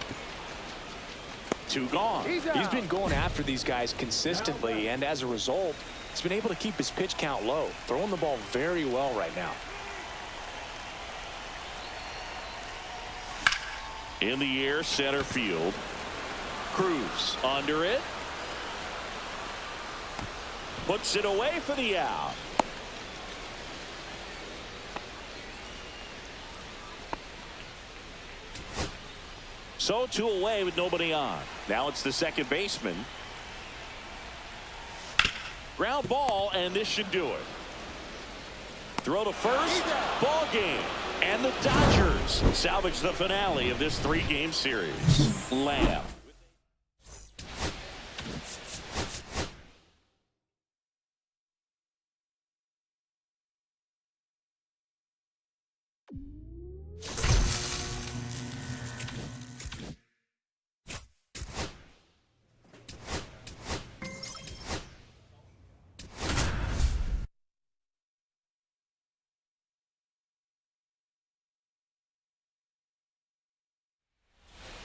Two gone. He's been going after these guys consistently, and as a result, he's been able to keep his pitch count low, throwing the ball very well right now. In the air, center field. Cruz under it. Puts it away for the out. So 2 away with nobody on. Now it's the second baseman. Ground ball, and this should do it. Throw to first. Ball game. And the Dodgers salvage the finale of this 3-game series. Lamb.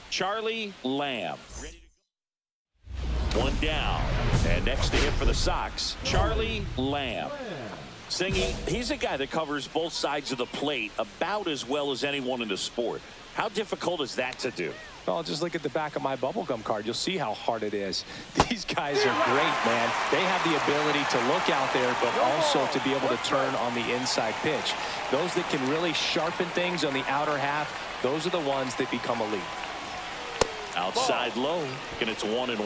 Charlie Lamb. One down. And next to him for the Sox, Charlie Lamb. Singy, he's a guy that covers both sides of the plate about as well as anyone in the sport. How difficult is that to do? Well, just look at the back of my bubblegum card. You'll see how hard it is. These guys are great, man. They have the ability to look out there, but also to be able to turn on the inside pitch. Those that can really sharpen things on the outer half, those are the ones that become elite. Outside low, and it's 1-1.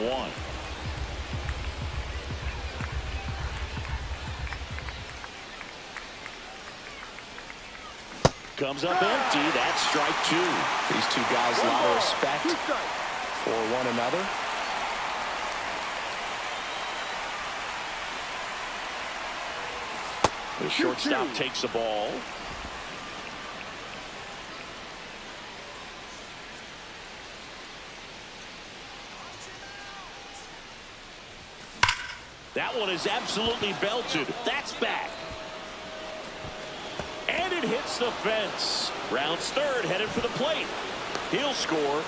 Comes up empty. That's strike 2. These two guys, a lot of respect for one another. The shortstop takes the ball. That one is absolutely belted. That's back. And it hits the fence. Rounds third, headed for the plate. He'll score.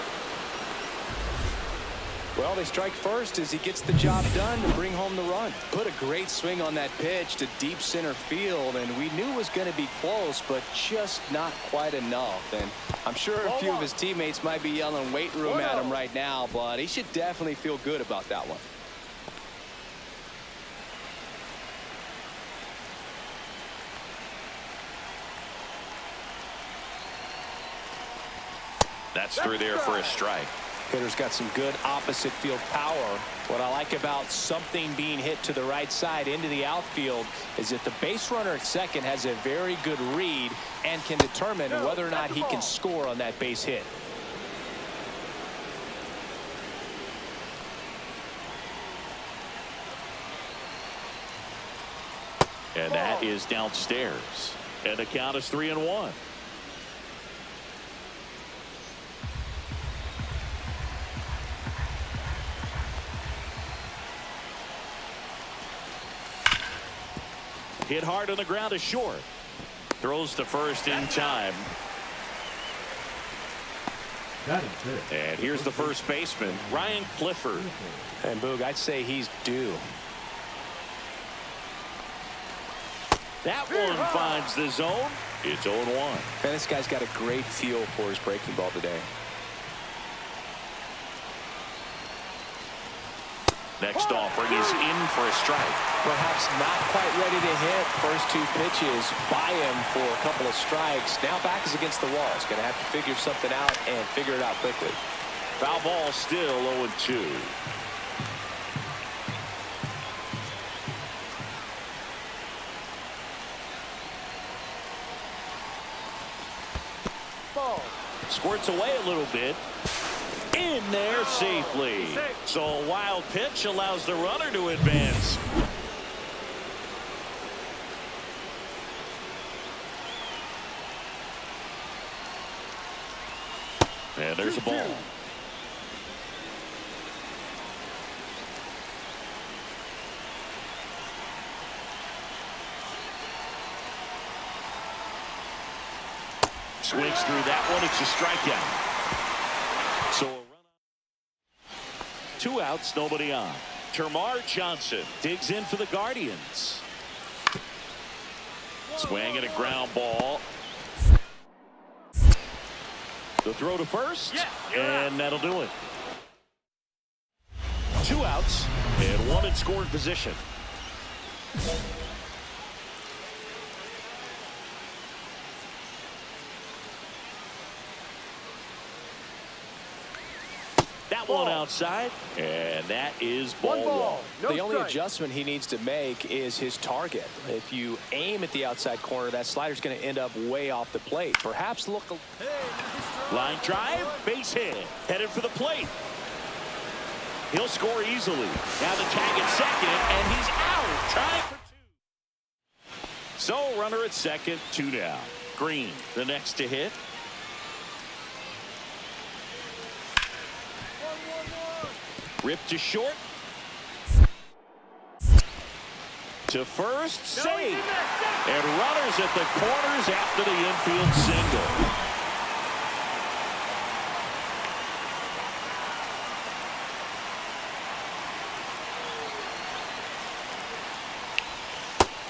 Well, they strike first as he gets the job done to bring home the run. Put a great swing on that pitch to deep center field, and we knew it was going to be close, but just not quite enough. And I'm sure a few of his teammates might be yelling weight room at him right now, but he should definitely feel good about that one. That's through there for a strike. Hitter's got some good opposite field power. What I like about something being hit to the right side into the outfield is that the base runner at second has a very good read and can determine whether or not he can score on that base hit. And that is downstairs. And the count is 3-1. Hit hard on the ground is short. Throws to first in time. That is it. And here's the first baseman, Ryan Clifford. And Boog, I'd say he's due. That one finds the zone. It's 0-1. Man, this guy's got a great feel for his breaking ball today. Next offering is in for a strike. Perhaps not quite ready to hit. First two pitches by him for a couple of strikes. Now back is against the wall. He's going to have to figure something out and figure it out quickly. Foul ball still 0-2. Ball. Squirts away a little bit. In there safely. So a wild pitch allows the runner to advance. And there's a ball. Swings through that one. It's a strikeout. So a run on. 2 outs, nobody on. Termarr Johnson digs in for the Guardians. Swing and a ground ball. The throw to first, and that'll do it. 2 outs and 1 in scoring position. That one outside, and that is ball 1. The only adjustment he needs to make is his target. If you aim at the outside corner, that slider's going to end up way off the plate. Perhaps look. Line drive, base hit, headed for the plate. He'll score easily. Now the tag at second, and he's out. Trying for 2. So runner at second, 2 down. Green, the next to hit. Ripped to short. To first, safe. And runners at the corners after the infield single.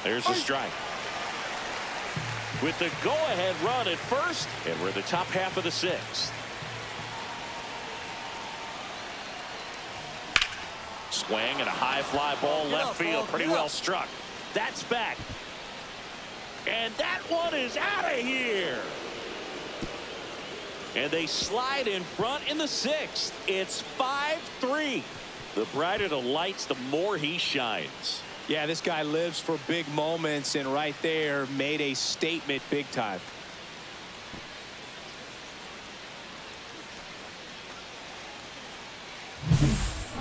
There's a strike. With the go-ahead run at first, and we're in the top half of the 6th. Swing and a high fly ball left field. Pretty well struck. That's back. And that one is out of here. And they slide in front in the 6th. It's 5-3. The brighter the lights, the more he shines. Yeah, this guy lives for big moments, and right there made a statement big time.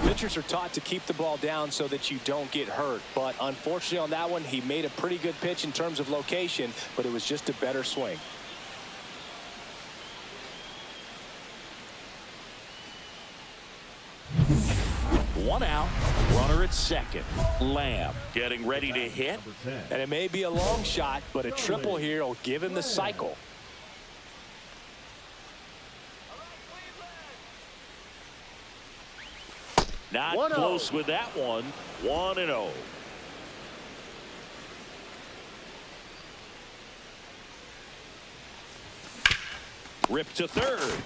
Pitchers are taught to keep the ball down so that you don't get hurt. But unfortunately on that one, he made a pretty good pitch in terms of location, but it was just a better swing. One out. Runner at second. Lamb getting ready to hit. And it may be a long shot, but a triple here will give him the cycle. Not close with that one. 1-0. Rip to third.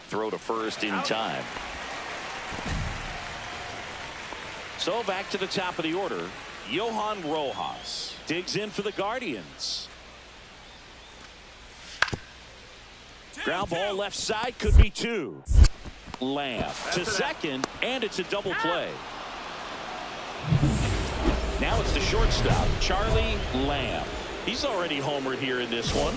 Throw to first in time. So back to the top of the order. Johan Rojas digs in for the Guardians. Ground ball left side, could be 2. Lamb to second, and it's a double play. Now it's the shortstop, Charlie Lamb. He's already homered here in this one.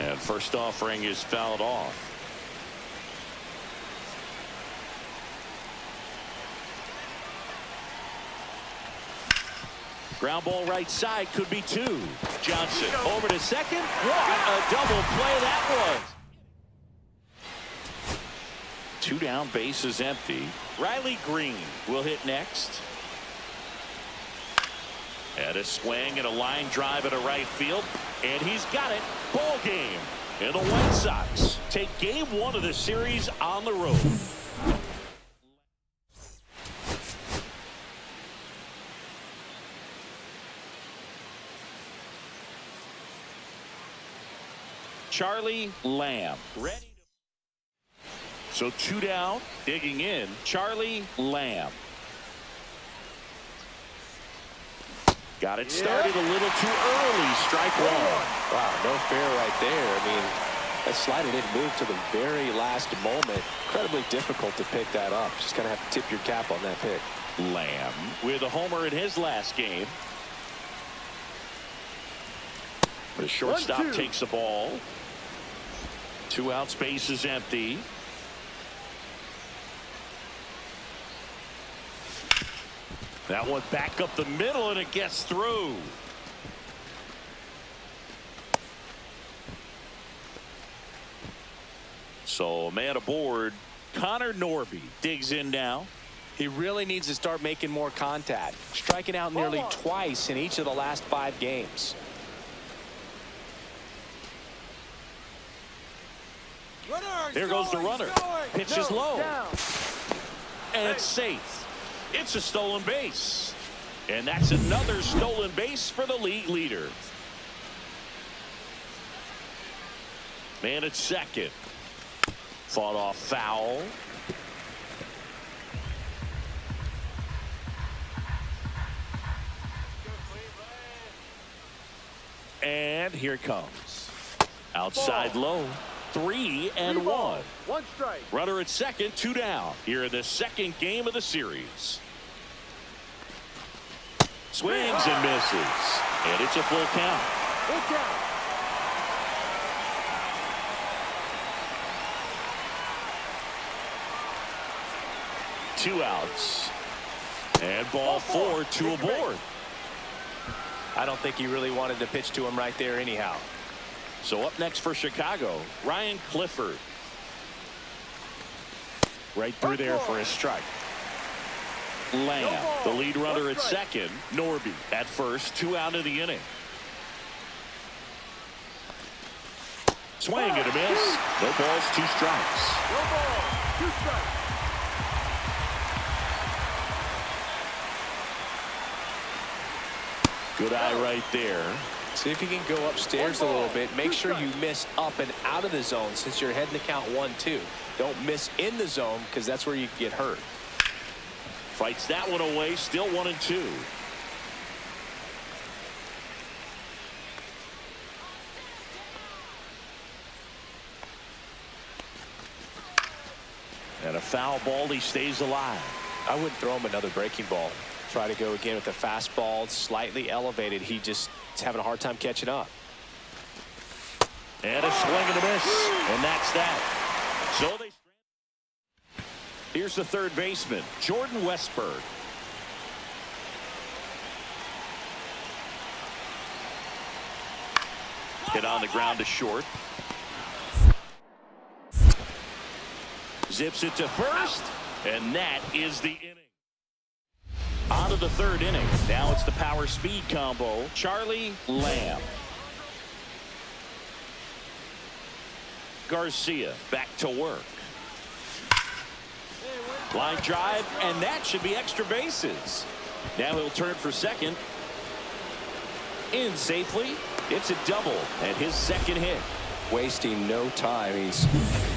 And first offering is fouled off. Ground ball right side, could be 2. Johnson over to second. What a double play that was. 2 down, base is empty. Riley Green will hit next. And a swing and a line drive at a right field. And he's got it. Ball game. And the White Sox take game 1 of the series on the road. Charlie Lamb. Ready. So 2 down, digging in, Charlie Lamb. Got it started a little too early. Strike one. Wow, no fair right there. I mean, that slider didn't move to the very last moment. Incredibly difficult to pick that up. Just kind of have to tip your cap on that pick. Lamb with a homer in his last game. The shortstop takes the ball. 2 outs, base is empty. That one back up the middle, and it gets through. So, man aboard. Connor Norby digs in now. He really needs to start making more contact. Striking out nearly twice in each of the last 5 games. Here goes the runner. Pitch is low. And it's safe. It's a stolen base. And that's another stolen base for the league leader. Man at second. Fought off foul. And here it comes. Outside low. 3-1. 1 strike. Runner at second, 2 down. Here in the second game of the series. Swings and misses. And it's a full count. Full count. Two outs. And ball 4, 2 aboard. I don't think he really wanted to pitch to him right there anyhow. So up next for Chicago, Ryan Clifford. Right through there for a strike. Lamb, the lead runner at second. Norby at first, 2 out of the inning. Swing and a miss. No balls, 2 strikes. No ball. 2 strikes. Good eye right there. See if you can go upstairs a little bit. Make sure you miss up and out of the zone since you're heading to count 1-2. Don't miss in the zone because that's where you get hurt. Fights that one away. Still 1-2. And a foul ball. He stays alive. I wouldn't throw him another breaking ball. Try to go again with the fastball, slightly elevated. He just is having a hard time catching up. And a swing and a miss. And that's that. So they. Here's the third baseman, Jordan Westberg. Hit on the ground to short. Zips it to first. And that is the inning. On to the third inning. Now it's the power speed combo. Charlie Lamb. Garcia back to work. Line drive, and that should be extra bases. Now he'll turn for second. In safely. It's a double and his second hit. Wasting no time. He's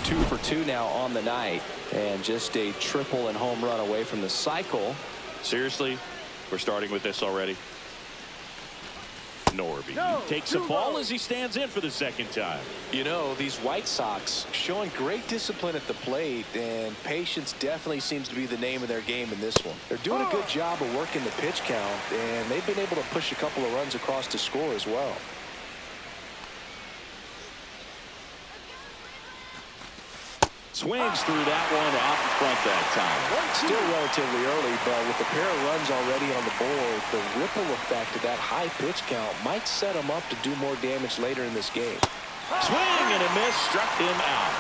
2 for 2 now on the night, and just a triple and home run away from the cycle. Seriously, we're starting with this already. Norby takes a ball as he stands in for the second time. You know, these White Sox showing great discipline at the plate, and patience definitely seems to be the name of their game in this one. They're doing a good job of working the pitch count, and they've been able to push a couple of runs across to score as well. Swings through that one out in front that time. Still relatively early, but with a pair of runs already on the board, the ripple effect of that high pitch count might set him up to do more damage later in this game. Swing and a miss, struck him out.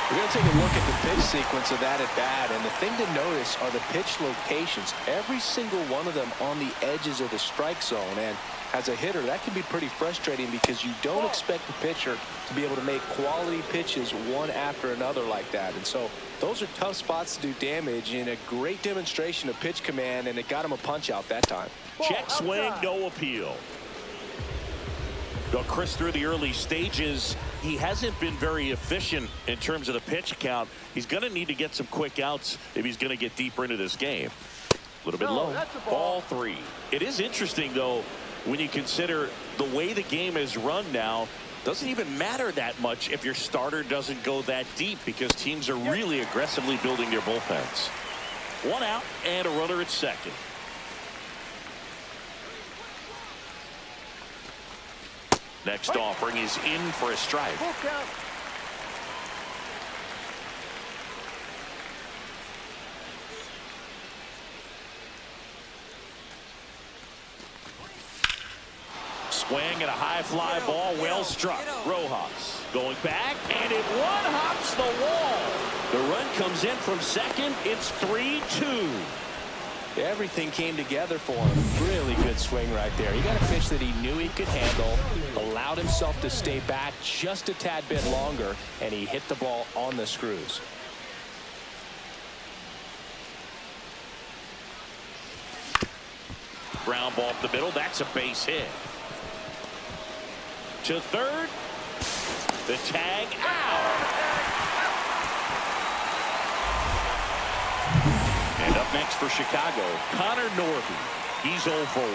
We're going to take a look at the pitch sequence of that at bat, and the thing to notice are the pitch locations. Every single one of them on the edges of the strike zone, and as a hitter, that can be pretty frustrating because you don't expect the pitcher to be able to make quality pitches one after another like that. And so those are tough spots to do damage, and a great demonstration of pitch command, and it got him a punch out that time. Check swing, no appeal. Though Chris, through the early stages, he hasn't been very efficient in terms of the pitch count. He's going to need to get some quick outs if he's going to get deeper into this game. A little bit low. That's a Ball 3. It is interesting, though, when you consider the way the game is run now. Doesn't even matter that much if your starter doesn't go that deep, because teams are really aggressively building their bullpens. 1 out and a runner at second. Next offering is in for a strike. Full count. Swing and a high fly ball, well struck. Rojas going back, and it one-hops the wall. The run comes in from second. It's 3-2. Everything came together for him. Really good swing right there. He got a pitch that he knew he could handle, allowed himself to stay back just a tad bit longer, and he hit the ball on the screws. Ground ball up the middle. That's a base hit. To third. The tag out. And up next for Chicago, Connor Norby. He's 0 for 1.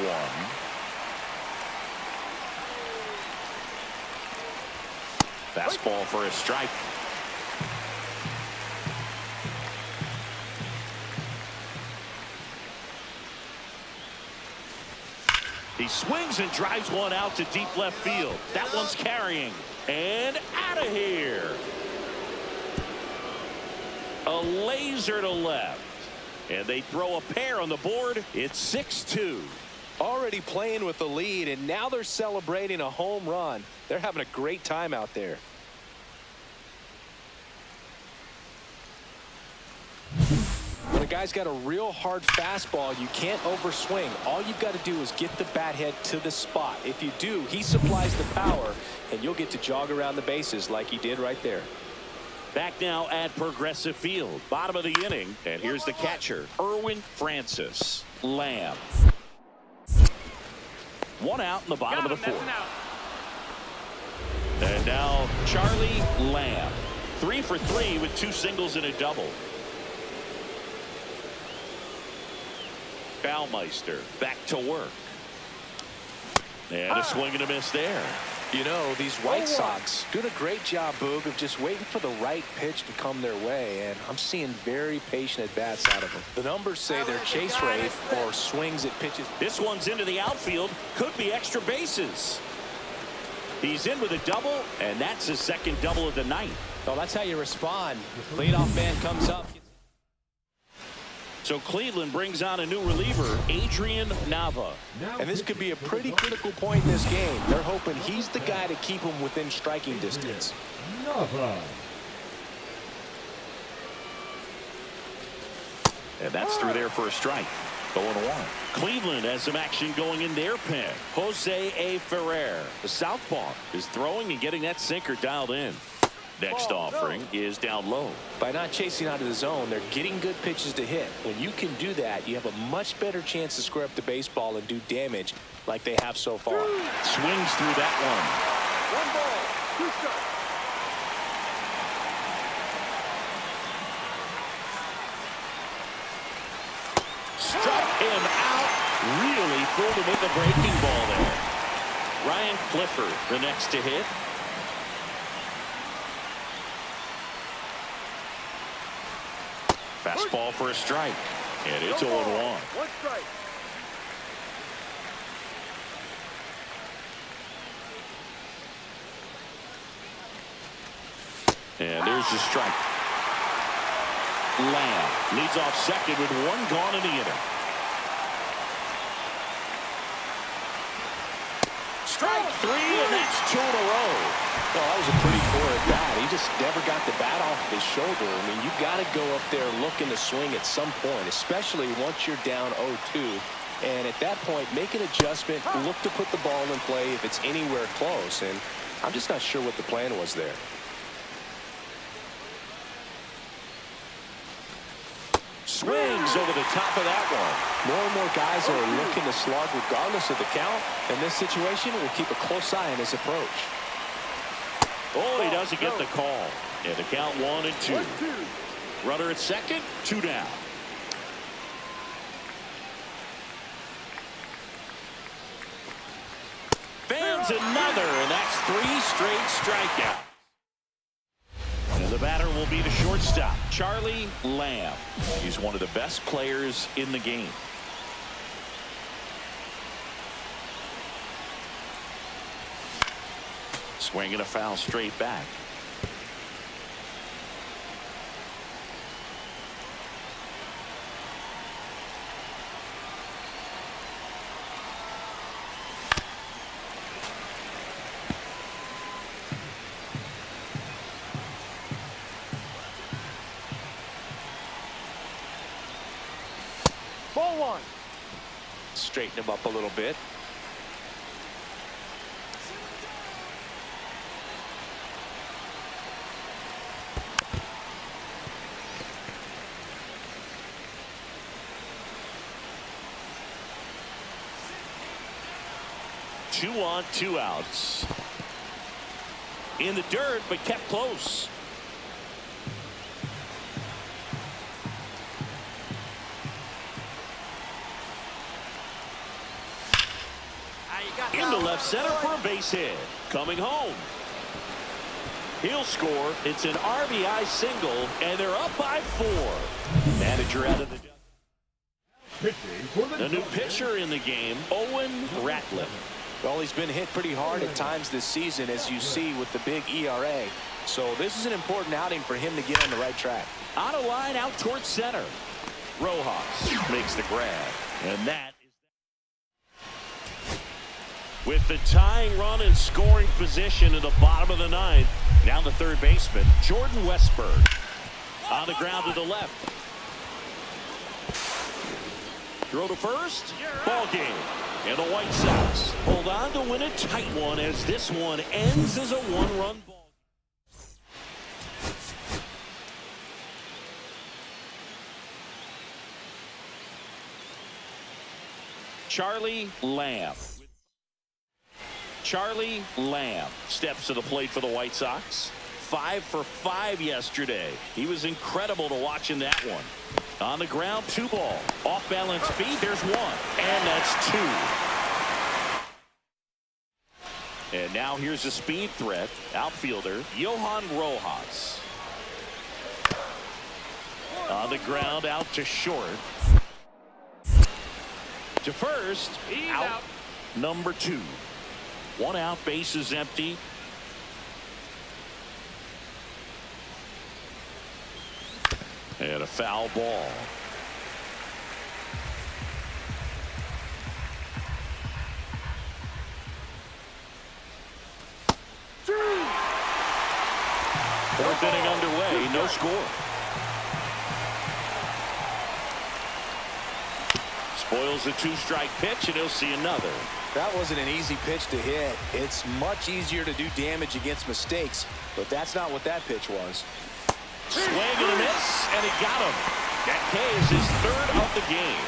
Fastball for a strike. He swings and drives one out to deep left field. That one's carrying. And out of here. A laser to left. And they throw a pair on the board. It's 6-2. Already playing with the lead, and now they're celebrating a home run. They're having a great time out there. When a guy's got a real hard fastball, you can't overswing. All you've got to do is get the bat head to the spot. If you do, he supplies the power, and you'll get to jog around the bases like he did right there. Back now at Progressive Field, bottom of the inning, and here's the catcher, Erwin Francis. Lamb. 1 out in the bottom of the 4th. And now Charlie Lamb, 3 for 3 with 2 singles and a double. Baumeister back to work. And a swing and a miss there. You know, these White Sox doing a great job, Boog, of just waiting for the right pitch to come their way, and I'm seeing very patient at-bats out of them. The numbers say their chase rate or swings at pitches. This one's into the outfield. Could be extra bases. He's in with a double, and that's his second double of the night. Well, that's how you respond. Leadoff man comes up. So Cleveland brings on a new reliever, Adrian Nava. And this could be a pretty critical point in this game. They're hoping he's the guy to keep them within striking distance. Nava. And that's through there for a strike. 0-1. Cleveland has some action going in their pen. Jose A. Ferrer, the southpaw, is throwing and getting that sinker dialed in. Next offering is down low. By not chasing out of the zone, they're getting good pitches to hit. When you can do that, you have a much better chance to square up the baseball and do damage like they have so far. Swings through that one. 1 ball, 2 strikes. Struck him out. Really fooled him with the breaking ball there. Ryan Clifford, the next to hit. Fastball for a strike. And it's 0-1. 1 strike. And there's the strike. Lamb leads off second with 1 gone in the inning. Strike 3, and that's 2 in a row. Well, that was a pretty poor at bat. He just never got the bat off his shoulder. I mean, you got to go up there looking to swing at some point, especially once you're down 0-2. And at that point, make an adjustment, look to put the ball in play if it's anywhere close. And I'm just not sure what the plan was there. Swings over the top of that one. More and more guys are looking to slog regardless of the count. In this situation, we'll keep a close eye on his approach. Oh, he doesn't get the call. And the count 1-2. 1-2. Runner at second, 2 down. Fans another, and that's 3 straight strikeouts. And the batter will be the shortstop, Charlie Lamb. He's one of the best players in the game. Swinging a foul straight back. Ball 1. Straighten him up a little bit. Two on, 2 outs. In the dirt, but kept close. Into left center for a base hit. Coming home. He'll score. It's an RBI single, and they're up by 4. Manager out of the... Pitching for The new pitcher in the game, Owen Ratliff. Well, he's been hit pretty hard at times this season, as you see with the big ERA. So this is an important outing for him to get on the right track. On a line out towards center. Rojas makes the grab. And that is... With the tying run in scoring position in the bottom of the 9th. Now the third baseman, Jordan Westberg. On the ground to the left. Throw to first. Ball game. And the White Sox hold on to win a tight one as this one ends as a 1-run ball. Charlie Lamb. Charlie Lamb steps to the plate for the White Sox. 5 for 5 yesterday. He was incredible to watch in that one. On the ground, 2 ball. Off balance feet, there's 1. And that's 2. And now here's a speed threat. Outfielder, Johan Rojas. On the ground, out to short. To first, out. Number 2. 1 out, bases empty. And a foul ball. Fourth inning underway, no score. Spoils the 2-strike pitch, and he'll see another. That wasn't an easy pitch to hit. It's much easier to do damage against mistakes, but that's not what that pitch was. Swing and a miss, and he got him. That K is his 3rd of the game.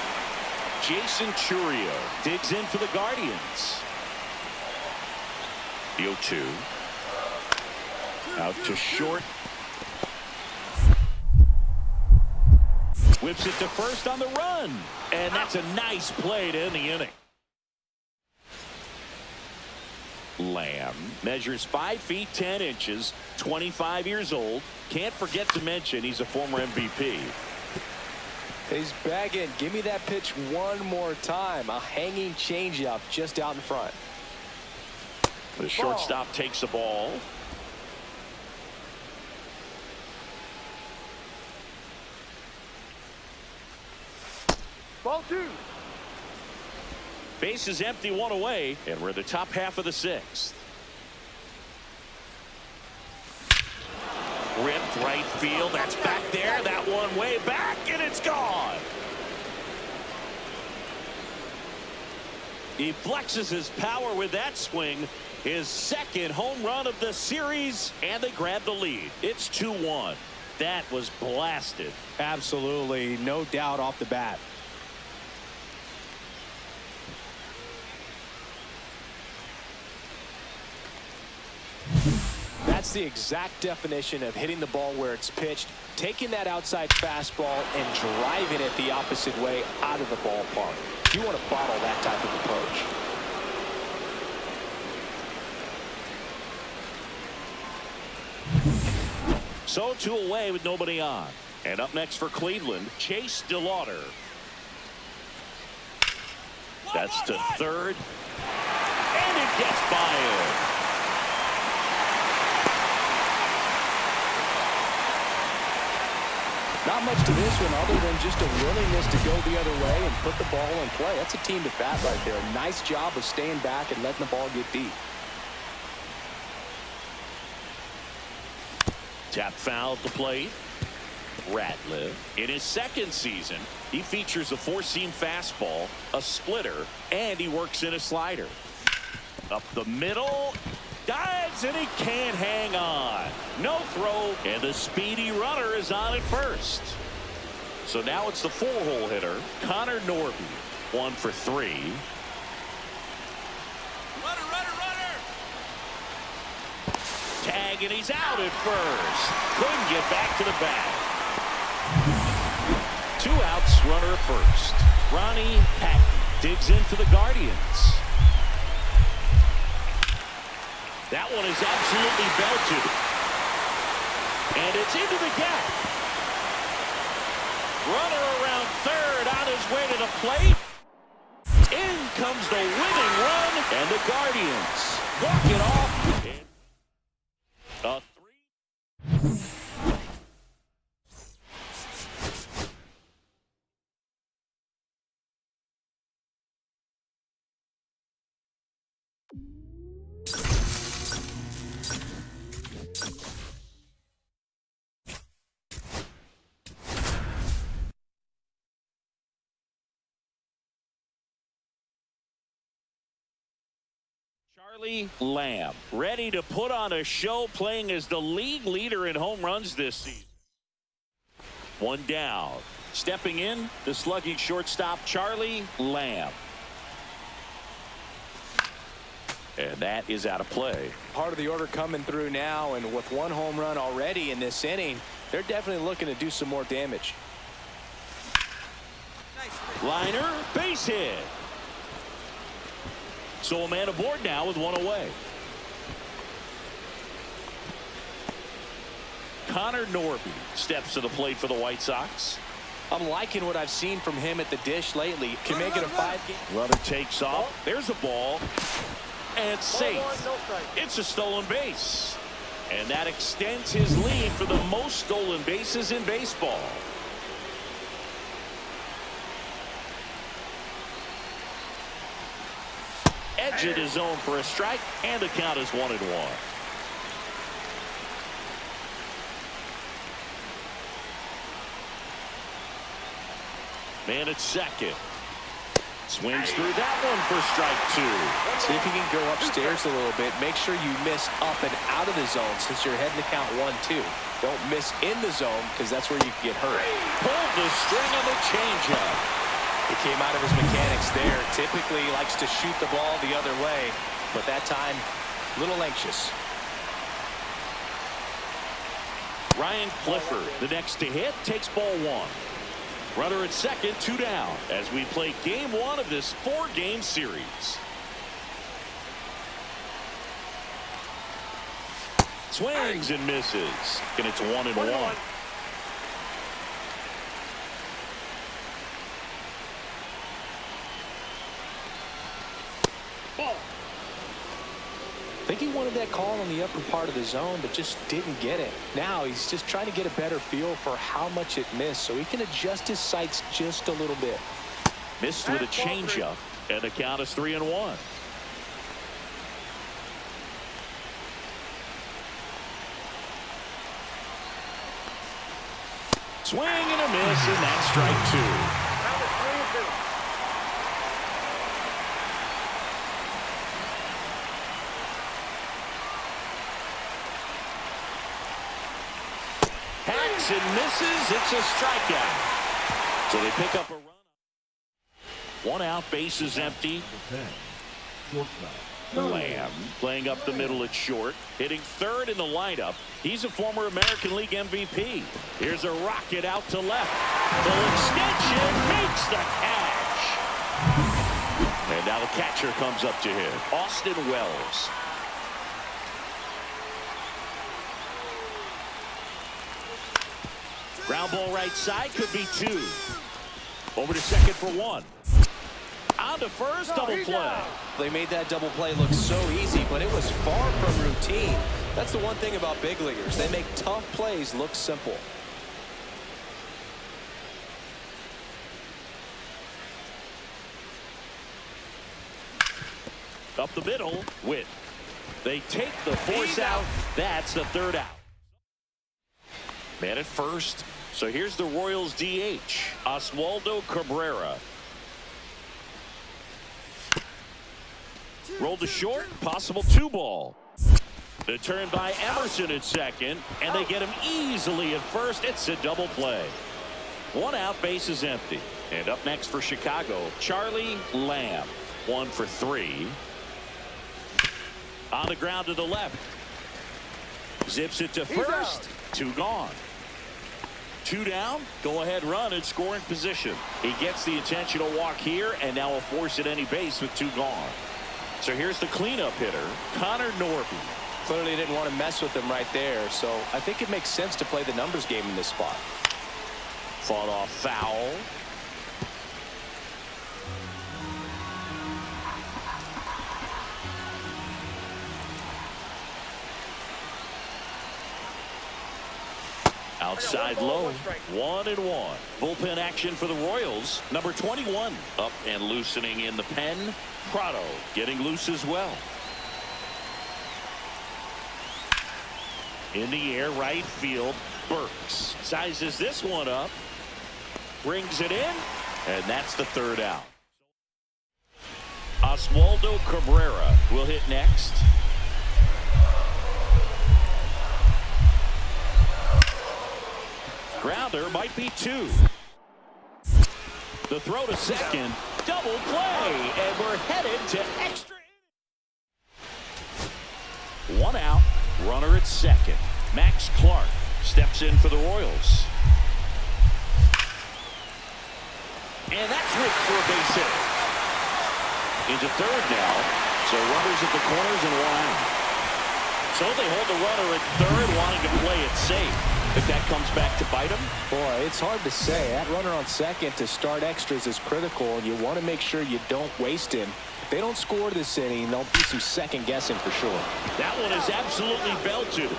Jason Churio digs in for the Guardians. The 0-2. Out to short. Whips it to first on the run. And that's a nice play to end the inning. Lamb measures 5 feet 10 inches, 25 years old. Can't forget to mention he's a former MVP. He's bagging. Give me that pitch one more time. A hanging changeup just out in front. The shortstop takes the ball. Ball 2. Base is empty, 1 away, and we're in the top half of the 6th. Ripped right field. That's back there. That one way back, and it's gone. He flexes his power with that swing. His 2nd home run of the series, and they grab the lead. It's 2-1. That was blasted. Absolutely, no doubt off the bat. That's the exact definition of hitting the ball where it's pitched, taking that outside fastball and driving it the opposite way out of the ballpark. You want to bottle that type of approach. So 2 away with nobody on. And up next for Cleveland, Chase DeLauder. That's to third. And it gets by him. Not much to this one other than just a willingness to go the other way and put the ball in play. That's a team at bat right there. Nice job of staying back and letting the ball get deep. Tap foul at the plate. Ratliff. In his second season, he features a 4-seam fastball, a splitter, and he works in a slider. Up the middle. Dives, and he can't hang on. No throw, and the speedy runner is on at first. So now it's the 4-hole hitter, Connor Norby. 1 for 3. Runner! Tag, and he's out at first. Couldn't get back to the bat. 2 outs, runner at first. Ronnie Patton digs in for the Guardians. That one is absolutely belted. And it's into the gap. Runner around third on his way to the plate. In comes the winning run, and the Guardians walk it off. A 3. Charlie Lamb, ready to put on a show, playing as the league leader in home runs this season. 1 down. Stepping in, the slugging shortstop, Charlie Lamb. And that is out of play. Part of the order coming through now, and with 1 home run already in this inning, they're definitely looking to do some more damage. Liner, base hit. So a man aboard now with 1 away. Connor Norby steps to the plate for the White Sox. I'm liking what I've seen from him at the dish lately. Can make it a 5-game. Runner takes off. There's a ball. And safe. Ball 1, no strike. It's a stolen base. And that extends his lead for the most stolen bases in baseball. Edge at his zone for a strike, and the count is 1-1. Man at second. Swings through that one for strike 2. See if you can go upstairs a little bit. Make sure you miss up and out of the zone since you're heading to count 1-2. Don't miss in the zone because that's where you can get hurt. Pulled the string on the changeup. He came out of his mechanics there. Typically likes to shoot the ball the other way, but that time a little anxious. Ryan Clifford, the next to hit, takes ball 1. Runner at second, 2 down as we play game 1 of this 4-game series. Swings and misses, and it's 1-1. I think he wanted that call on the upper part of the zone, but just didn't get it. Now he's just trying to get a better feel for how much it missed so he can adjust his sights just a little bit. Missed with a changeup, and the count is 3-1. Swing and a miss, and that's strike 2. Count is 3-2. Hacks and misses. It's a strikeout. So they pick up a run. 1 out, bases empty. Shortstop, Lamb playing up the middle at short, hitting third in the lineup. He's a former American League MVP. Here's a rocket out to left. Full extension makes the catch. And now the catcher comes up to hit. Austin Wells. Ground ball right side, could be two. Over to second for one. On to first, double play. They made that double play look so easy, but it was far from routine. That's the one thing about big leaguers. They make tough plays look simple. Up the middle, Witt. They take the force out. That's the third out. Man at first. So here's the Royals DH, Oswaldo Cabrera. Rolled to short, possible 2-ball. The turn by Emerson at second, and they get him easily at first. It's a double play. One out, base is empty. And up next for Chicago, Charlie Lamb. 1 for 3. On the ground to the left. Zips it to first. 2 gone. 2 down. Go ahead run in scoring position. He gets the intentional walk here, and now will force at any base with 2 gone. So here's the cleanup hitter, Connor Norby. Clearly didn't want to mess with him right there, so I think it makes sense to play the numbers game in this spot. Fought off foul. Outside low, 1-1. Bullpen action for the Royals. Number 21 up and loosening in the pen. Prado getting loose as well. In the air, right field. Burks sizes this one up. Brings it in. And that's the third out. Oswaldo Cabrera will hit next. Grounder might be 2. The throw to second. Double play. And we're headed to extra. 1 out. Runner at second. Max Clark steps in for the Royals. And that's Witt for a base hit. Into third now. So runners at the corners and 1 out. So they hold the runner at third, wanting to play it safe. If that comes back to bite him? Boy, it's hard to say. That runner on second to start extras is critical, and you want to make sure you don't waste him. If they don't score this inning, there'll be some second guessing for sure. That one is absolutely belted.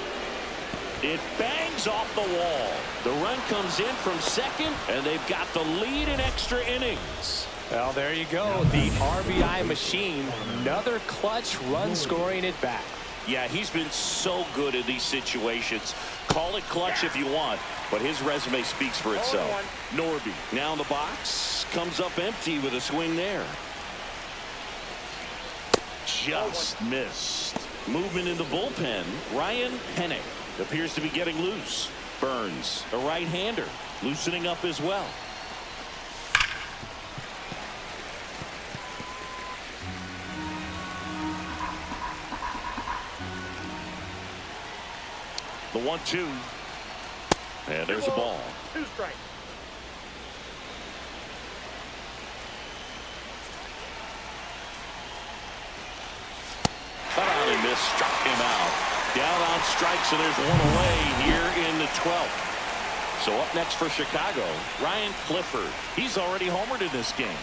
It bangs off the wall. The run comes in from second, and they've got the lead in extra innings. Well, there you go. The RBI machine. Another clutch run scoring at bat. Yeah, he's been so good in these situations. Call it clutch if you want, but his resume speaks for itself. Norby now in the box, comes up empty with a swing there. Just missed. Movement in the bullpen. Ryan Hennick appears to be getting loose. Burns, a right-hander, loosening up as well. The 1-2. And there's a ball. 2 strikes. Cut out and missed. Struck him out. Down on strikes, and there's 1 away here in the 12th. So up next for Chicago, Ryan Clifford. He's already homered in this game.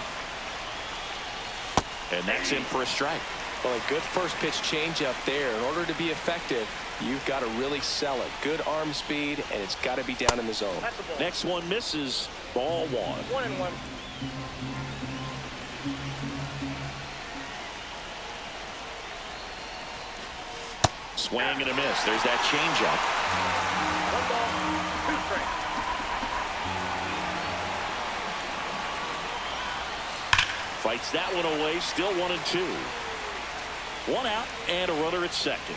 And that's in for a strike. Well, a good first pitch changeup there. In order to be effective, you've got to really sell it. Good arm speed, and it's got to be down in the zone. Next one misses. Ball 1. 1-1. Swing and a miss. There's that changeup. 1 ball, 2 strikes. Fights that one away. Still 1-2. 1 out and a runner at second.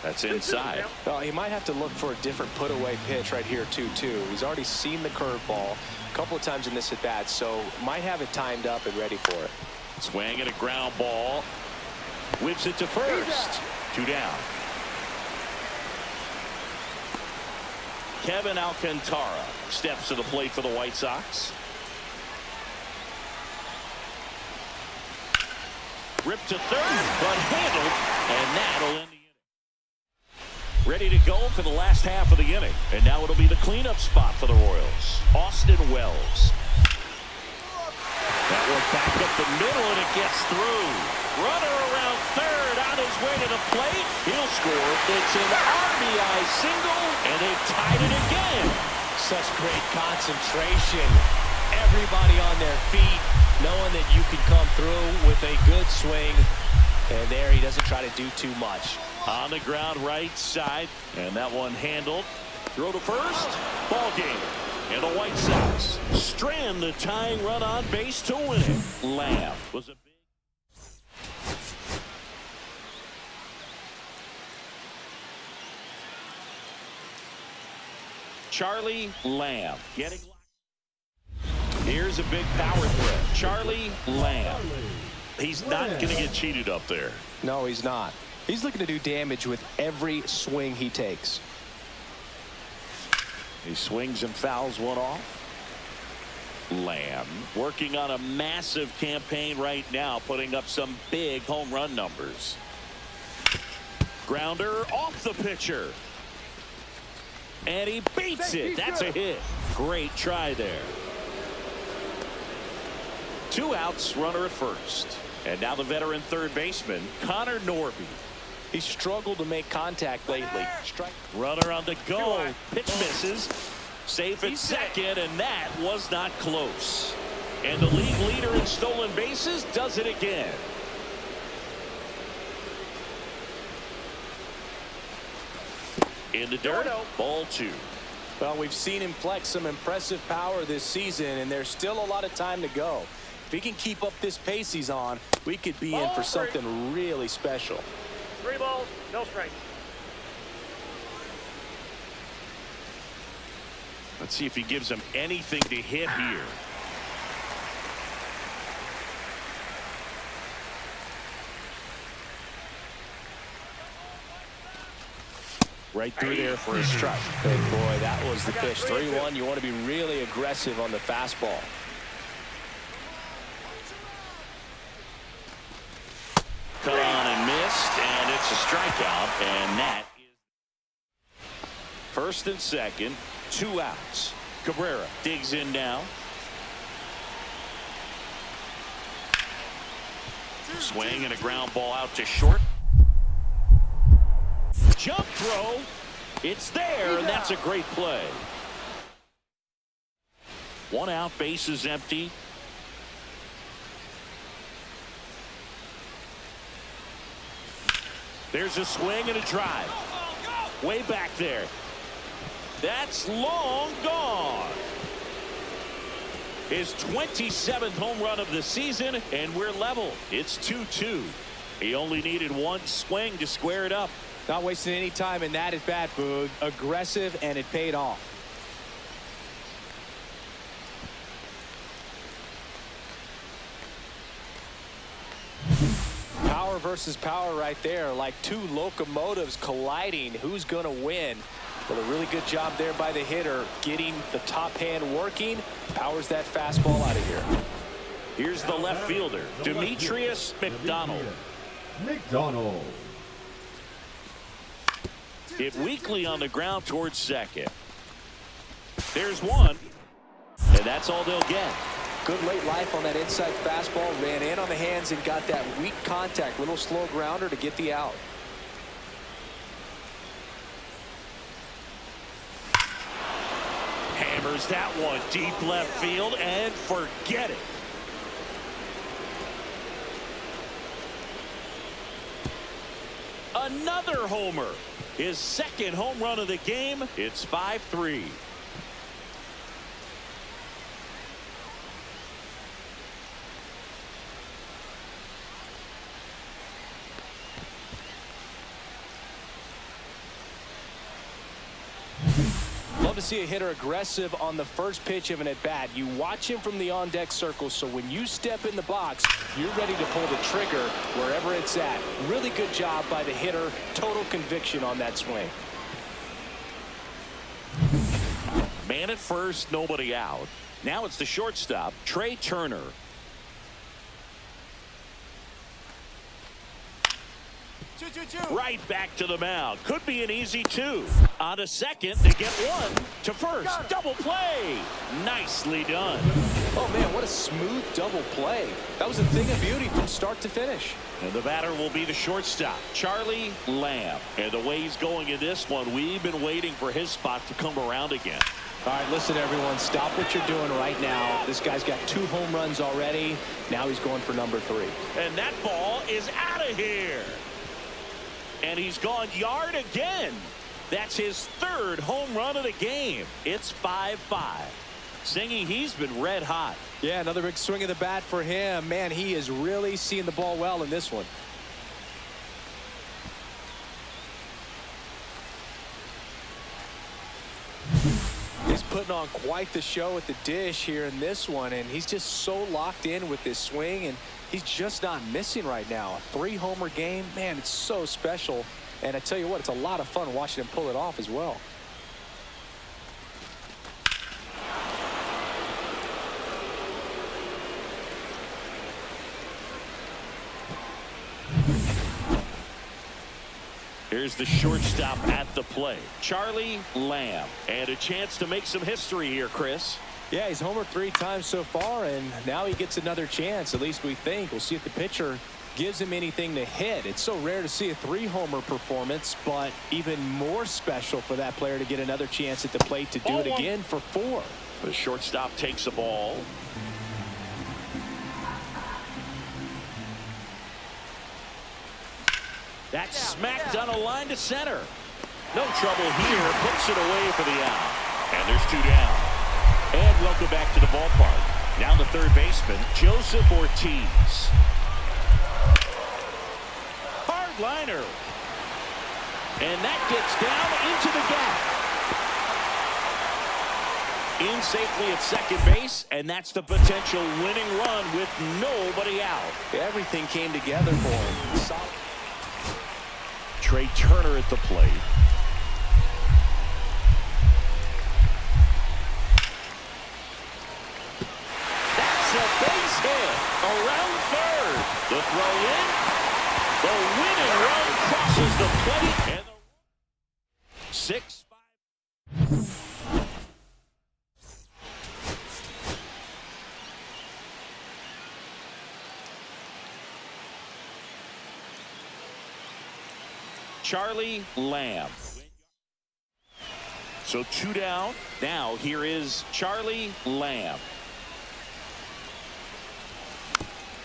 That's inside. Well, he might have to look for a different put-away pitch right here, too. He's already seen the curveball a couple of times in this at-bat, so might have it timed up and ready for it. Swing and a ground ball. Whips it to first. 2 down. Kevin Alcantara steps to the plate for the White Sox. Ripped to third, but handled, and that'll end the inning. Ready to go for the last half of the inning, and now it'll be the cleanup spot for the Royals. Austin Wells. That one back up the middle, and it gets through. Runner around third on his way to the plate. He'll score. It's an RBI single, and they've tied it again. Such great concentration. Everybody on their feet, knowing that you can come through with a good swing. And there he doesn't try to do too much. On the ground right side, and that one handled. Throw to first. Ball game. And the White Sox strand the tying run on base to win it. Lamb was a big... Charlie Lamb getting... Here's a big power threat. Charlie Lamb. He's not going to get cheated up there. No, he's not. He's looking to do damage with every swing he takes. He swings and fouls one off. Lamb working on a massive campaign right now, putting up some big home run numbers. Grounder off the pitcher. And he beats it. That's a hit. Great try there. 2 outs, runner at first. And now the veteran third baseman, Connor Norby. He struggled to make contact lately. Runner on the go. Pitch misses. Safe at second, and that was not close. And the league leader in stolen bases does it again. In the dirt, ball 2. Well, we've seen him flex some impressive power this season, and there's still a lot of time to go. If he can keep up this pace he's on, we could be in for something really special. 3 balls, no strikes. Let's see if he gives him anything to hit here. Right through there for a strike. Big boy, that was the pitch. 3-1. You want to be really aggressive on the fastball. Cut on and missed, and it's a strikeout, and that is first and second, 2 outs. Cabrera digs in now. Swing and a ground ball out to short. Jump throw. It's there, and that's a great play. 1 out, base is empty. There's a swing and a drive. Way back there. That's long gone. His 27th home run of the season, and we're level. It's 2-2. He only needed 1 swing to square it up. Not wasting any time in that at bat, Boog. Aggressive, and it paid off. Power versus power right there, like 2 locomotives colliding. Who's going to win? Well, a really good job there by the hitter, getting the top hand working. Powers that fastball out of here. Here's the left fielder, Demetrius McDonald. Hit weakly on the ground towards second. There's one, and that's all they'll get. Good late life on that inside fastball. Ran in on the hands and got that weak contact. Little slow grounder to get the out. Hammers that one deep left field, and forget it. Another homer. His 2nd home run of the game. It's 5-3. to see a hitter aggressive on the first pitch of an at-bat. You watch him from the on-deck circle, so when you step in the box, you're ready to pull the trigger wherever it's at. Really good job by the hitter. Total conviction on that swing. Man at first, nobody out. Now it's the shortstop, Trey Turner. Right back to the mound. Could be an easy two. On to second to get one. To first. Double play. Nicely done. Oh, man, what a smooth double play. That was a thing of beauty from start to finish. And the batter will be the shortstop, Charlie Lamb. And the way he's going in this one, we've been waiting for his spot to come around again. All right, listen, everyone. Stop what you're doing right now. This guy's got 2 home runs already. Now he's going for number 3. And that ball is out of here. And he's gone yard again. That's his 3rd home run of the game. It's 5-5. Singing, he's been red hot. Yeah, another big swing of the bat for him. Man, he is really seeing the ball well in this one. He's putting on quite the show at the dish here in this one, and he's just so locked in with this swing, and he's just not missing right now. A 3-homer game, man, it's so special. And I tell you what, it's a lot of fun watching him pull it off as well. Here's the shortstop at the plate, Charlie Lamb. And a chance to make some history here, Chris. Yeah, he's homered 3 times so far, and now he gets another chance, at least we think. We'll see if the pitcher gives him anything to hit. It's so rare to see a 3-homer performance, but even more special for that player to get another chance at the plate to do it again for 4. The shortstop takes a ball. That's smacked on a line to center. No trouble here. Puts it away for the out. And there's 2 down. And welcome back to the ballpark. Now the third baseman, Joseph Ortiz. Hard liner. And that gets down into the gap. In safely at second base, and that's the potential winning run with nobody out. Everything came together for him. Solid. Trey Turner at the plate. That's a base hit around third. The throw in. The winning run crosses the plate. And the 6-5. Charlie Lamb. So 2 down. Now here is Charlie Lamb.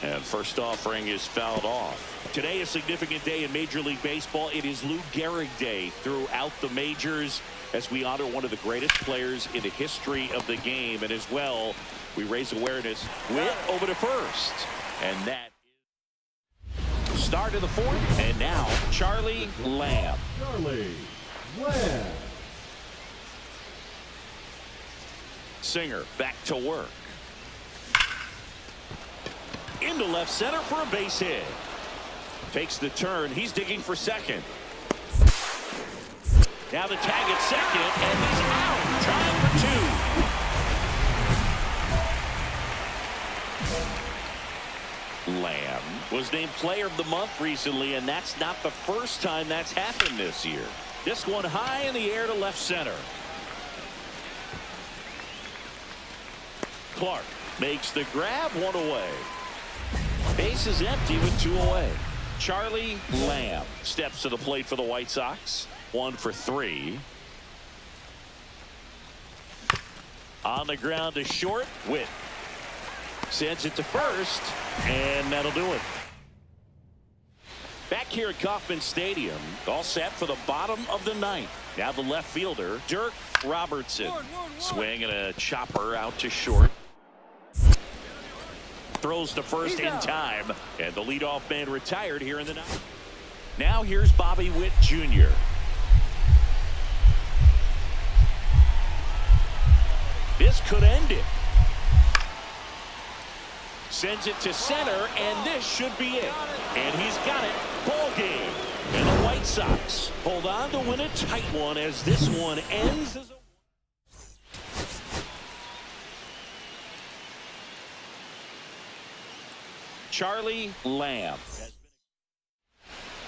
And first offering is fouled off. Today, a significant day in Major League Baseball. It is Lou Gehrig Day throughout the majors as we honor one of the greatest players in the history of the game. And as well, we raise awareness. Witt over to first. And that is start of the 4th. And now, Charlie Lamb. Charlie Lamb. Singer back to work. Into left center for a base hit. Takes the turn. He's digging for second. Now the tag at second, and he's out. Time for 2. Lamb was named Player of the Month recently, and that's not the first time that's happened this year. This one high in the air to left center. Clark makes the grab, 1 away. Base is empty with 2 away. Charlie Lamb steps to the plate for the White Sox. 1 for 3. On the ground to short. Witt sends it to first, and that'll do it. Back here at Kauffman Stadium, all set for the bottom of the 9th. Now the left fielder, Dirk Robertson. Swing and a chopper out to short. Throws to first in time, and the leadoff man retired here in the 9th. Now here's Bobby Witt Jr. this could end it. Sends it to center, and this should be it. And he's got it. Ball game. And the White Sox hold on to win a tight one as this one ends as a... Charlie Lamb.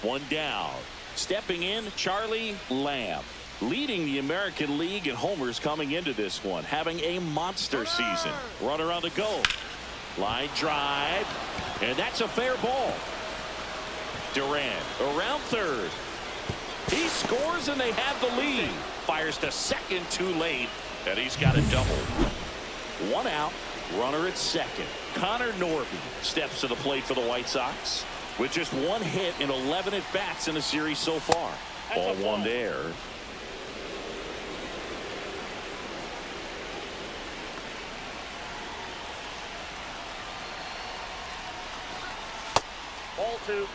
One down. Stepping in, Charlie Lamb. Leading the American League in homers coming into this one. Having a monster season. Runner on the go. Line drive. And that's a fair ball. Durant around third. He scores and they have the lead. Fires to second too late. And he's got a double. One out. Runner at second. Connor Norby steps to the plate for the White Sox with just one hit in 11 at-bats in the series so far. Ball one there. Ball two.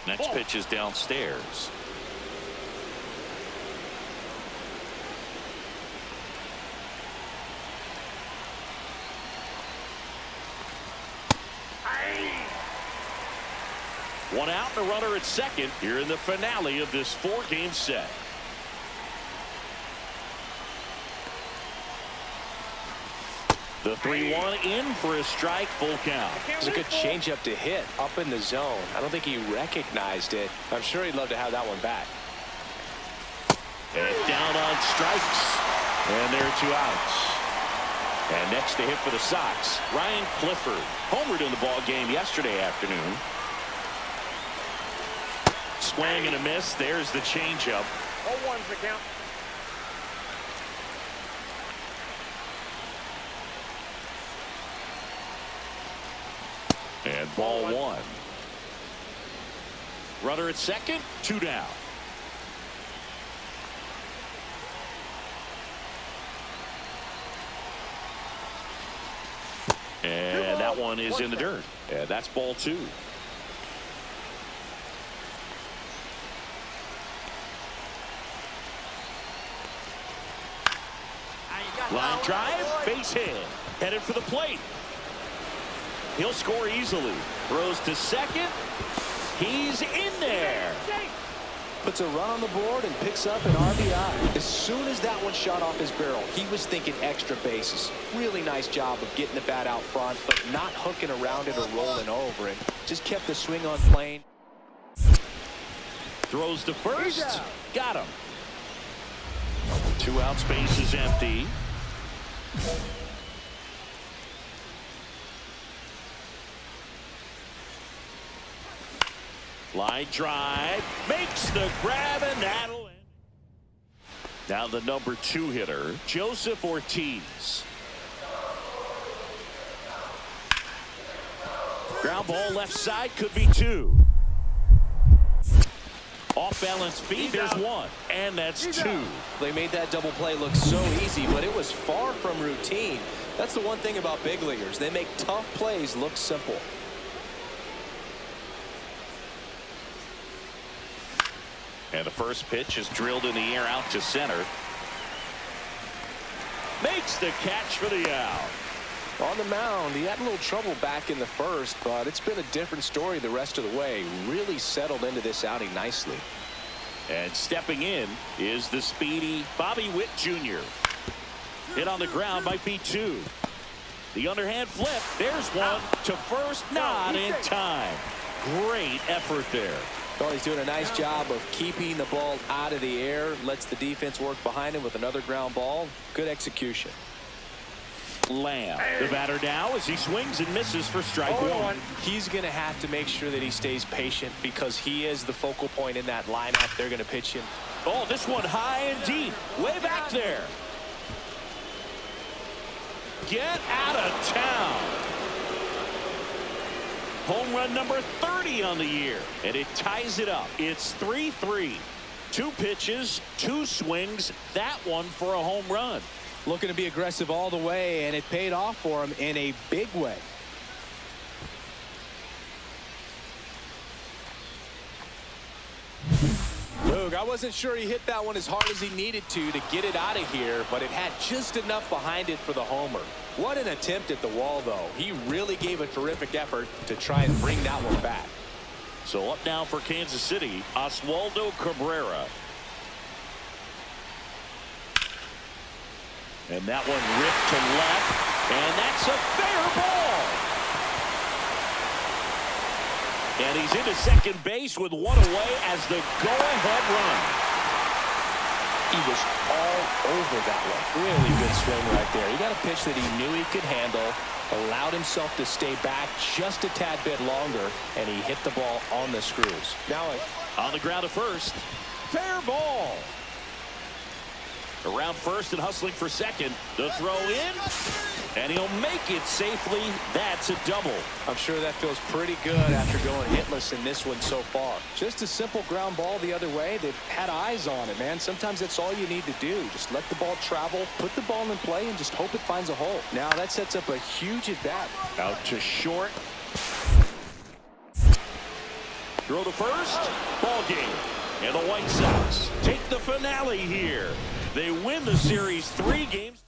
Next pitch is downstairs. One out and a runner at second here in the finale of this 4-game set. The 3-1 in for a strike, full count. It was a good changeup to hit up in the zone. I don't think he recognized it. I'm sure he'd love to have that one back. And down on strikes. And there are 2 outs. And next to hit for the Sox, Ryan Clifford. Homered in the ball game yesterday afternoon. Swing and a miss. There's the changeup. 0-1's the count. And ball one. Runner at second, 2 down. And that one is in the dirt. And that's ball 2. Line drive, base hit. Headed for the plate. He'll score easily. Throws to second. He's in there. Puts a run on the board and picks up an RBI. As soon as that one shot off his barrel, he was thinking extra bases. Really nice job of getting the bat out front, but not hooking around it or rolling over it. Just kept the swing on plane. Throws to first. Got him. 2 out, space is empty. Line drive, makes the grab, and that'll end. Now the number 2 hitter, Joseph Ortiz. Ground ball left side, could be 2. Off balance feet, there's 1, and that's 2. They made that double play look so easy, but it was far from routine. That's the one thing about big leaguers. They make tough plays look simple. And the first pitch is drilled in the air out to center. Makes the catch for the out. On the mound, he had a little trouble back in the first, but it's been a different story the rest of the way. Really settled into this outing nicely. And stepping in is the speedy Bobby Witt Jr. Hit on the ground might be 2. The underhand flip. There's 1 to first, not in time. Great effort there. Well, he's doing a nice job of keeping the ball out of the air. Lets the defense work behind him with another ground ball. Good execution. Lamb, the batter now as he swings and misses for strike 1. He's going to have to make sure that he stays patient because he is the focal point in that lineup. They're going to pitch him. Oh, this one high and deep, way back there. Get out of town. Home run number 30 on the year, and it ties it up. It's 3-3. 2 pitches, 2 swings, that one for a home run. Looking to be aggressive all the way, and it paid off for him in a big way. Look, I wasn't sure he hit that one as hard as he needed to get it out of here, but it had just enough behind it for the homer. What an attempt at the wall, though. He really gave a terrific effort to try and bring that one back. So up now for Kansas City, Oswaldo Cabrera. And that one ripped to left, and that's a fair ball. And he's into second base with one away as the go-ahead run. He was all over that one. Really good swing right there. He got a pitch that he knew he could handle, allowed himself to stay back just a tad bit longer, and he hit the ball on the screws. Now on the ground at first. Fair ball. Around first and hustling for second. The throw in, and he'll make it safely. That's a double. I'm sure that feels pretty good after going hitless in this one so far. Just a simple ground ball the other way. They've had eyes on it, man. Sometimes that's all you need to do. Just let the ball travel, put the ball in play, and just hope it finds a hole. Now that sets up a huge at-bat. Out to short. Throw to first. Ball game. And the White Sox take the finale here. They win the series 3 games.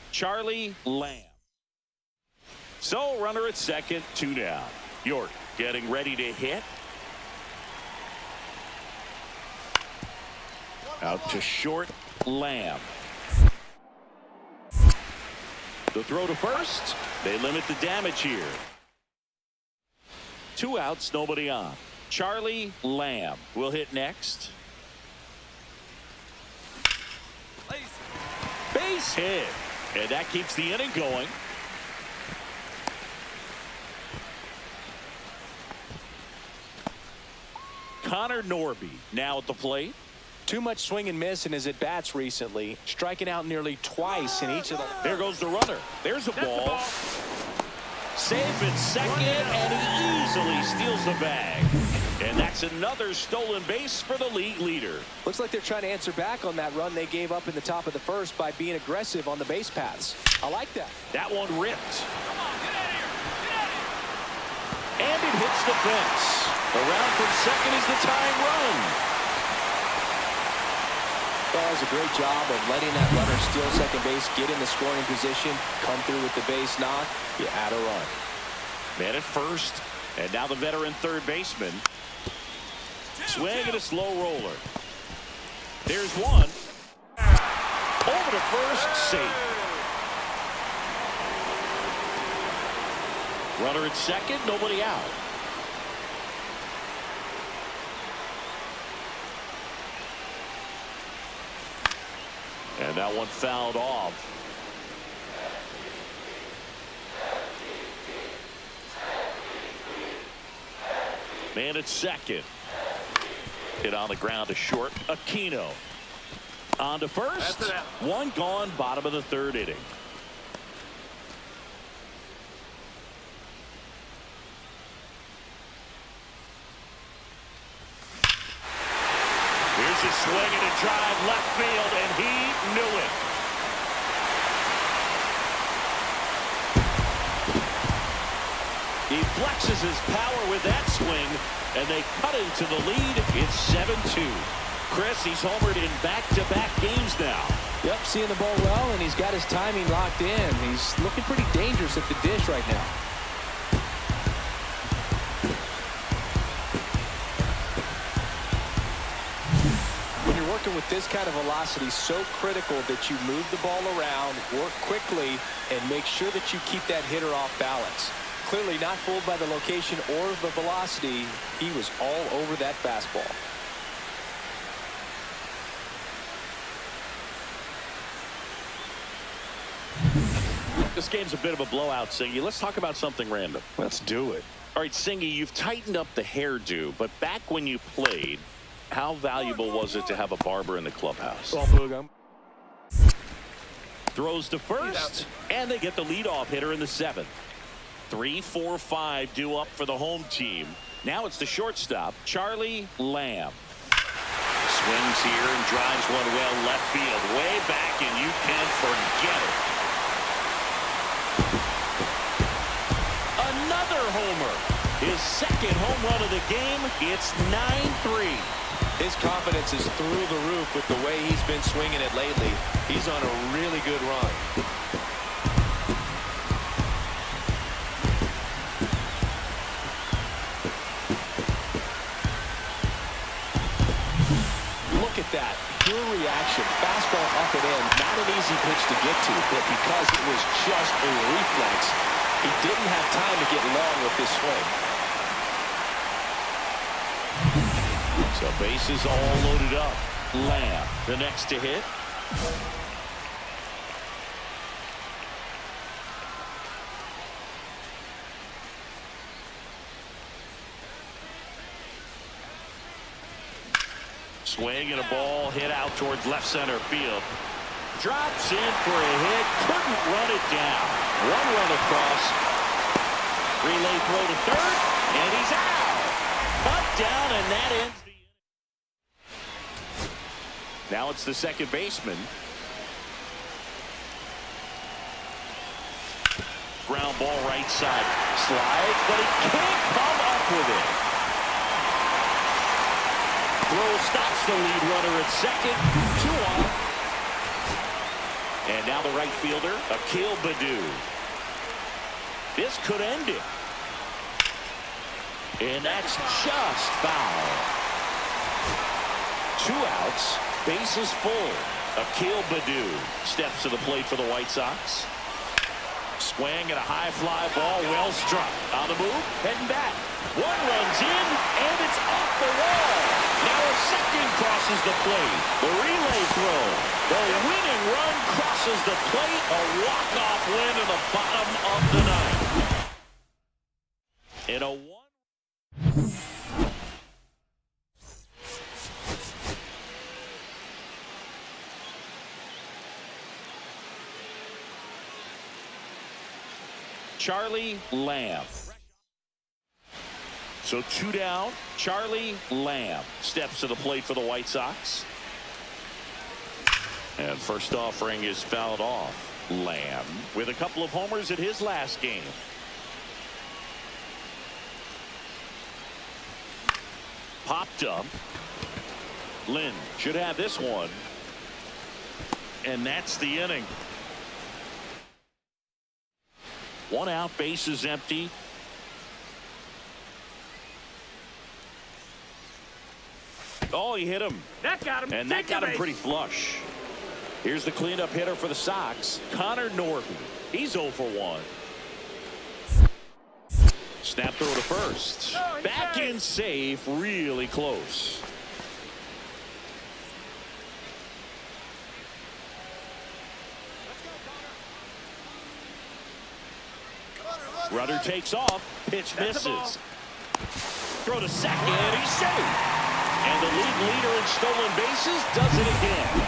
Charlie Lamb. So runner at second, 2 down. York getting ready to hit. Out to short, Lamb. The throw to first. They limit the damage here. 2 outs, nobody on. Charlie Lamb will hit next. Base hit. And that keeps the inning going. Connor Norby now at the plate. Too much swing and miss in his at-bats recently, striking out nearly twice in each of them. There goes the runner. There's a ball. Safe at second, and he easily steals the bag. And that's another stolen base for the league leader. Looks like they're trying to answer back on that run they gave up in the top of the first by being aggressive on the base paths. I like that. That one ripped. And it hits the fence. Around from second is the tying run. That was a great job of letting that runner steal second base, get in the scoring position, come through with the base knock. You add a run. Man at first, and now the veteran third baseman. Swing and a slow roller. There's one. Over to first, safe. Runner at second, nobody out. And that one fouled off. Man at second. Hit on the ground to short. Aquino. On to first. One gone, bottom of the third inning. Here's a swing and a drive left field, and he knew it. He flexes his power with that swing, and they cut into the lead. It's 7-2. Chris, he's homered in back-to-back games now. Yep, seeing the ball well, and he's got his timing locked in. He's looking pretty dangerous at the dish right now. When you're working with this kind of velocity, so critical that you move the ball around, work quickly, and make sure that you keep that hitter off balance. Clearly not fooled by the location or the velocity. He was all over that fastball. This game's a bit of a blowout, Singy. Let's talk about something random. Let's do it. All right, Singy, you've tightened up the hairdo, but back when you played, how valuable was it to have a barber in the clubhouse? Throws to first, and they get the leadoff hitter in the seventh. 3, 4, 5 due up for the home team. Now it's the shortstop, Charlie Lamb. Swings here and drives one well left field. Way back, and you can forget it. Another homer. His second home run of the game. It's 9-3. His confidence is through the roof with the way he's been swinging it lately. He's on a really good run. Look at that. Pure reaction. Fastball up and in. Not an easy pitch to get to, but because it was just a reflex, he didn't have time to get long with this swing. So bases all loaded up. Lamb, the next to hit. Swing and a ball hit out towards left center field. Drops in for a hit. Couldn't run it down. One run across. Relay throw to third. And he's out. Cut down, and that ends the inning. Now it's the second baseman. Ground ball right side. Slides, but he can't come up with it. Throw stops the lead runner at second. 2 on. And now the right fielder, Akil Baddoo. This could end it. And that's just foul. 2 outs, bases full. Akil Baddoo steps to the plate for the White Sox. Swing and a high fly ball, well struck. On the move, heading back. One runs in, and it's off the wall. Now a second crosses the plate. The relay throw. The winning run crosses the plate. A walk-off win in the bottom of the ninth. In a 1. Charlie Lamb. So 2 down. Charlie Lamb steps to the plate for the White Sox. And first offering is fouled off. Lamb with a couple of homers at his last game. Popped up. Lynn should have this one. And that's the inning. 1 out, bases empty. Oh, he hit him. That got him. And that got him pretty flush. Here's the cleanup hitter for the Sox, Connor Norton. He's 0 for 1. Snap throw to first. Back in safe, really close. Runner takes off. Pitch misses. Throw to second. He's safe. And the league leader in stolen bases does it again.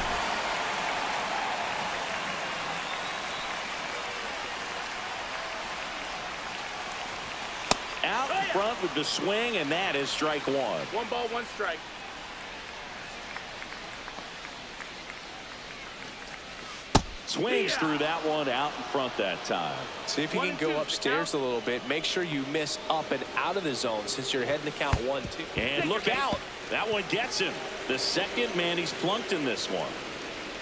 Out in front with the swing, and that is strike one. 1 ball, 1 strike. Swings through that one out in front that time. See if you can go upstairs a little bit. Make sure you miss up and out of the zone since you're heading to count 1-2. And look out. That one gets him. The second man he's plunked in this one.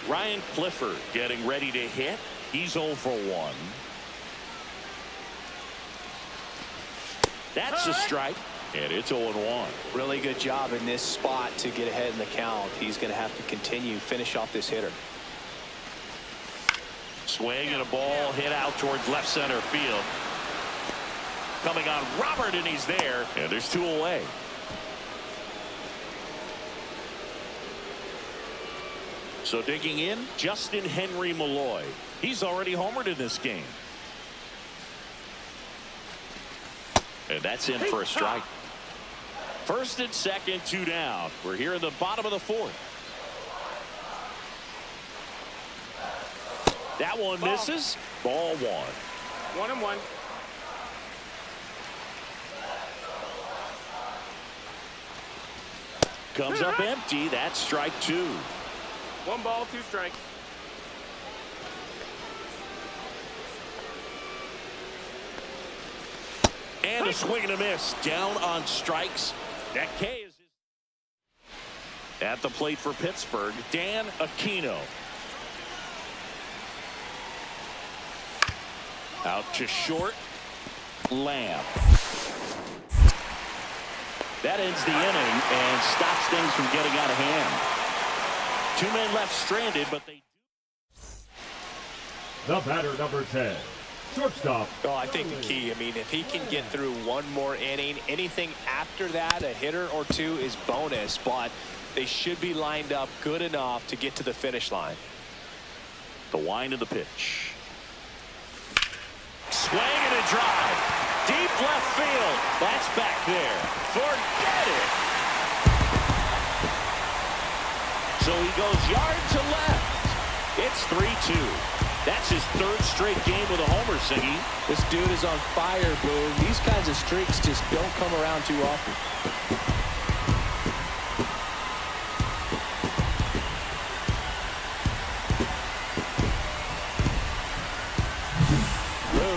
Ryan Clifford getting ready to hit. He's 0 for 1. That's a strike. And it's 0-1. Really good job in this spot to get ahead in the count. He's going to have to continue finish off this hitter. Swing and a ball hit out towards left center field. Coming on Robert, and he's there. And there's 2 away. So digging in, Justin Henry Malloy. He's already homered in this game. And that's in for a strike. First and second, 2 down. We're here in the bottom of the 4th. That one misses. Ball 1. 1-1. Comes up empty. That's strike 2. 1 ball, 2 strikes. And a swing and a miss. Down on strikes. That K is at the plate for Pittsburgh. Dan Aquino. Out to short. Lamb. That ends the inning and stops things from getting out of hand. 2 men left stranded, but they The batter, number 10, shortstop. Oh, I think the key, I mean, if he can get through 1 more inning, anything after that, a hitter or 2 is bonus, but they should be lined up good enough to get to the finish line. The wind of the pitch. Swing and a drive. Deep left field. That's back there. Forget it. So he goes yard to left. It's 3-2. That's his 3rd straight game with a homer, Siggy. This dude is on fire, Boone. These kinds of streaks just don't come around too often.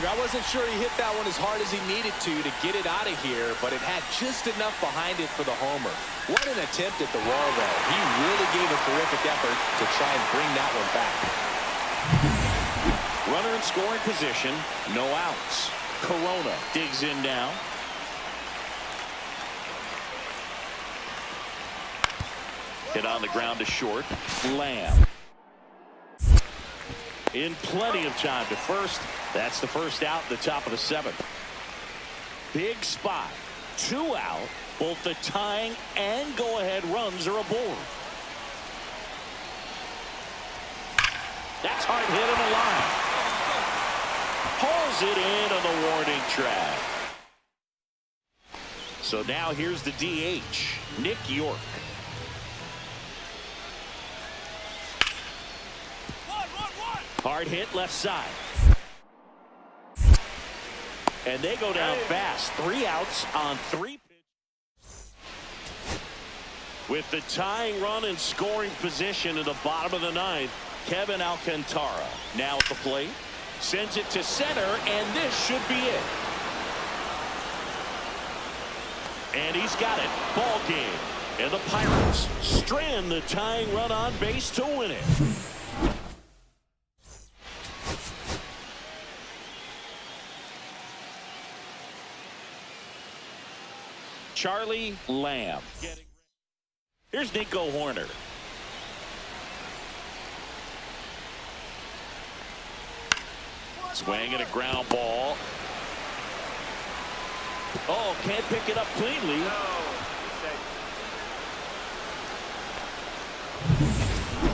I wasn't sure he hit that one as hard as he needed to get it out of here, but it had just enough behind it for the homer. What an attempt at the wall, though. He really gave a terrific effort to try and bring that one back. Runner in scoring position, no outs. Corona digs in now. Hit on the ground to short. Lamb. In plenty of time to first. That's the first out in the top of the 7th. Big spot. 2 out. Both the tying and go-ahead runs are aboard. That's hard hit on the line. Pulls it in on the warning track. So now here's the DH, Nick York. Hard hit left side. And they go down fast. 3 outs on 3 pitches. With the tying run in scoring position in the bottom of the 9th, Kevin Alcantara now at the plate. Sends it to center, and this should be it. And he's got it. Ball game. And the Pirates strand the tying run on base to win it. Charlie Lamb. Here's Nico Horner. Swing and a ground ball. Oh, can't pick it up cleanly.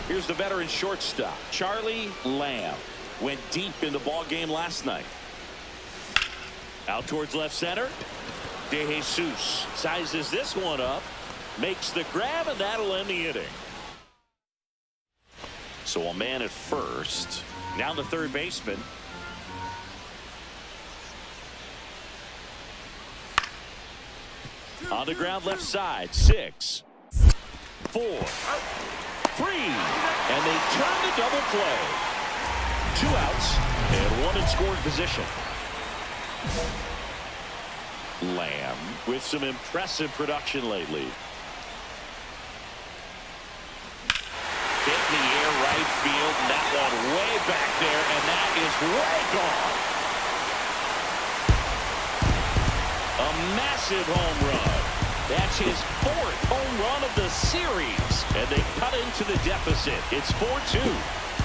Here's the veteran shortstop, Charlie Lamb. Went deep in the ball game last night. Out towards left center. De Jesus sizes this one up. Makes the grab, and that'll end the inning. So a man at first. Now the third baseman. On the ground left side. 6, 4, 3. And they turn the double play. 2 outs and 1 in scoring position. Lamb with some impressive production lately. Hit in the air right field, and that one way back there, and that is way gone. A massive home run. That's his 4th home run of the series, and they cut into the deficit. It's 4-2.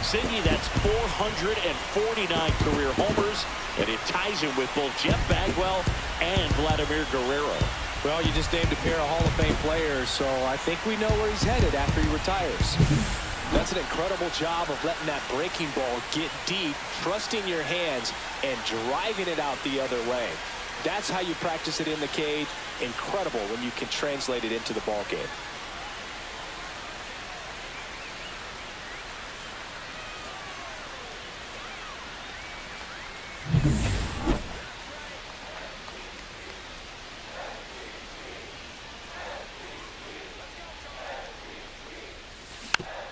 Cindy, that's 449 career homers, and it ties him with both Jeff Bagwell and Vladimir Guerrero. Well, you just named a pair of Hall of Fame players, so I think we know where he's headed after he retires. That's an incredible job of letting that breaking ball get deep, trusting your hands, and driving it out the other way. That's how you practice it in the cage. Incredible when you can translate it into the ball game.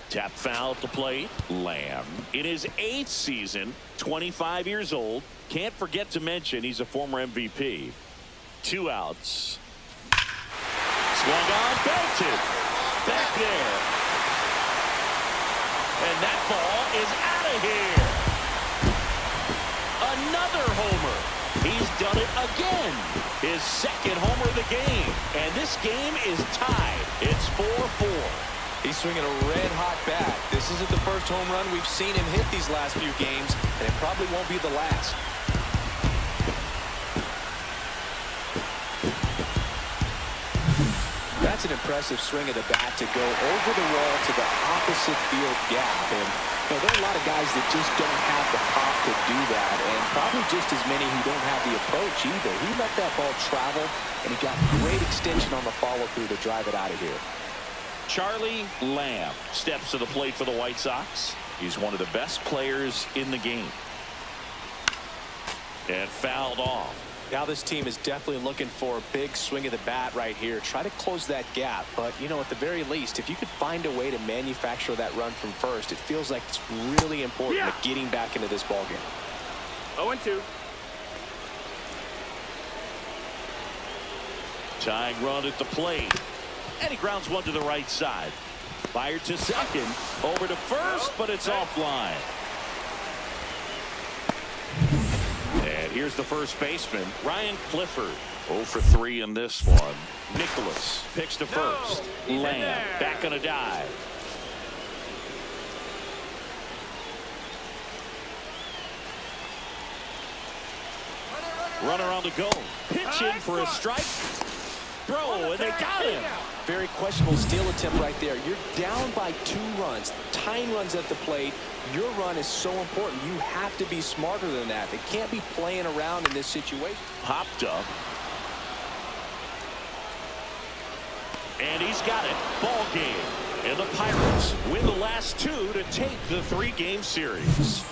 Tap foul at the plate. Lamb in his 8th season, 25 years old. Can't forget to mention he's a former MVP. 2 outs. Swung on, belted. Back there. And that ball is out of here. Another homer. He's done it again. His 2nd homer of the game. And this game is tied. It's 4-4. He's swinging a red-hot bat. This isn't the first home run we've seen him hit these last few games, and it probably won't be the last. That's an impressive swing of the bat to go over the wall to the opposite field gap. And there are a lot of guys that just don't have the pop to do that, and probably just as many who don't have the approach either. He let that ball travel, and he got great extension on the follow-through to drive it out of here. Charlie Lamb steps to the plate for the White Sox. He's one of the best players in the game. And fouled off. Now this team is definitely looking for a big swing of the bat right here. Try to close that gap. But, you know, at the very least, if you could find a way to manufacture that run from first, it feels like it's really important to getting back into this ballgame. 0-2. Tying run at the plate. And he grounds one to the right side. Fired to second. Over to first, but it's offline. And here's the first baseman, Ryan Clifford. 0 for 3 in this one. Nicholas picks to first. Lamb back on a dive. Runner on the go. Pitch in for a strike. Throw, and they got him. Very questionable steal attempt right there. You're down by 2 runs. Tying runs at the plate. Your run is so important. You have to be smarter than that. They can't be playing around in this situation. Popped up. And he's got it. Ball game. And the Pirates win the last 2 to take the 3-game series.